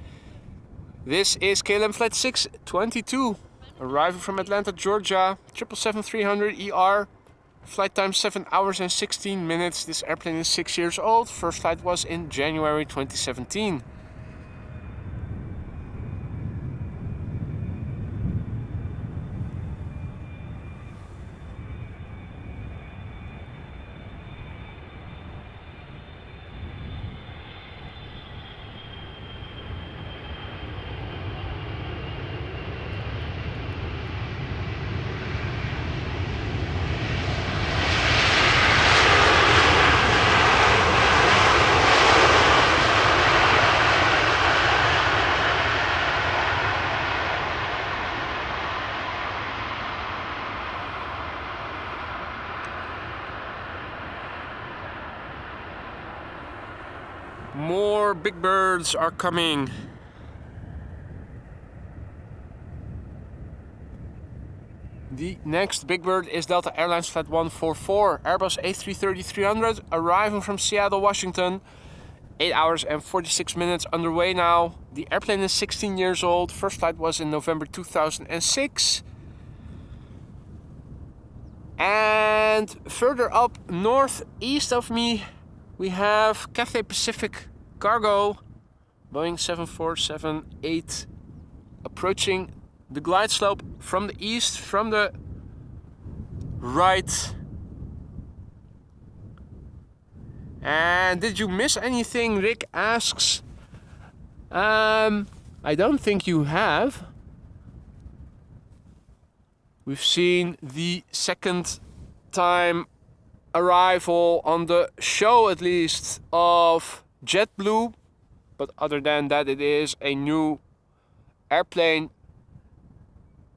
This is KLM flight 622. Arriving from Atlanta, Georgia, 777-300ER, flight time 7 hours and 16 minutes. This airplane is 6 years old. First flight was in January 2017. More big birds are coming. The next big bird is Delta Airlines flight 144, Airbus A330-300, arriving from Seattle, Washington. 8 hours and 46 minutes underway now. The airplane is 16 years old. First flight was in November 2006. And further up northeast of me, we have Cathay Pacific Cargo, Boeing 747-8, approaching the glide slope from the east, from the right. And did you miss anything? Rick asks. I don't think you have. We've seen the second time arrival on the show, at least, of JetBlue, but other than that, it is a new airplane.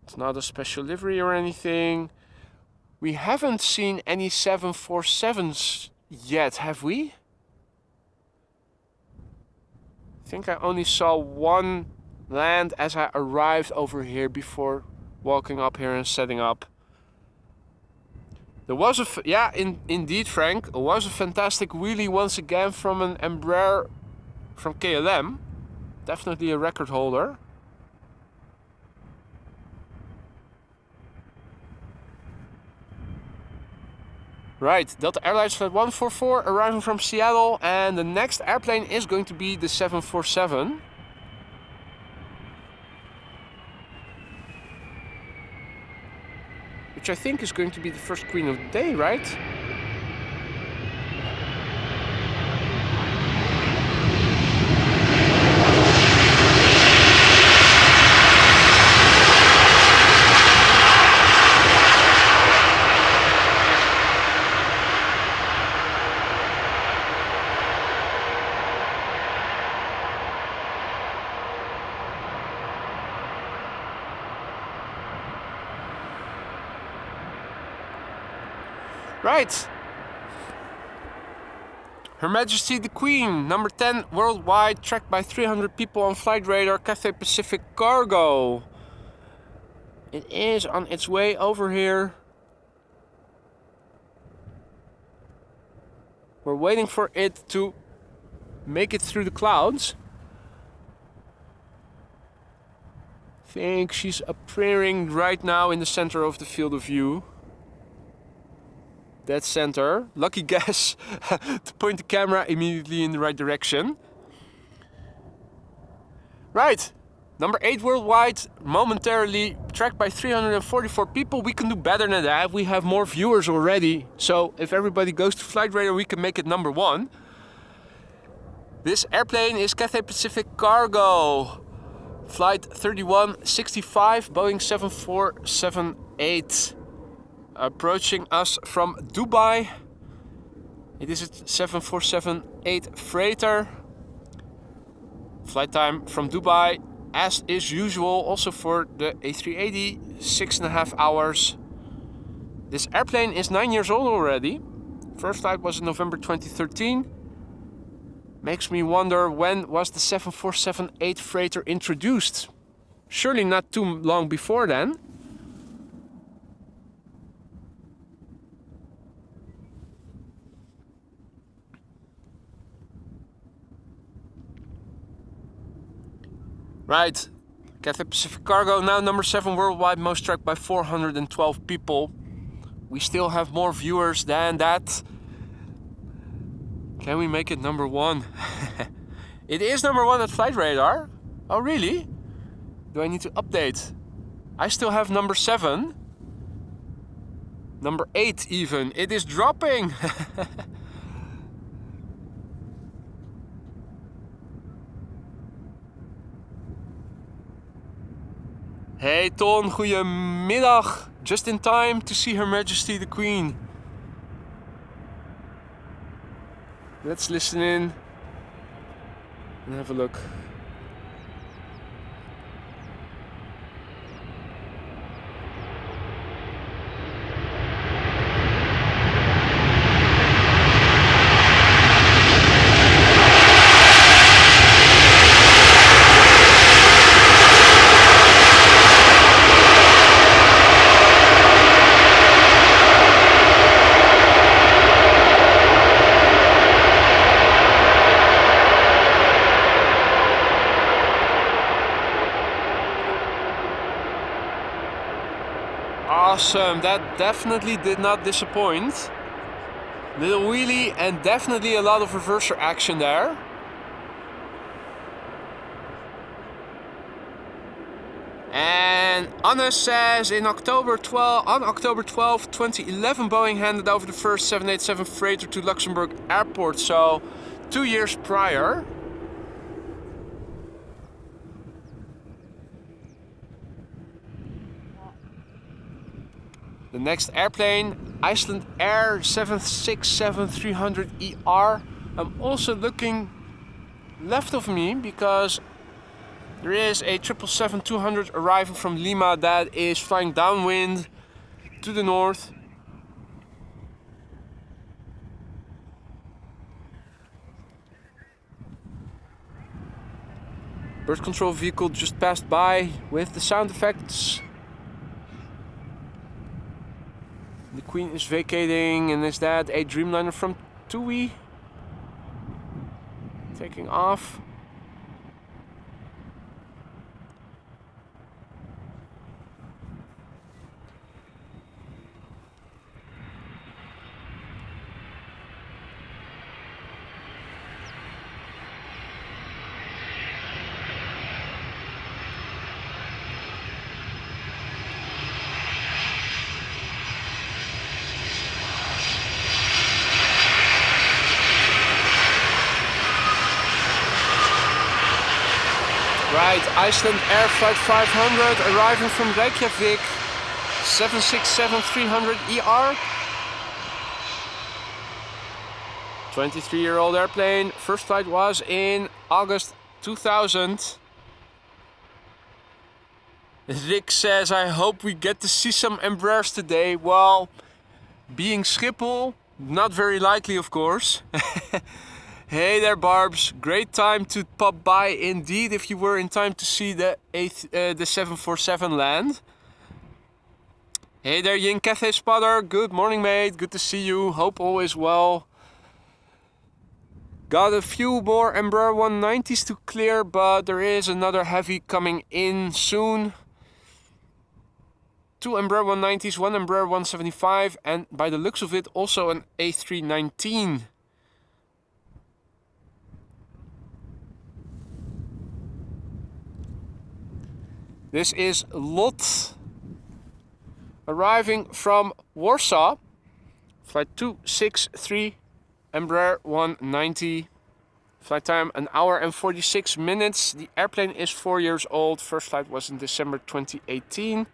It's not a special livery or anything. We haven't seen any 747s yet, have we? I think I only saw one land as I arrived over here before walking up here and setting up. There was indeed, Frank. It was a fantastic wheelie once again from an Embraer from KLM. Definitely a record holder. Right, Delta Airlines Flight 144 arriving from Seattle, and the next airplane is going to be the 747. Which I think is going to be the first queen of the day, right? Right. Her Majesty the Queen, number 10 worldwide, tracked by 300 people on flight radar, Cathay Pacific Cargo. It is on its way over here. We're waiting for it to make it through the clouds. I think she's appearing right now in the center of the field of view. Dead center. Lucky guess to point the camera immediately in the right direction. Right. Number 8 worldwide, momentarily tracked by 344 people. We can do better than that. We have more viewers already. So if everybody goes to flight radar, we can make it number 1. This airplane is Cathay Pacific Cargo. Flight 3165, Boeing 7478. Approaching us from Dubai. It is a 747-8 freighter. Flight time from Dubai, as is usual, also for the A380, 6.5 hours. This airplane is 9 years old already. First flight was in November 2013. Makes me wonder, when was the 747-8 freighter introduced? Surely not too long before then. Right, Cathay Pacific Cargo, now number 7 worldwide, most tracked by 412 people. We still have more viewers than that. Can we make it number 1? It is number 1 at flight radar. Oh really? Do I need to update? I still have number 7. Number 8 even. It is dropping. Hey Ton, goedemiddag. Just in time to see Her Majesty the Queen. Let's listen in and have a look. Awesome, that definitely did not disappoint. Little wheelie and definitely a lot of reverser action there. And Anna says on October 12, 2011, Boeing handed over the first 787 freighter to Luxembourg Airport, so 2 years prior. The next airplane, Icelandair B763 I'm also looking left of me because there is a 777-200 arriving from Lima that is flying downwind to the north. Bird control vehicle just passed by with the sound effects. The Queen is vacating, and is that a Dreamliner from TUI? Taking off. Right, Icelandair Flight 500 arriving from Reykjavik, 767-300 ER. 23-year-old airplane. First flight was in August 2000. Rick says, I hope we get to see some Embraers today. Well, being Schiphol, not very likely, of course. Hey there, Barbs. Great time to pop by indeed if you were in time to see the 747 land. Hey there, Yin Cathay spotter. Good morning, mate. Good to see you. Hope all is well. Got a few more Embraer 190s to clear, but there is another heavy coming in soon. 2 Embraer 190s, 1 Embraer 175, and by the looks of it, also an A319. This is Lot arriving from Warsaw, flight 263, Embraer 190, flight time 1 hour and 46 minutes. The airplane is 4 years old, first flight was in December 2018.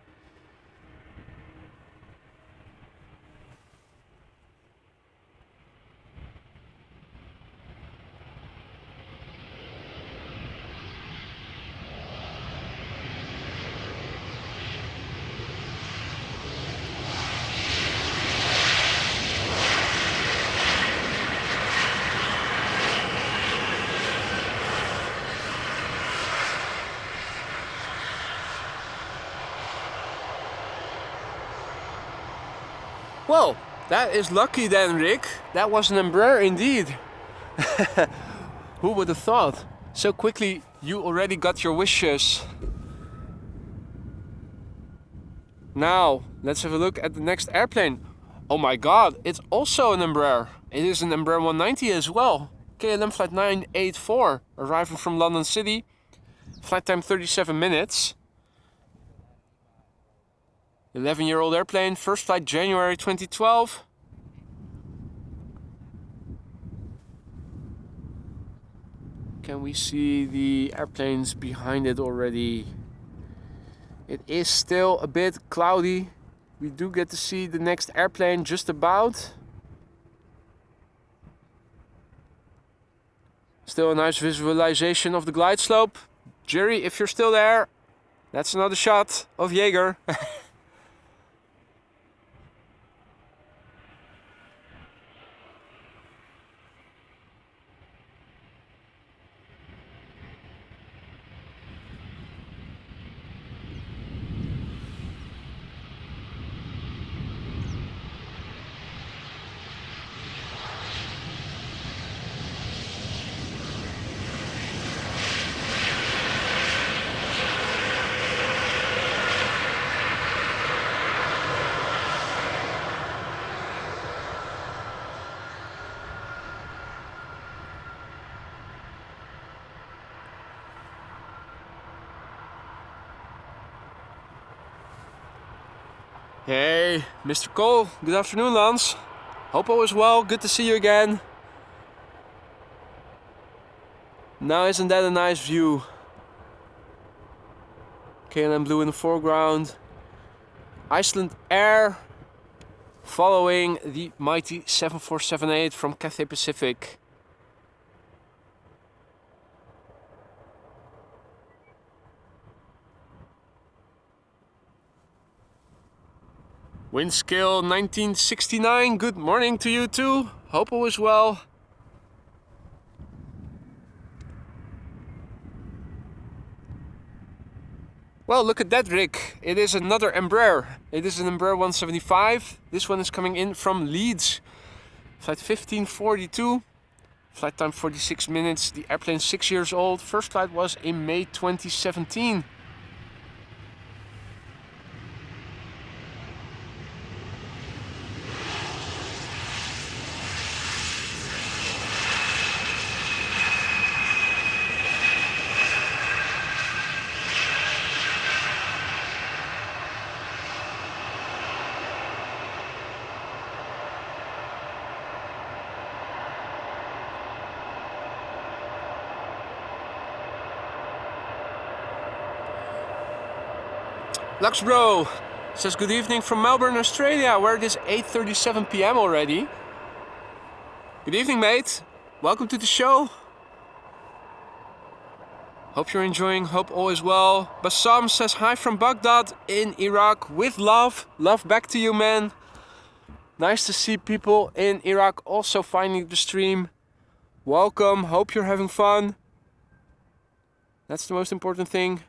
Well, that is lucky then, Rick. That was an Embraer indeed. Who would have thought? So quickly you already got your wishes. Now, let's have a look at the next airplane. Oh my god, it's also an Embraer. It is an Embraer 190 as well. KLM flight 984, arriving from London City. Flight time 37 minutes. 11-year-old airplane, first flight January 2012. Can we see the airplanes behind it already? It is still a bit cloudy. We do get to see the next airplane just about. Still a nice visualization of the glide slope. Jerry, if you're still there, that's another shot of Jaeger. Hey, Mr. Cole. Good afternoon, Lance. Hope all is well. Good to see you again. Now, isn't that a nice view? KLM Blue in the foreground. Icelandair following the mighty 7478 from Cathay Pacific. Wind scale 1969. Good morning to you too. Hope all is well. Well, look at that rig. It is another Embraer. It is an Embraer 175. This one is coming in from Leeds. Flight 1542. Flight time 46 minutes. The airplane is 6 years old. First flight was in May 2017. Lux Bro says good evening from Melbourne, Australia, where it is 8:37 p.m. already. Good evening, mate. Welcome to the show. Hope you're enjoying, hope all is well. Bassam says hi from Baghdad in Iraq with love. Love back to you, man. Nice to see people in Iraq also finding the stream. Welcome, hope you're having fun. That's the most important thing.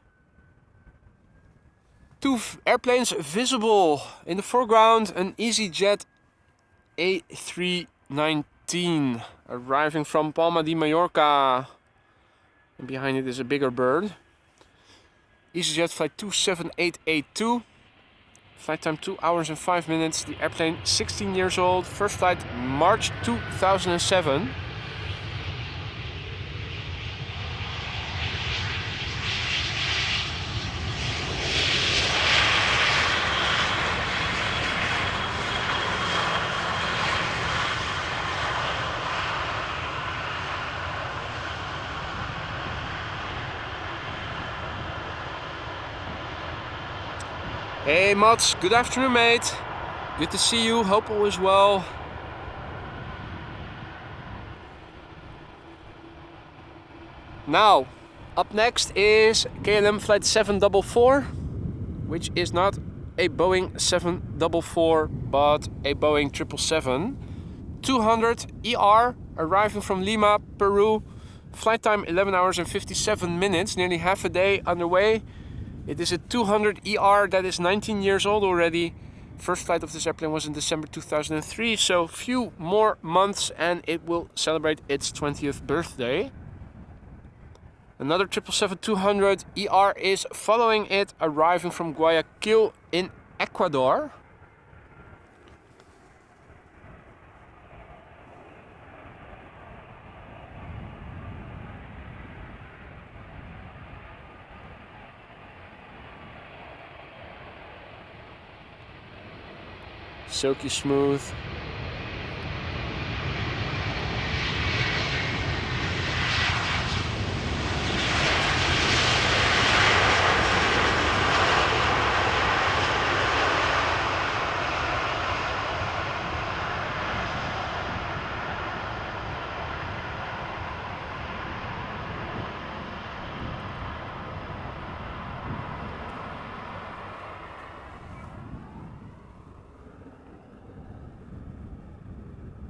Two airplanes visible in the foreground, an EasyJet A319 arriving from Palma de Mallorca, and behind it is a bigger bird. EasyJet flight 27882, flight time 2 hours and 5 minutes. The airplane 16 years old, first flight March 2007. Hey Mats, good afternoon, mate. Good to see you, hope all is well. Now, up next is KLM flight 744, which is not a Boeing 744, but a Boeing 777. 200 ER, arriving from Lima, Peru. Flight time 11 hours and 57 minutes, nearly half a day underway. It is a 200 ER that is 19 years old already. First flight of this airplane was in December 2003, so few more months and it will celebrate its 20th birthday. Another 777-200 ER is following it, arriving from Guayaquil in Ecuador. Silky smooth.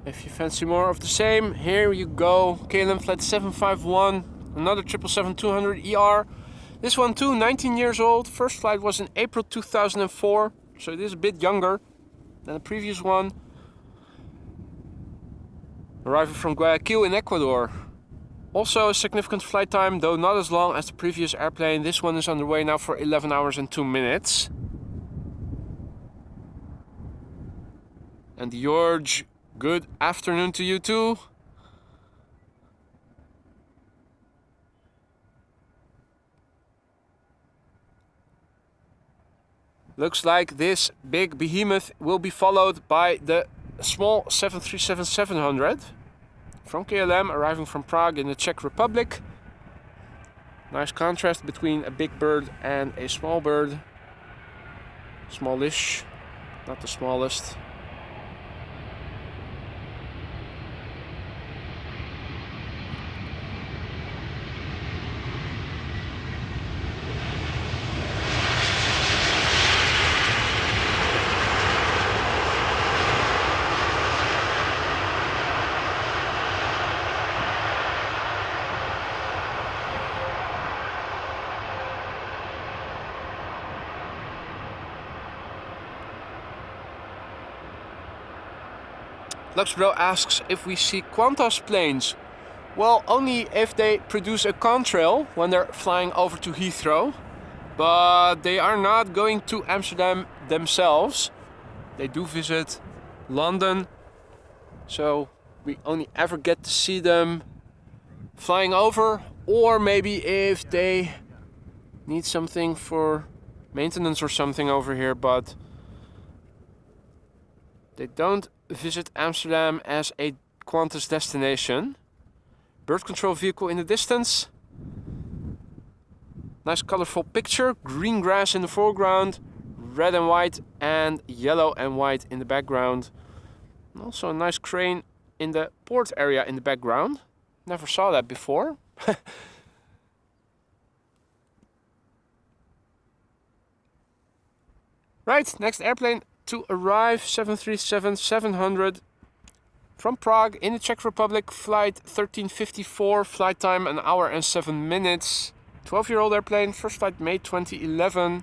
If you fancy more of the same, here you go. KLM flight 751, another 777-200 ER. This one too, 19 years old. First flight was in April 2004, so it is a bit younger than the previous one. Arriving from Guayaquil in Ecuador. Also a significant flight time, though not as long as the previous airplane. This one is underway now for 11 hours and 2 minutes. And George, good afternoon to you too. Looks like this big behemoth will be followed by the small 737-700 from KLM, arriving from Prague in the Czech Republic. Nice contrast between a big bird and a small bird. Smallish, not the smallest. Luxbro asks if we see Qantas planes. Well, only if they produce a contrail when they're flying over to Heathrow. But they are not going to Amsterdam themselves. They do visit London. So we only ever get to see them flying over. Or maybe if they need something for maintenance or something over here. But they don't visit Amsterdam as a Qantas destination. Bird control vehicle in the distance. Nice colorful picture. Green grass in the foreground. Red and white and yellow and white in the background. And also a nice crane in the port area in the background. Never saw that before. Right, next airplane to arrive, 737-700 from Prague in the Czech Republic, flight 1354, flight time 1 hour and 7 minutes. 12-year-old airplane, first flight May 2011.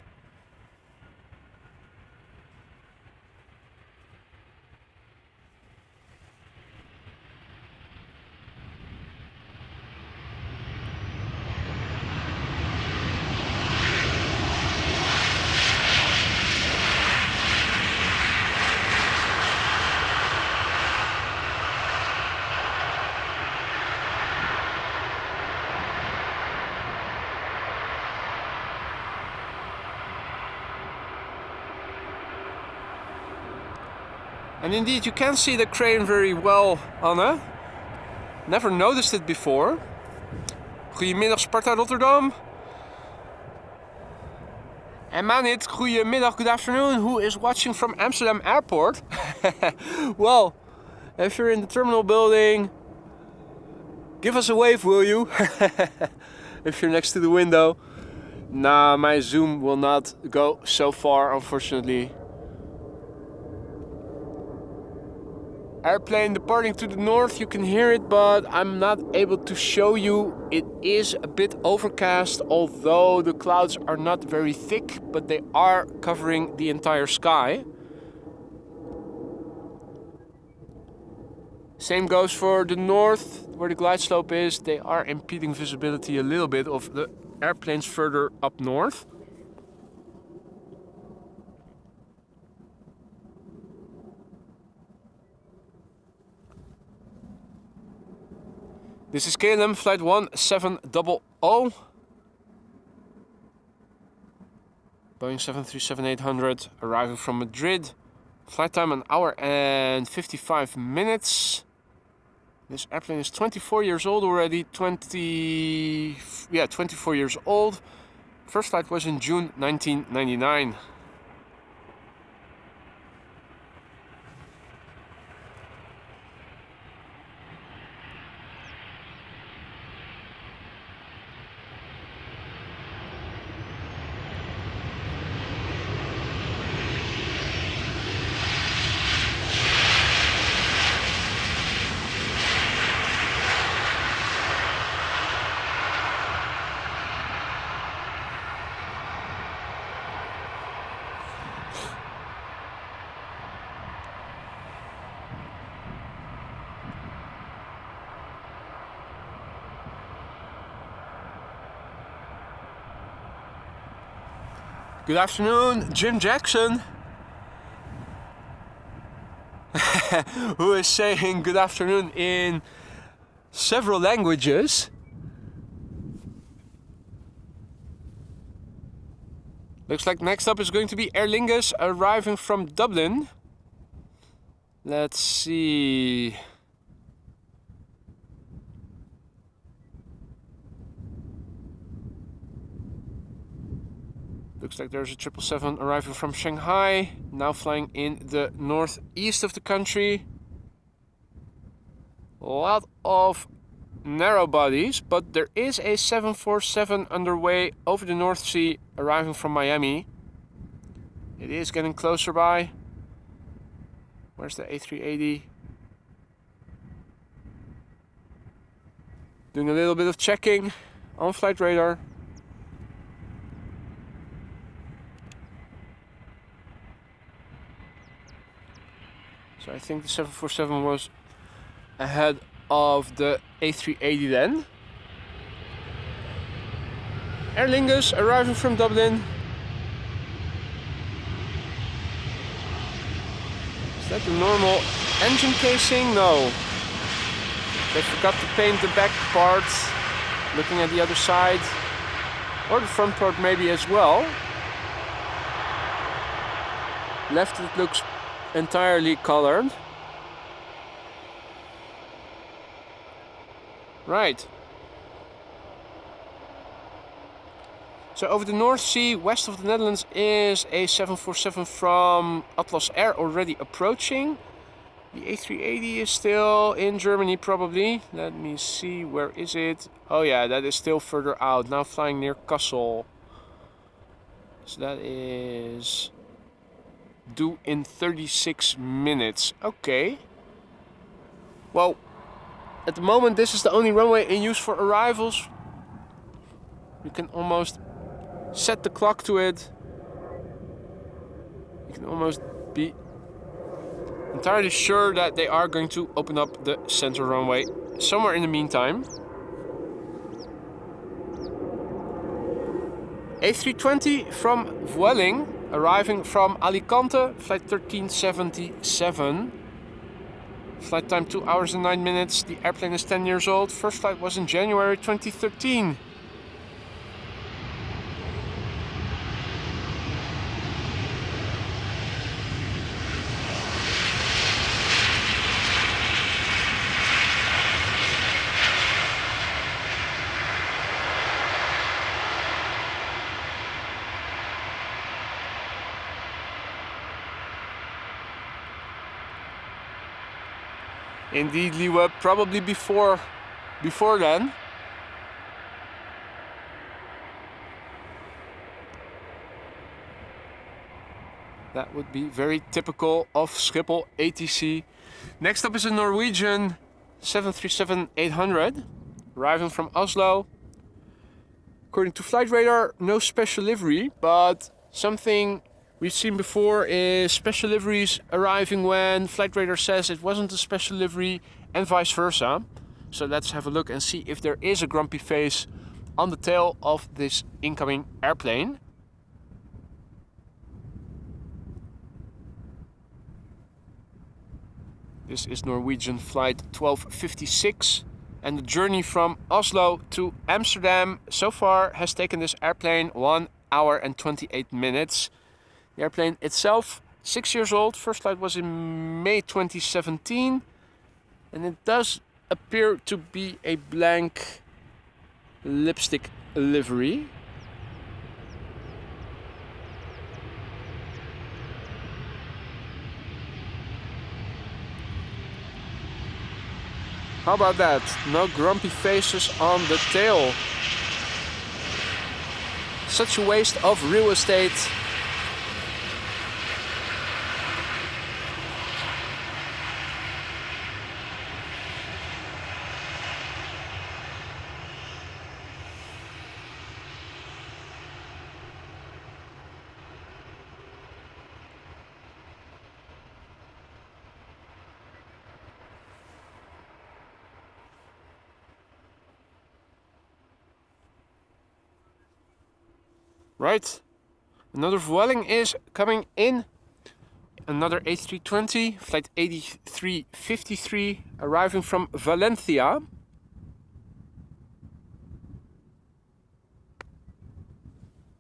And indeed, you can see the crane very well, Anne. Never noticed it before. Goedemiddag Sparta Rotterdam. And Manit, goedemiddag, good afternoon. Who is watching from Amsterdam Airport? Well, if you're in the terminal building, give us a wave, will you? If you're next to the window. Nah, my zoom will not go so far, unfortunately. Airplane departing to the north, you can hear it, but I'm not able to show you. It is a bit overcast, although the clouds are not very thick, but they are covering the entire sky. Same goes for the north, where the glide slope is. They are impeding visibility a little bit of the airplanes further up north. This is KLM flight 1700, Boeing 737-800, arriving from Madrid. Flight time 1 hour and 55 minutes. This airplane is 24 years old already. 24 years old. First flight was in June 1999. Good afternoon, Jim Jackson. Who is saying good afternoon in several languages. Looks like next up is going to be Aer Lingus arriving from Dublin. Let's see. Looks like there's a 777 arriving from Shanghai, now flying in the northeast of the country. A lot of narrow bodies, but there is a 747 underway over the North Sea, arriving from Miami. It is getting closer by. Where's the A380? Doing a little bit of checking on flight radar. So I think the 747 was ahead of the A380 then. Aer Lingus arriving from Dublin. Is that the normal engine casing? No. They forgot to paint the back part. Looking at the other side. Or the front part maybe as well. Left it looks entirely colored. Right. So over the North Sea, west of the Netherlands, is a 747 from Atlas Air already approaching. The A380 is still in Germany probably. Let me see, where is it? Oh yeah, that is still further out, now flying near Kassel. So that is due in 36 minutes. Okay. Well, at the moment this is the only runway in use for arrivals. You can almost set the clock to it. You can almost be entirely sure that they are going to open up the center runway somewhere in the meantime. A320 from Vueling, arriving from Alicante, flight 1377. Flight time 2 hours and 9 minutes. The airplane is 10 years old. First flight was in January 2013. Indeed, Liwe, probably before then. That would be very typical of Schiphol ATC. Next up is a Norwegian 737-800, arriving from Oslo. According to flight radar, no special livery, but something we've seen before is special liveries arriving when flight radar says it wasn't a special livery, and vice versa. So let's have a look and see if there is a grumpy face on the tail of this incoming airplane. This is Norwegian flight 1256, and the journey from Oslo to Amsterdam so far has taken this airplane 1 hour and 28 minutes. The airplane itself, 6 years old. First flight was in May 2017. And it does appear to be a blank lipstick livery. How about that? No grumpy faces on the tail. Such a waste of real estate. Right, another Vueling is coming in. Another A320, flight 8353, arriving from Valencia.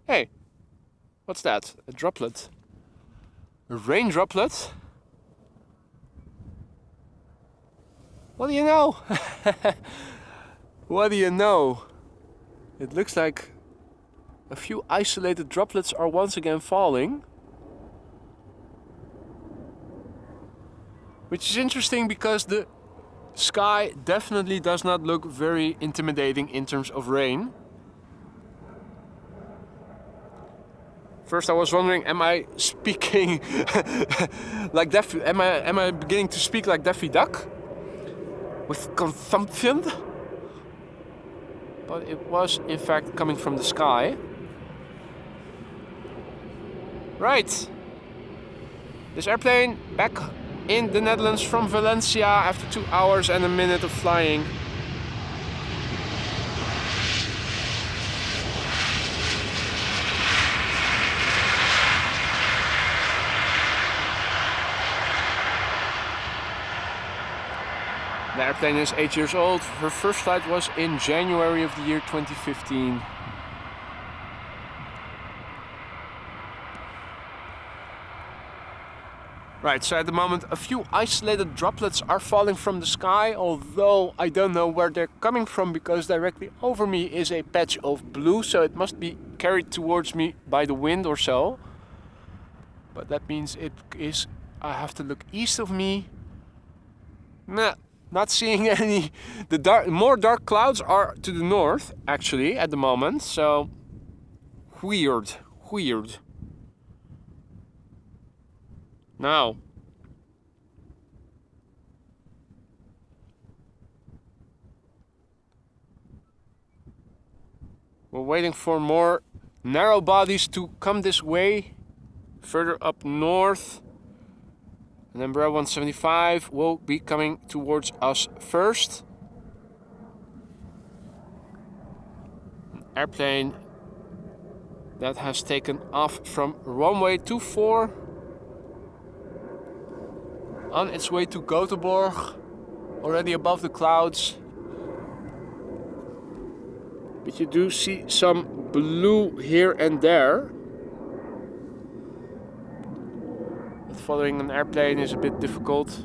Hey, what's that? A droplet? A rain droplet? What do you know? What do you know? It looks like a few isolated droplets are once again falling. Which is interesting because the sky definitely does not look very intimidating in terms of rain. First I was wondering, am I speaking like Daffy, am I beginning to speak like Daffy Duck? With consumption? But it was in fact coming from the sky. Right. This airplane back in the Netherlands from Valencia after 2 hours and a minute of flying. The airplane is 8 years old. Her first flight was in January of the year 2015. Right, so at the moment a few isolated droplets are falling from the sky, although I don't know where they're coming from because directly over me is a patch of blue, so it must be carried towards me by the wind or so. But that means I have to look east of me. Nah, not seeing any. More dark clouds are to the north actually at the moment, so weird. Now, we're waiting for more narrow bodies to come this way, further up north. And then Embraer 175 will be coming towards us first. An airplane that has taken off from runway 24. On its way to Göteborg, already above the clouds. But you do see some blue here and there. But following an airplane is a bit difficult.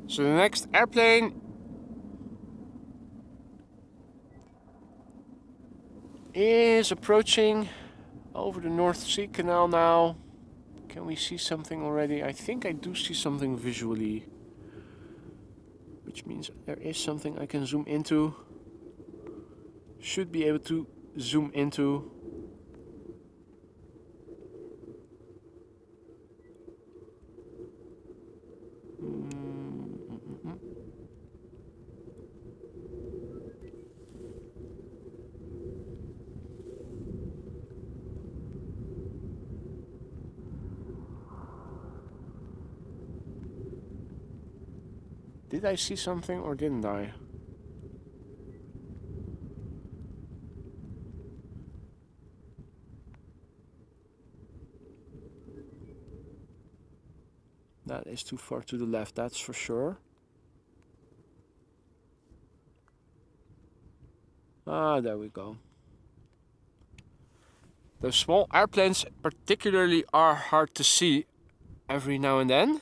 So the next airplane is approaching over the North Sea Canal now. Can we see something already? I think I do see something visually, which means there is something I can zoom into. Should be able to zoom into. Did I see something or didn't I? That is too far to the left, that's for sure. Ah, there we go. Those small airplanes particularly are hard to see every now and then.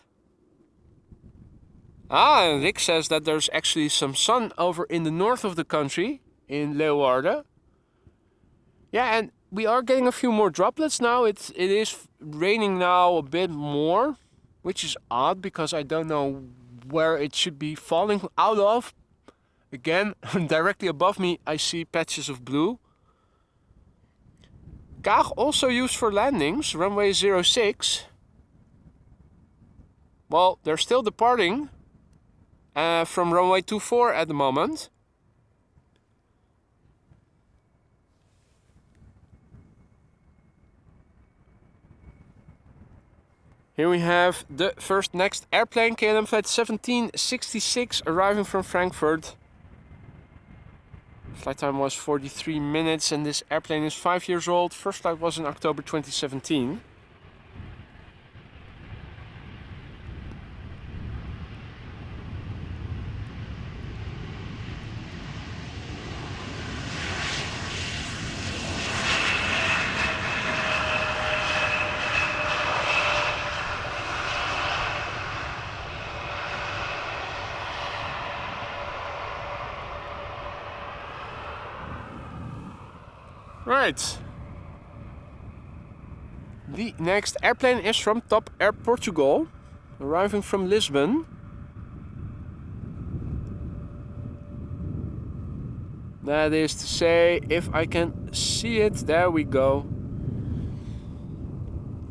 Ah, and Rick says that there's actually some sun over in the north of the country, in Leeuwarden. Yeah, and we are getting a few more droplets now. It is raining now a bit more, which is odd because I don't know where it should be falling out of. Again, directly above me I see patches of blue. Kaag also used for landings, runway 06. Well, they're still departing. From runway 24 at the moment. Here we have the next airplane, KLM flight 1766, arriving from Frankfurt. Flight time was 43 minutes and this airplane is 5 years old. First flight was in October 2017. Right. The next airplane is from Top Air Portugal, arriving from Lisbon. That is to say, if I can see it, there we go.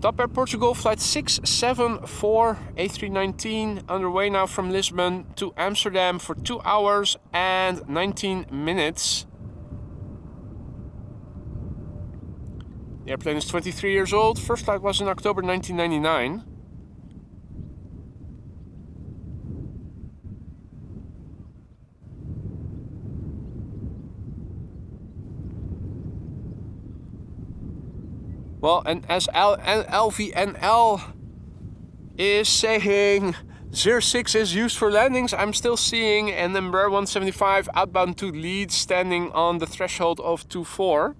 Top Air Portugal, flight 674, A319, underway now from Lisbon to Amsterdam for 2 hours and 19 minutes. The airplane is 23 years old. First flight was in October 1999. Well, and as LVNL is saying 06 is used for landings, I'm still seeing an Embraer 175 outbound to Leeds standing on the threshold of 24.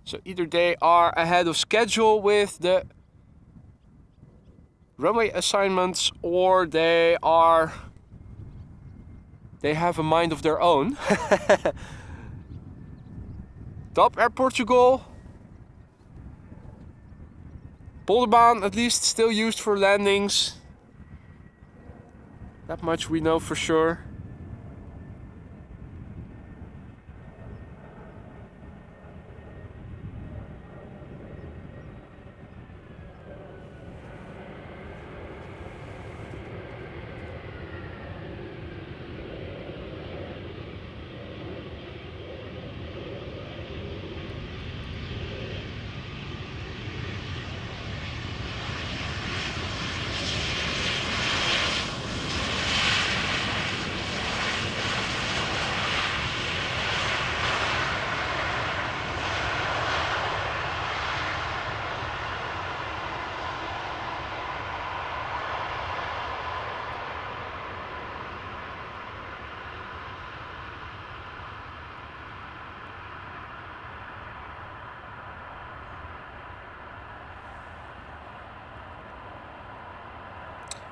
So either they are ahead of schedule with the runway assignments, or they have a mind of their own. Top Air Portugal. Polderbaan at least still used for landings. That much we know for sure.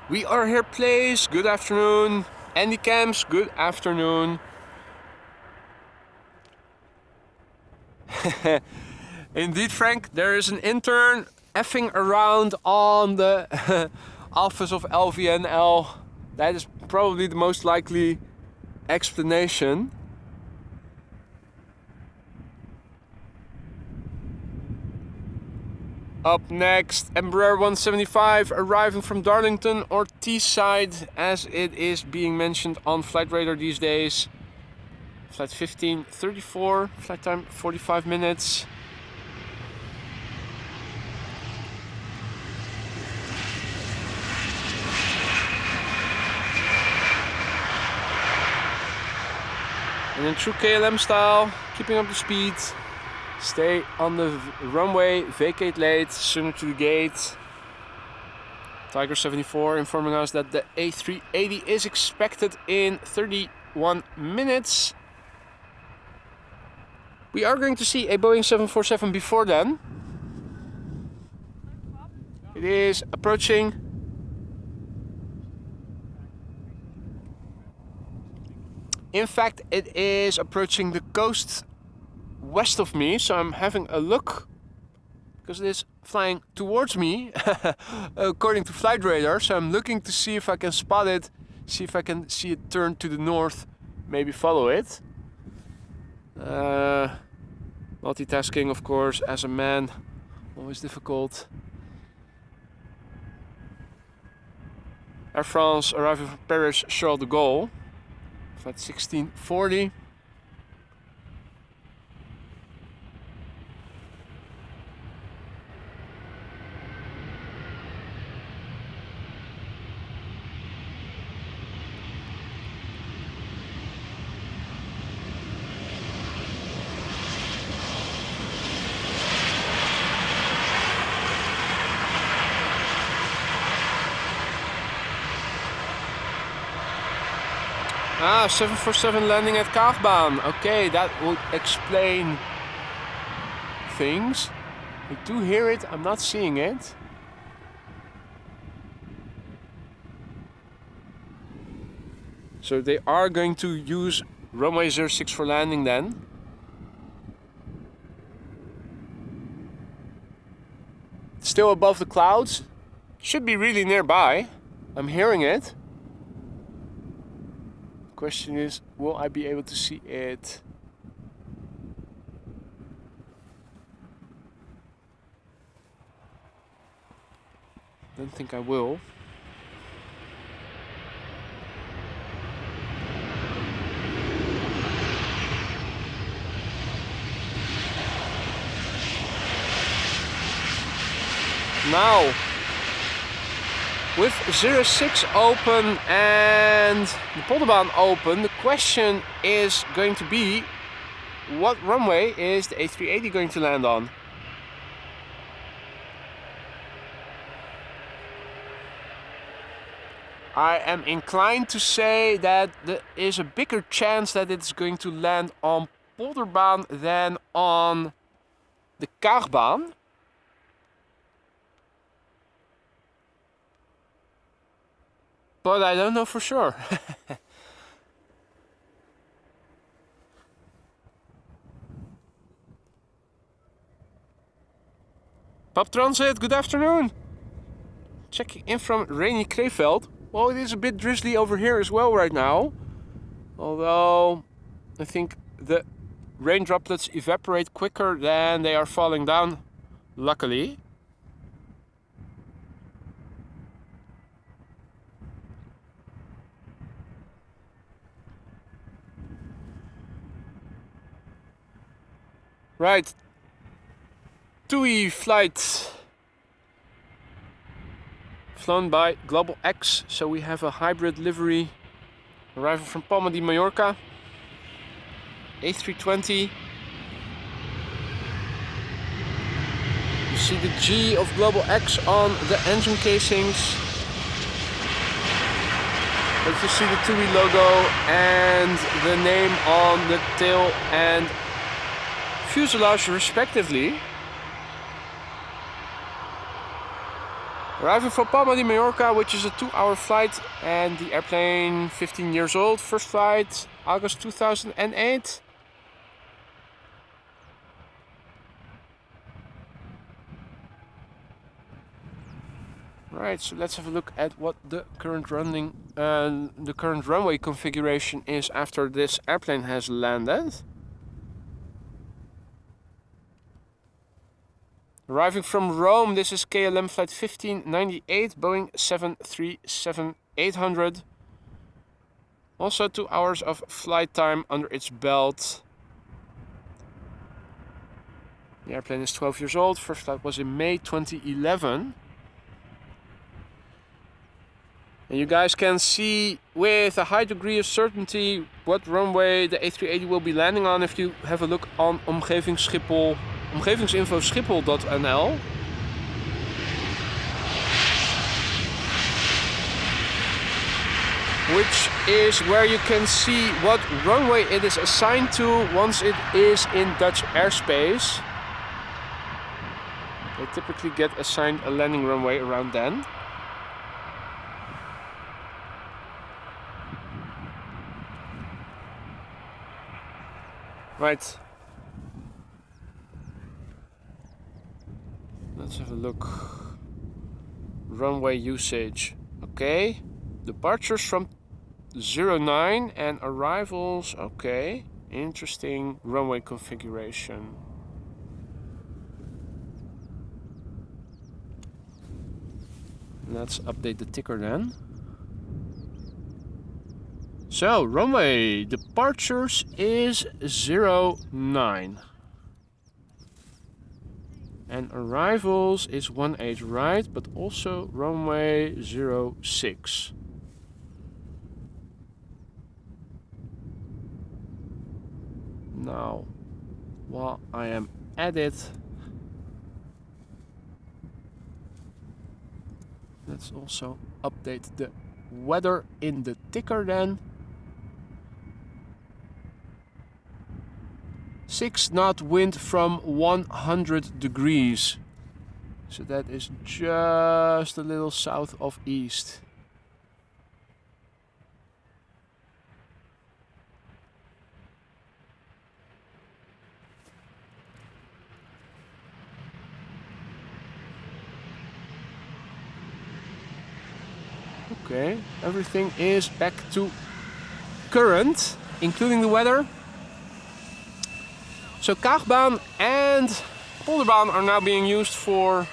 We are here, place. Good afternoon. Andy Camps, good afternoon. Indeed, Frank, there is an intern effing around on the office of LVNL. That is probably the most likely explanation. Up next, Embraer 175 arriving from Darlington or Teesside, as it is being mentioned on Flight Radar these days. Flight 1534, flight time 45 minutes. And in true KLM style, keeping up the speed. Stay on the runway, vacate late, sooner to the gate. Tiger 74 informing us that the A380 is expected in 31 minutes. We are going to see a Boeing 747 before then. It is approaching. In fact, it is approaching the coast west of me, so I'm having a look because it is flying towards me according to Flight Radar. So I'm looking to see if I can spot it, see if I can see it turn to the north, maybe follow it. Multitasking, of course, as a man, always difficult. Air France arriving from Paris Charles de Gaulle, flight 1640. Ah, 747 landing at Kaafbaan. Okay, that would explain things. I do hear it, I'm not seeing it. So they are going to use runway 06 for landing then. Still above the clouds. Should be really nearby. I'm hearing it. Question is, will I be able to see it? don't think I will. Now, with 06 open and the Polderbaan open, the question is going to be, what runway is the A380 going to land on? I am inclined to say that there is a bigger chance that it's going to land on Polderbaan than on the Kaagbaan. But I don't know for sure. Pub Transit, good afternoon. Checking in from rainy Krefeld. Well, it is a bit drizzly over here as well right now. Although I think the rain droplets evaporate quicker than they are falling down, luckily. Right, TUI flight flown by Global X, so we have a hybrid livery arriving from Palma de Mallorca, A320. You see the G of Global X on the engine casings, but you see the TUI logo and the name on the tail and fuselage respectively. Arriving from Palma de Mallorca, which is a 2-hour flight, and the airplane 15 years old. First flight August 2008. Right, so let's have a look at what the current runway configuration is after this airplane has landed. Arriving from Rome, this is KLM flight 1598, Boeing 737-800. Also 2 hours of flight time under its belt. The airplane is 12 years old, first flight was in May 2011. And you guys can see with a high degree of certainty what runway the A380 will be landing on if you have a look on omgevingsinfo Schiphol.nl. Which is where you can see what runway it is assigned to once it is in Dutch airspace. They typically get assigned a landing runway around then. Right. Let's have a look. Runway usage. Okay. Departures from 09 and arrivals. Okay. Interesting runway configuration. Let's update the ticker then. So, runway departures is 09. And arrivals is 18 right, but also runway 06. Now, while I am at it, let's also update the weather in the ticker then. 6-knot wind from 100 degrees. So that is just a little south of east. Okay, everything is back to current, including the weather. So Kaagbaan and Polderbaan are now being used for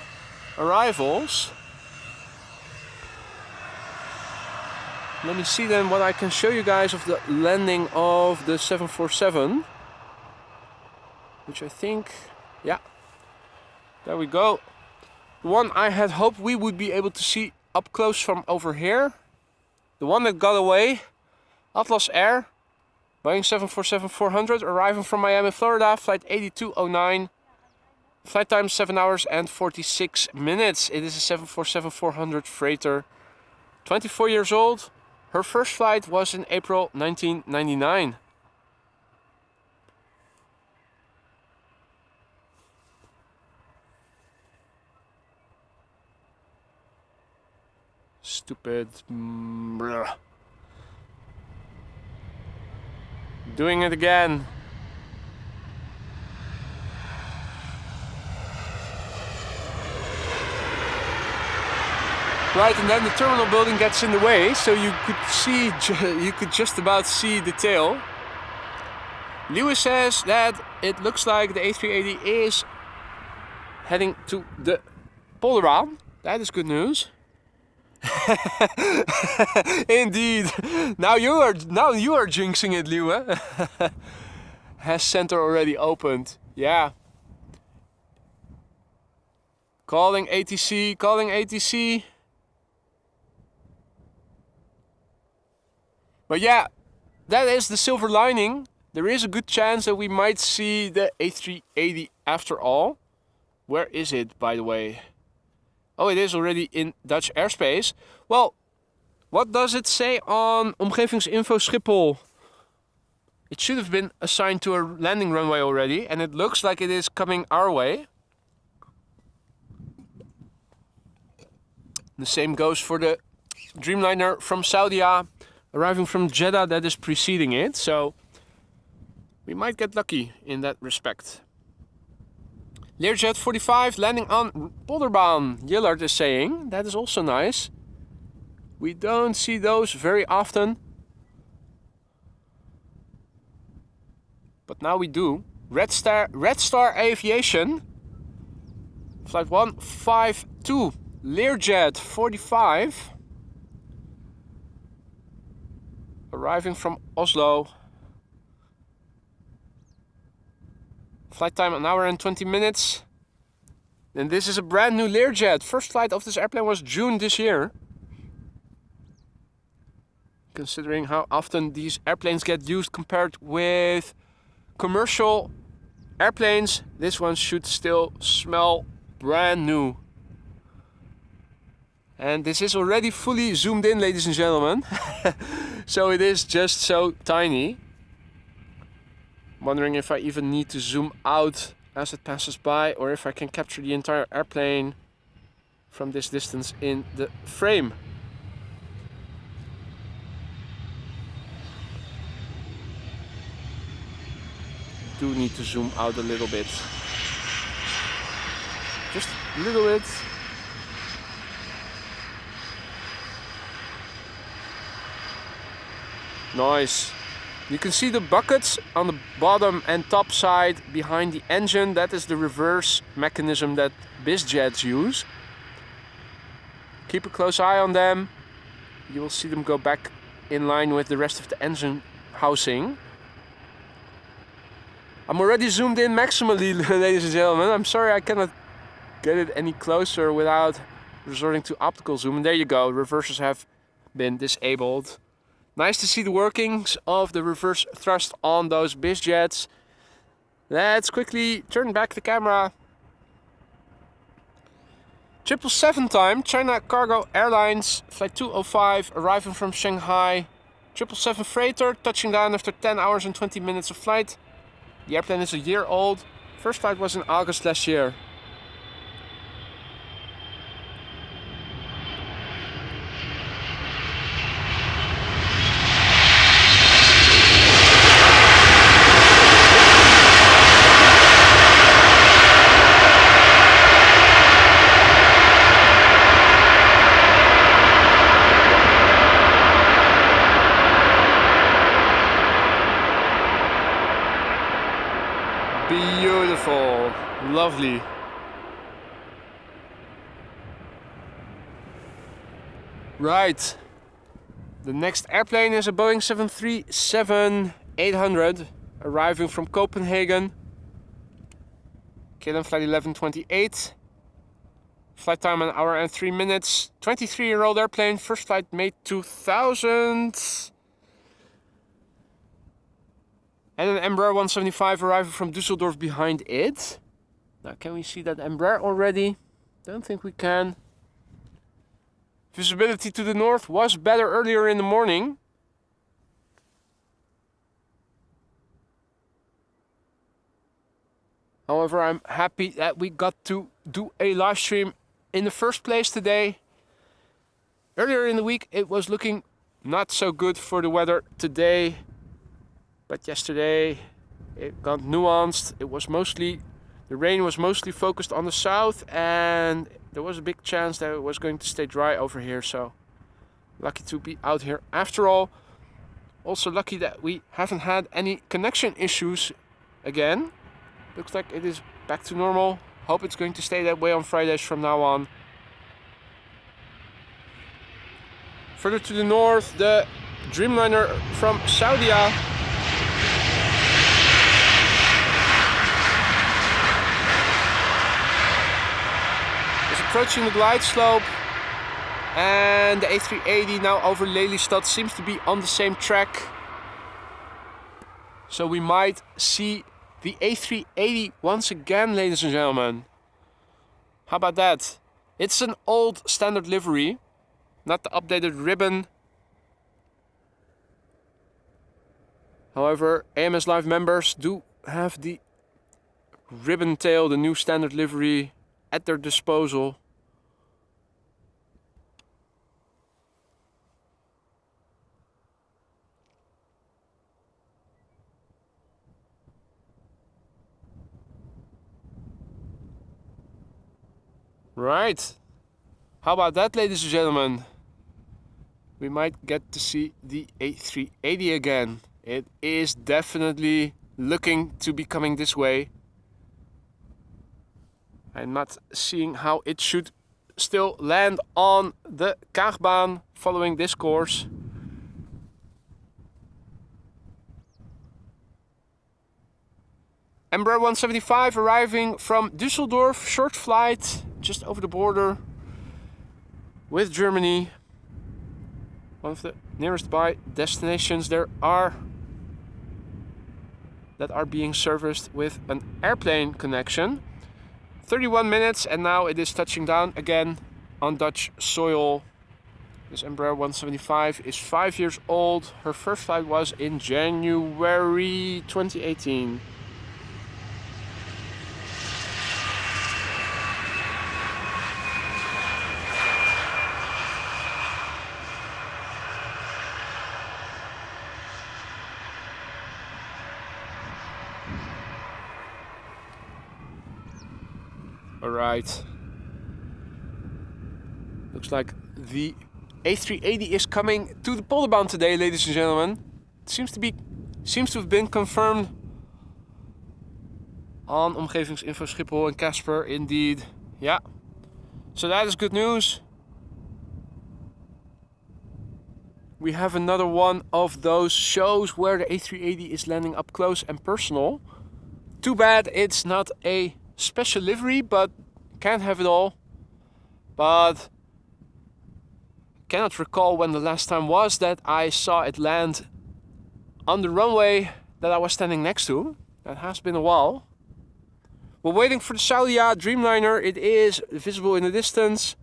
arrivals. Let me see then what I can show you guys of the landing of the 747. Which I think, yeah, there we go. The one I had hoped we would be able to see up close from over here. The one that got away, Atlas Air, Boeing 747-400, arriving from Miami, Florida, flight 8209. Flight time 7 hours and 46 minutes. It is a 747-400 freighter. 24 years old. Her first flight was in April 1999. Stupid. Doing it again. Right, and then the terminal building gets in the way, so you could just about see the tail. Lewis says that it looks like the A380 is heading to the Polderbaan. That is good news. Indeed. Now you are jinxing it, Leeuwen. Has center already opened? Yeah. Calling ATC. Calling ATC. But yeah, that is the silver lining. There is a good chance that we might see the A380 after all. Where is it, by the way? Oh, it is already in Dutch airspace. Well, what does it say on Omgevingsinfo Schiphol? It should have been assigned to a landing runway already, and it looks like it is coming our way. The same goes for the Dreamliner from Saudi, arriving from Jeddah that is preceding it, so we might get lucky in that respect. Learjet 45 landing on Polderbaan, Gillard is saying. That is also nice. We don't see those very often. But now we do. Redstar Aviation. Flight 152. Learjet 45. Arriving from Oslo. Flight time 1 hour and 20 minutes. And this is a brand new Learjet. First flight of this airplane was June this year. Considering how often these airplanes get used compared with commercial airplanes, this one should still smell brand new. And this is already fully zoomed in, ladies and gentlemen. So it is just so tiny. Wondering if I even need to zoom out as it passes by, or if I can capture the entire airplane from this distance in the frame. Do need to zoom out a little bit. Just a little bit. Nice. You can see the buckets on the bottom and top side behind the engine. That is the reverse mechanism that bizjets use. Keep a close eye on them. You will see them go back in line with the rest of the engine housing. I'm already zoomed in maximally, ladies and gentlemen. I'm sorry I cannot get it any closer without resorting to optical zoom. And there you go, reversers have been disabled. Nice to see the workings of the reverse thrust on those bizjets. Let's quickly turn back the camera. 777 time, China Cargo Airlines, flight 205, arriving from Shanghai. 777 freighter, touching down after 10 hours and 20 minutes of flight. The airplane is a year old. First flight was in August last year. Beautiful, lovely. Right, The next airplane is a Boeing 737-800 arriving from Copenhagen. KLM flight 1128. Flight time 1 hour and 3 minutes. 23-year-old airplane. First flight made 2000. And an Embraer 175 arriving from Düsseldorf behind it. Now, can we see that Embraer already? Don't think we can. Visibility to the north was better earlier in the morning. However, I'm happy that we got to do a live stream in the first place today. Earlier in the week, it was looking not so good for the weather today. But yesterday, it got nuanced. It was mostly, the rain was mostly focused on the south, and there was a big chance that it was going to stay dry over here. So lucky to be out here after all. Also lucky that we haven't had any connection issues again. Looks like it is back to normal. Hope it's going to stay that way on Fridays from now on. Further to the north, the Dreamliner from Saudi is approaching the glide slope. And the A380 now over Lelystad seems to be on the same track. So we might see the A380 once again, ladies and gentlemen. How about that? It's an old standard livery, not the updated ribbon. However, AMS Live members do have the ribbon tail, the new standard livery, at their disposal. Right. How about that, ladies and gentlemen? We might get to see the A380 again. It is definitely looking to be coming this way. I'm not seeing how it should still land on the Kaagbaan following this course. Embraer 175 arriving from Düsseldorf, short flight, just over the border with Germany. One of the nearest by destinations there are that are being serviced with an airplane connection. 31 minutes and now it is touching down again on Dutch soil. This Embraer 175 is 5 years old. Her first flight was in January 2018. Alright. Looks like the A380 is coming to the Polderbaan today, ladies and gentlemen. It seems to have been confirmed on Omgevingsinfo Schiphol and Casper, indeed. Yeah. So that is good news. We have another one of those shows where the A380 is landing up close and personal. Too bad it's not a special livery, but can't have it all. But cannot recall when the last time was that I saw it land on the runway that I was standing next to. That has been a while. We're waiting for the Saudia Dreamliner. It is visible in the distance.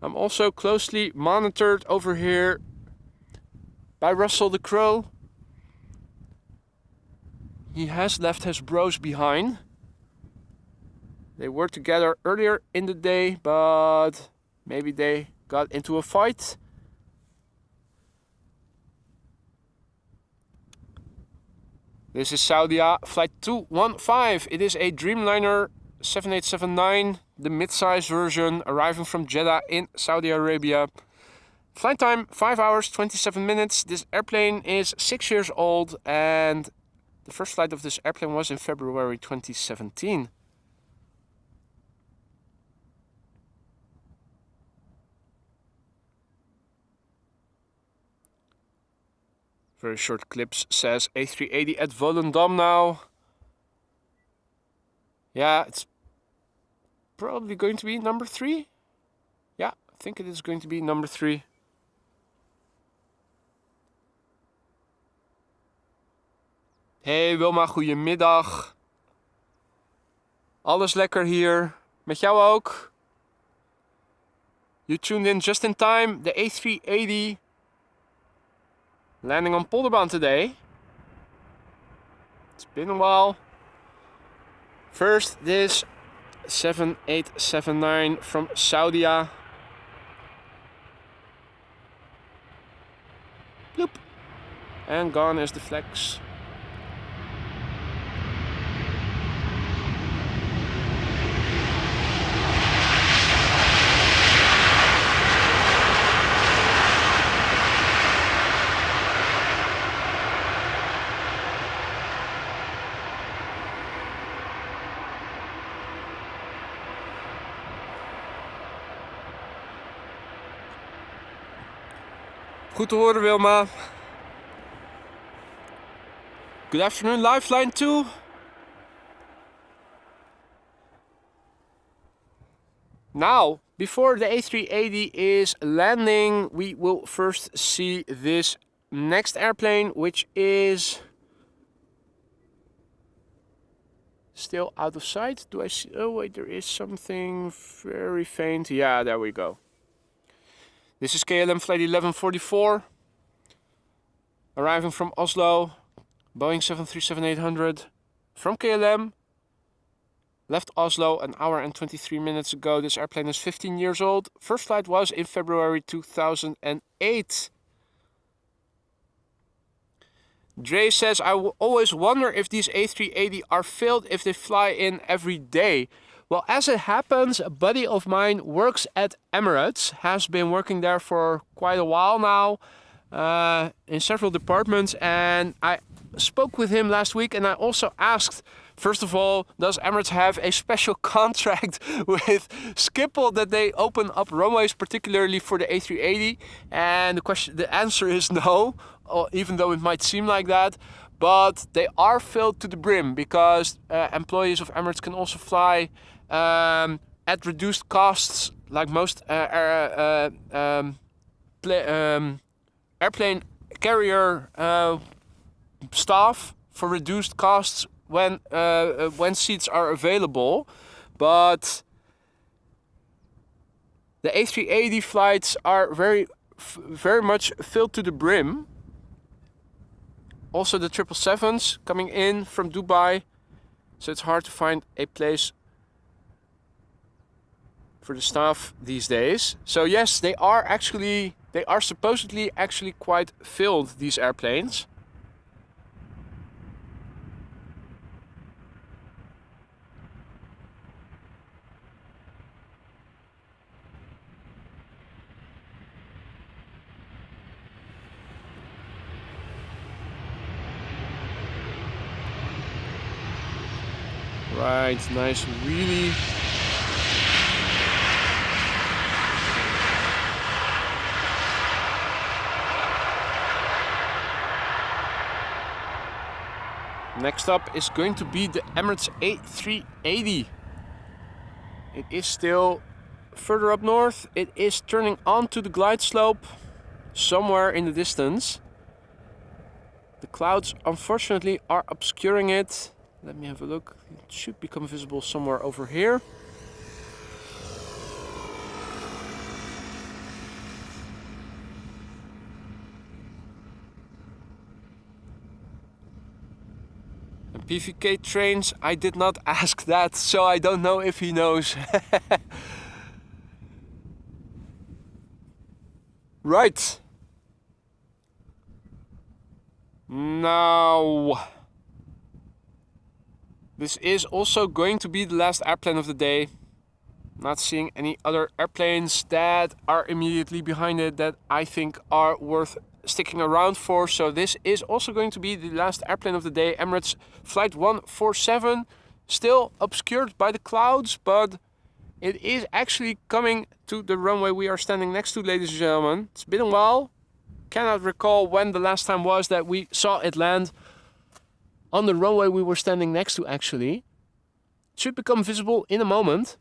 I'm also closely monitored over here by Russell the Crow. He has left his bros behind. They were together earlier in the day, but maybe they got into a fight. This is Saudia flight 215. It is a Dreamliner 7879, the mid-size version, arriving from Jeddah in Saudi Arabia. Flight time 5 hours 27 minutes. This airplane is 6 years old and the first flight of this airplane was in February 2017. Very short clips says A380 at Volendam now. Yeah, it's probably going to be number 3. Yeah, I think it is going to be number 3. Hey Wilma, goedemiddag. Alles lekker hier. Met jou ook? You tuned in just in time. The A380 landing on Polderbaan today. It's been a while. First, this 7879 from Saudi. Bloop. And gone is the flex. Goed te horen, Wilma. Good afternoon, Lifeline 2. Now, before the A380 is landing, we will first see this next airplane, which is still out of sight. Do I see? Oh wait, there is something very faint. Yeah, there we go. This is KLM flight 1144, arriving from Oslo, Boeing 737-800 from KLM. Left Oslo an hour and 23 minutes ago. This airplane is 15 years old. First flight was in February 2008. Dre says, I always wonder if these A380 are filled if they fly in every day. Well, as it happens, a buddy of mine works at Emirates, has been working there for quite a while now, in several departments, and I spoke with him last week, and I also asked, first of all, does Emirates have a special contract with Schiphol that they open up runways particularly for the A380? And the answer is no, even though it might seem like that. But they are filled to the brim because employees of Emirates can also fly at reduced costs, like most airplane carrier staff, for reduced costs when seats are available. But the A380 flights are very much filled to the brim. Also the 777s coming in from Dubai, so it's hard to find a place for the staff these days. So yes, they are supposedly actually quite filled, these airplanes. Right, nice, really. Next up is going to be the Emirates A380. It is still further up north. It is turning onto the glide slope somewhere in the distance. The clouds unfortunately are obscuring it. Let me have a look. It should become visible somewhere over here. And PVK trains, I did not ask that, so I don't know if he knows. Right. Now, this is also going to be the last airplane of the day. Not seeing any other airplanes that are immediately behind it that I think are worth sticking around for. So this is also going to be the last airplane of the day. Emirates flight 147, still obscured by the clouds, but it is actually coming to the runway we are standing next to, ladies and gentlemen. It's been a while. cannot recall when the last time was that we saw it land on the runway we were standing next to, actually. It should become visible in a moment.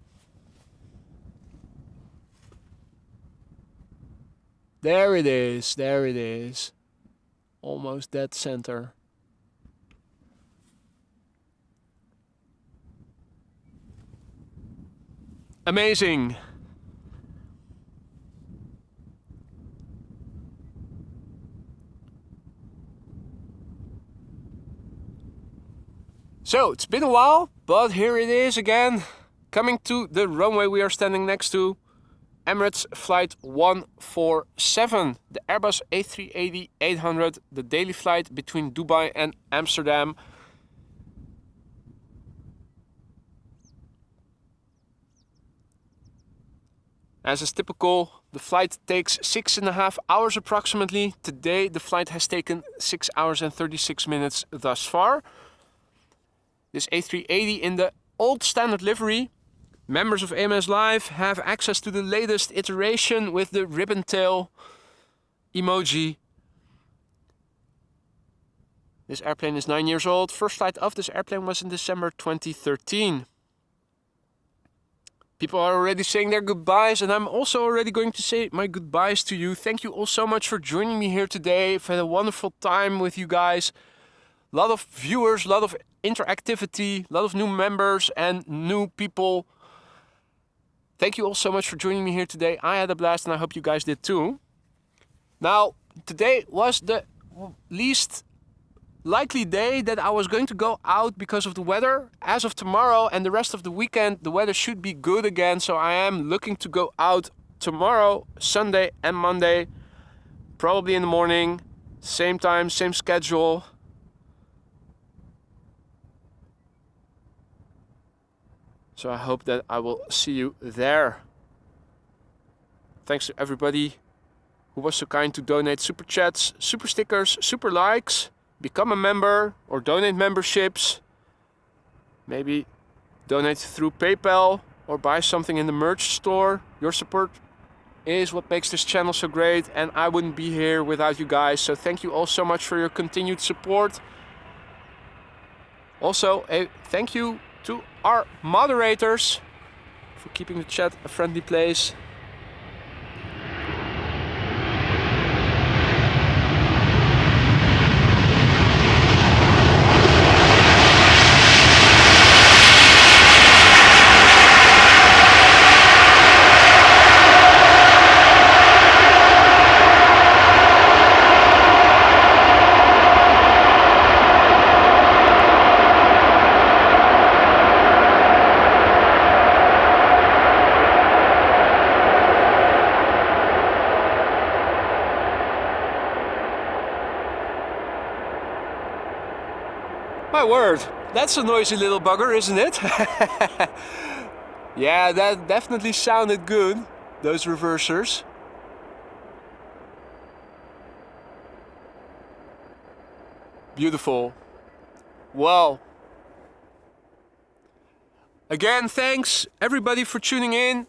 There it is, there it is. Almost dead center. Amazing. So, it's been a while, but here it is again, coming to the runway we are standing next to. Emirates flight 147, the Airbus A380-800, the daily flight between Dubai and Amsterdam. As is typical, the flight takes 6.5 hours approximately. Today the flight has taken 6 hours and 36 minutes thus far. This A380 in the old standard livery. Members of AMS Live have access to the latest iteration with the ribbon tail emoji. This airplane is 9 years old. First flight of this airplane was in December 2013. People are already saying their goodbyes, and I'm also already going to say my goodbyes to you. Thank you all so much for joining me here today. I've had a wonderful time with you guys. A lot of viewers, a lot of interactivity, a lot of new members and new people. Thank you all so much for joining me here today. I had a blast and I hope you guys did too. Now, today was the least likely day that I was going to go out because of the weather. As of tomorrow and the rest of the weekend, the weather should be good again. So I am looking to go out tomorrow, Sunday and Monday. Probably in the morning, same time, same schedule. So I hope that I will see you there. Thanks to everybody who was so kind to donate super chats, super stickers, super likes, become a member or donate memberships. Maybe donate through PayPal or buy something in the merch store. Your support is what makes this channel so great, and I wouldn't be here without you guys. So thank you all so much for your continued support. Also, a thank you to our moderators for keeping the chat a friendly place. My word, that's a noisy little bugger, isn't it? Yeah, that definitely sounded good, those reversers. Beautiful. Well, again, thanks everybody for tuning in.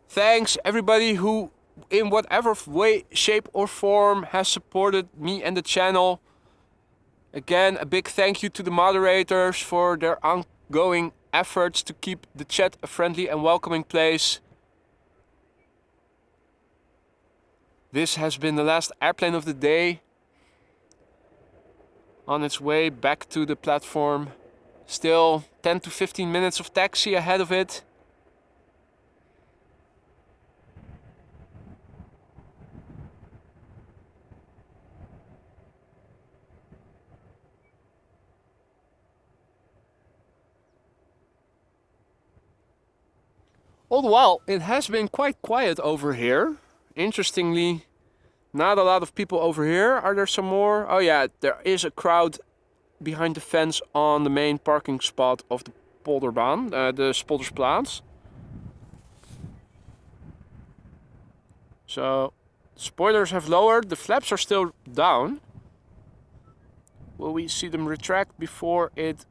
Thanks everybody who, in whatever way, shape or form, has supported me and the channel. Again, a big thank you to the moderators for their ongoing efforts to keep the chat a friendly and welcoming place. This has been the last airplane of the day. On its way back to the platform. Still 10 to 15 minutes of taxi ahead of it. All the while, it has been quite quiet over here. Interestingly, not a lot of people over here. Are there some more? Oh yeah, there is a crowd behind the fence on the main parking spot of the Polderbaan, the Spoldersplaats. So, spoilers have lowered, the flaps are still down. Will we see them retract before it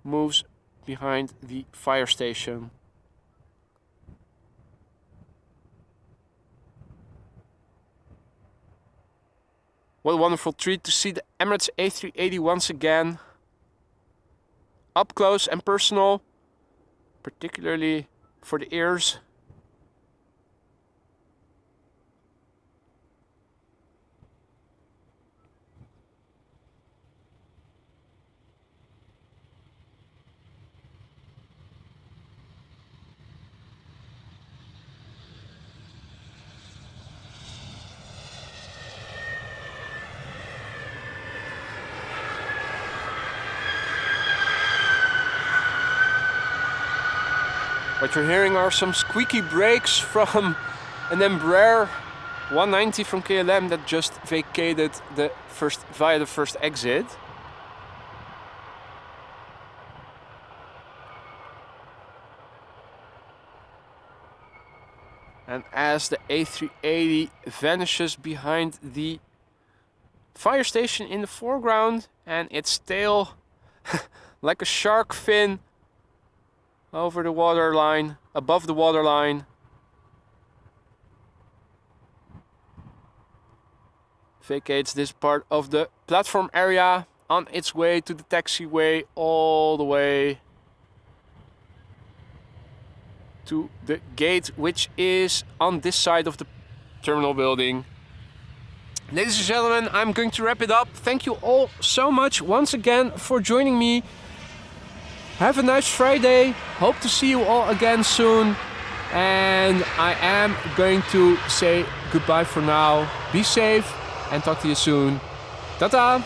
moves behind the fire station? What a wonderful treat to see the Emirates A380 once again. Up close and personal, particularly for the ears. What you're hearing are some squeaky brakes from an Embraer 190 from KLM that just vacated via the first exit. And as the A380 vanishes behind the fire station in the foreground and its tail like a shark fin over the waterline, above the waterline. Vacates this part of the platform area on its way to the taxiway all the way to the gate, which is on this side of the terminal building. Ladies and gentlemen, I'm going to wrap it up. Thank you all so much once again for joining me. Have a nice Friday. Hope to see you all again soon. And I am going to say goodbye for now. Be safe and talk to you soon. Ta-ta!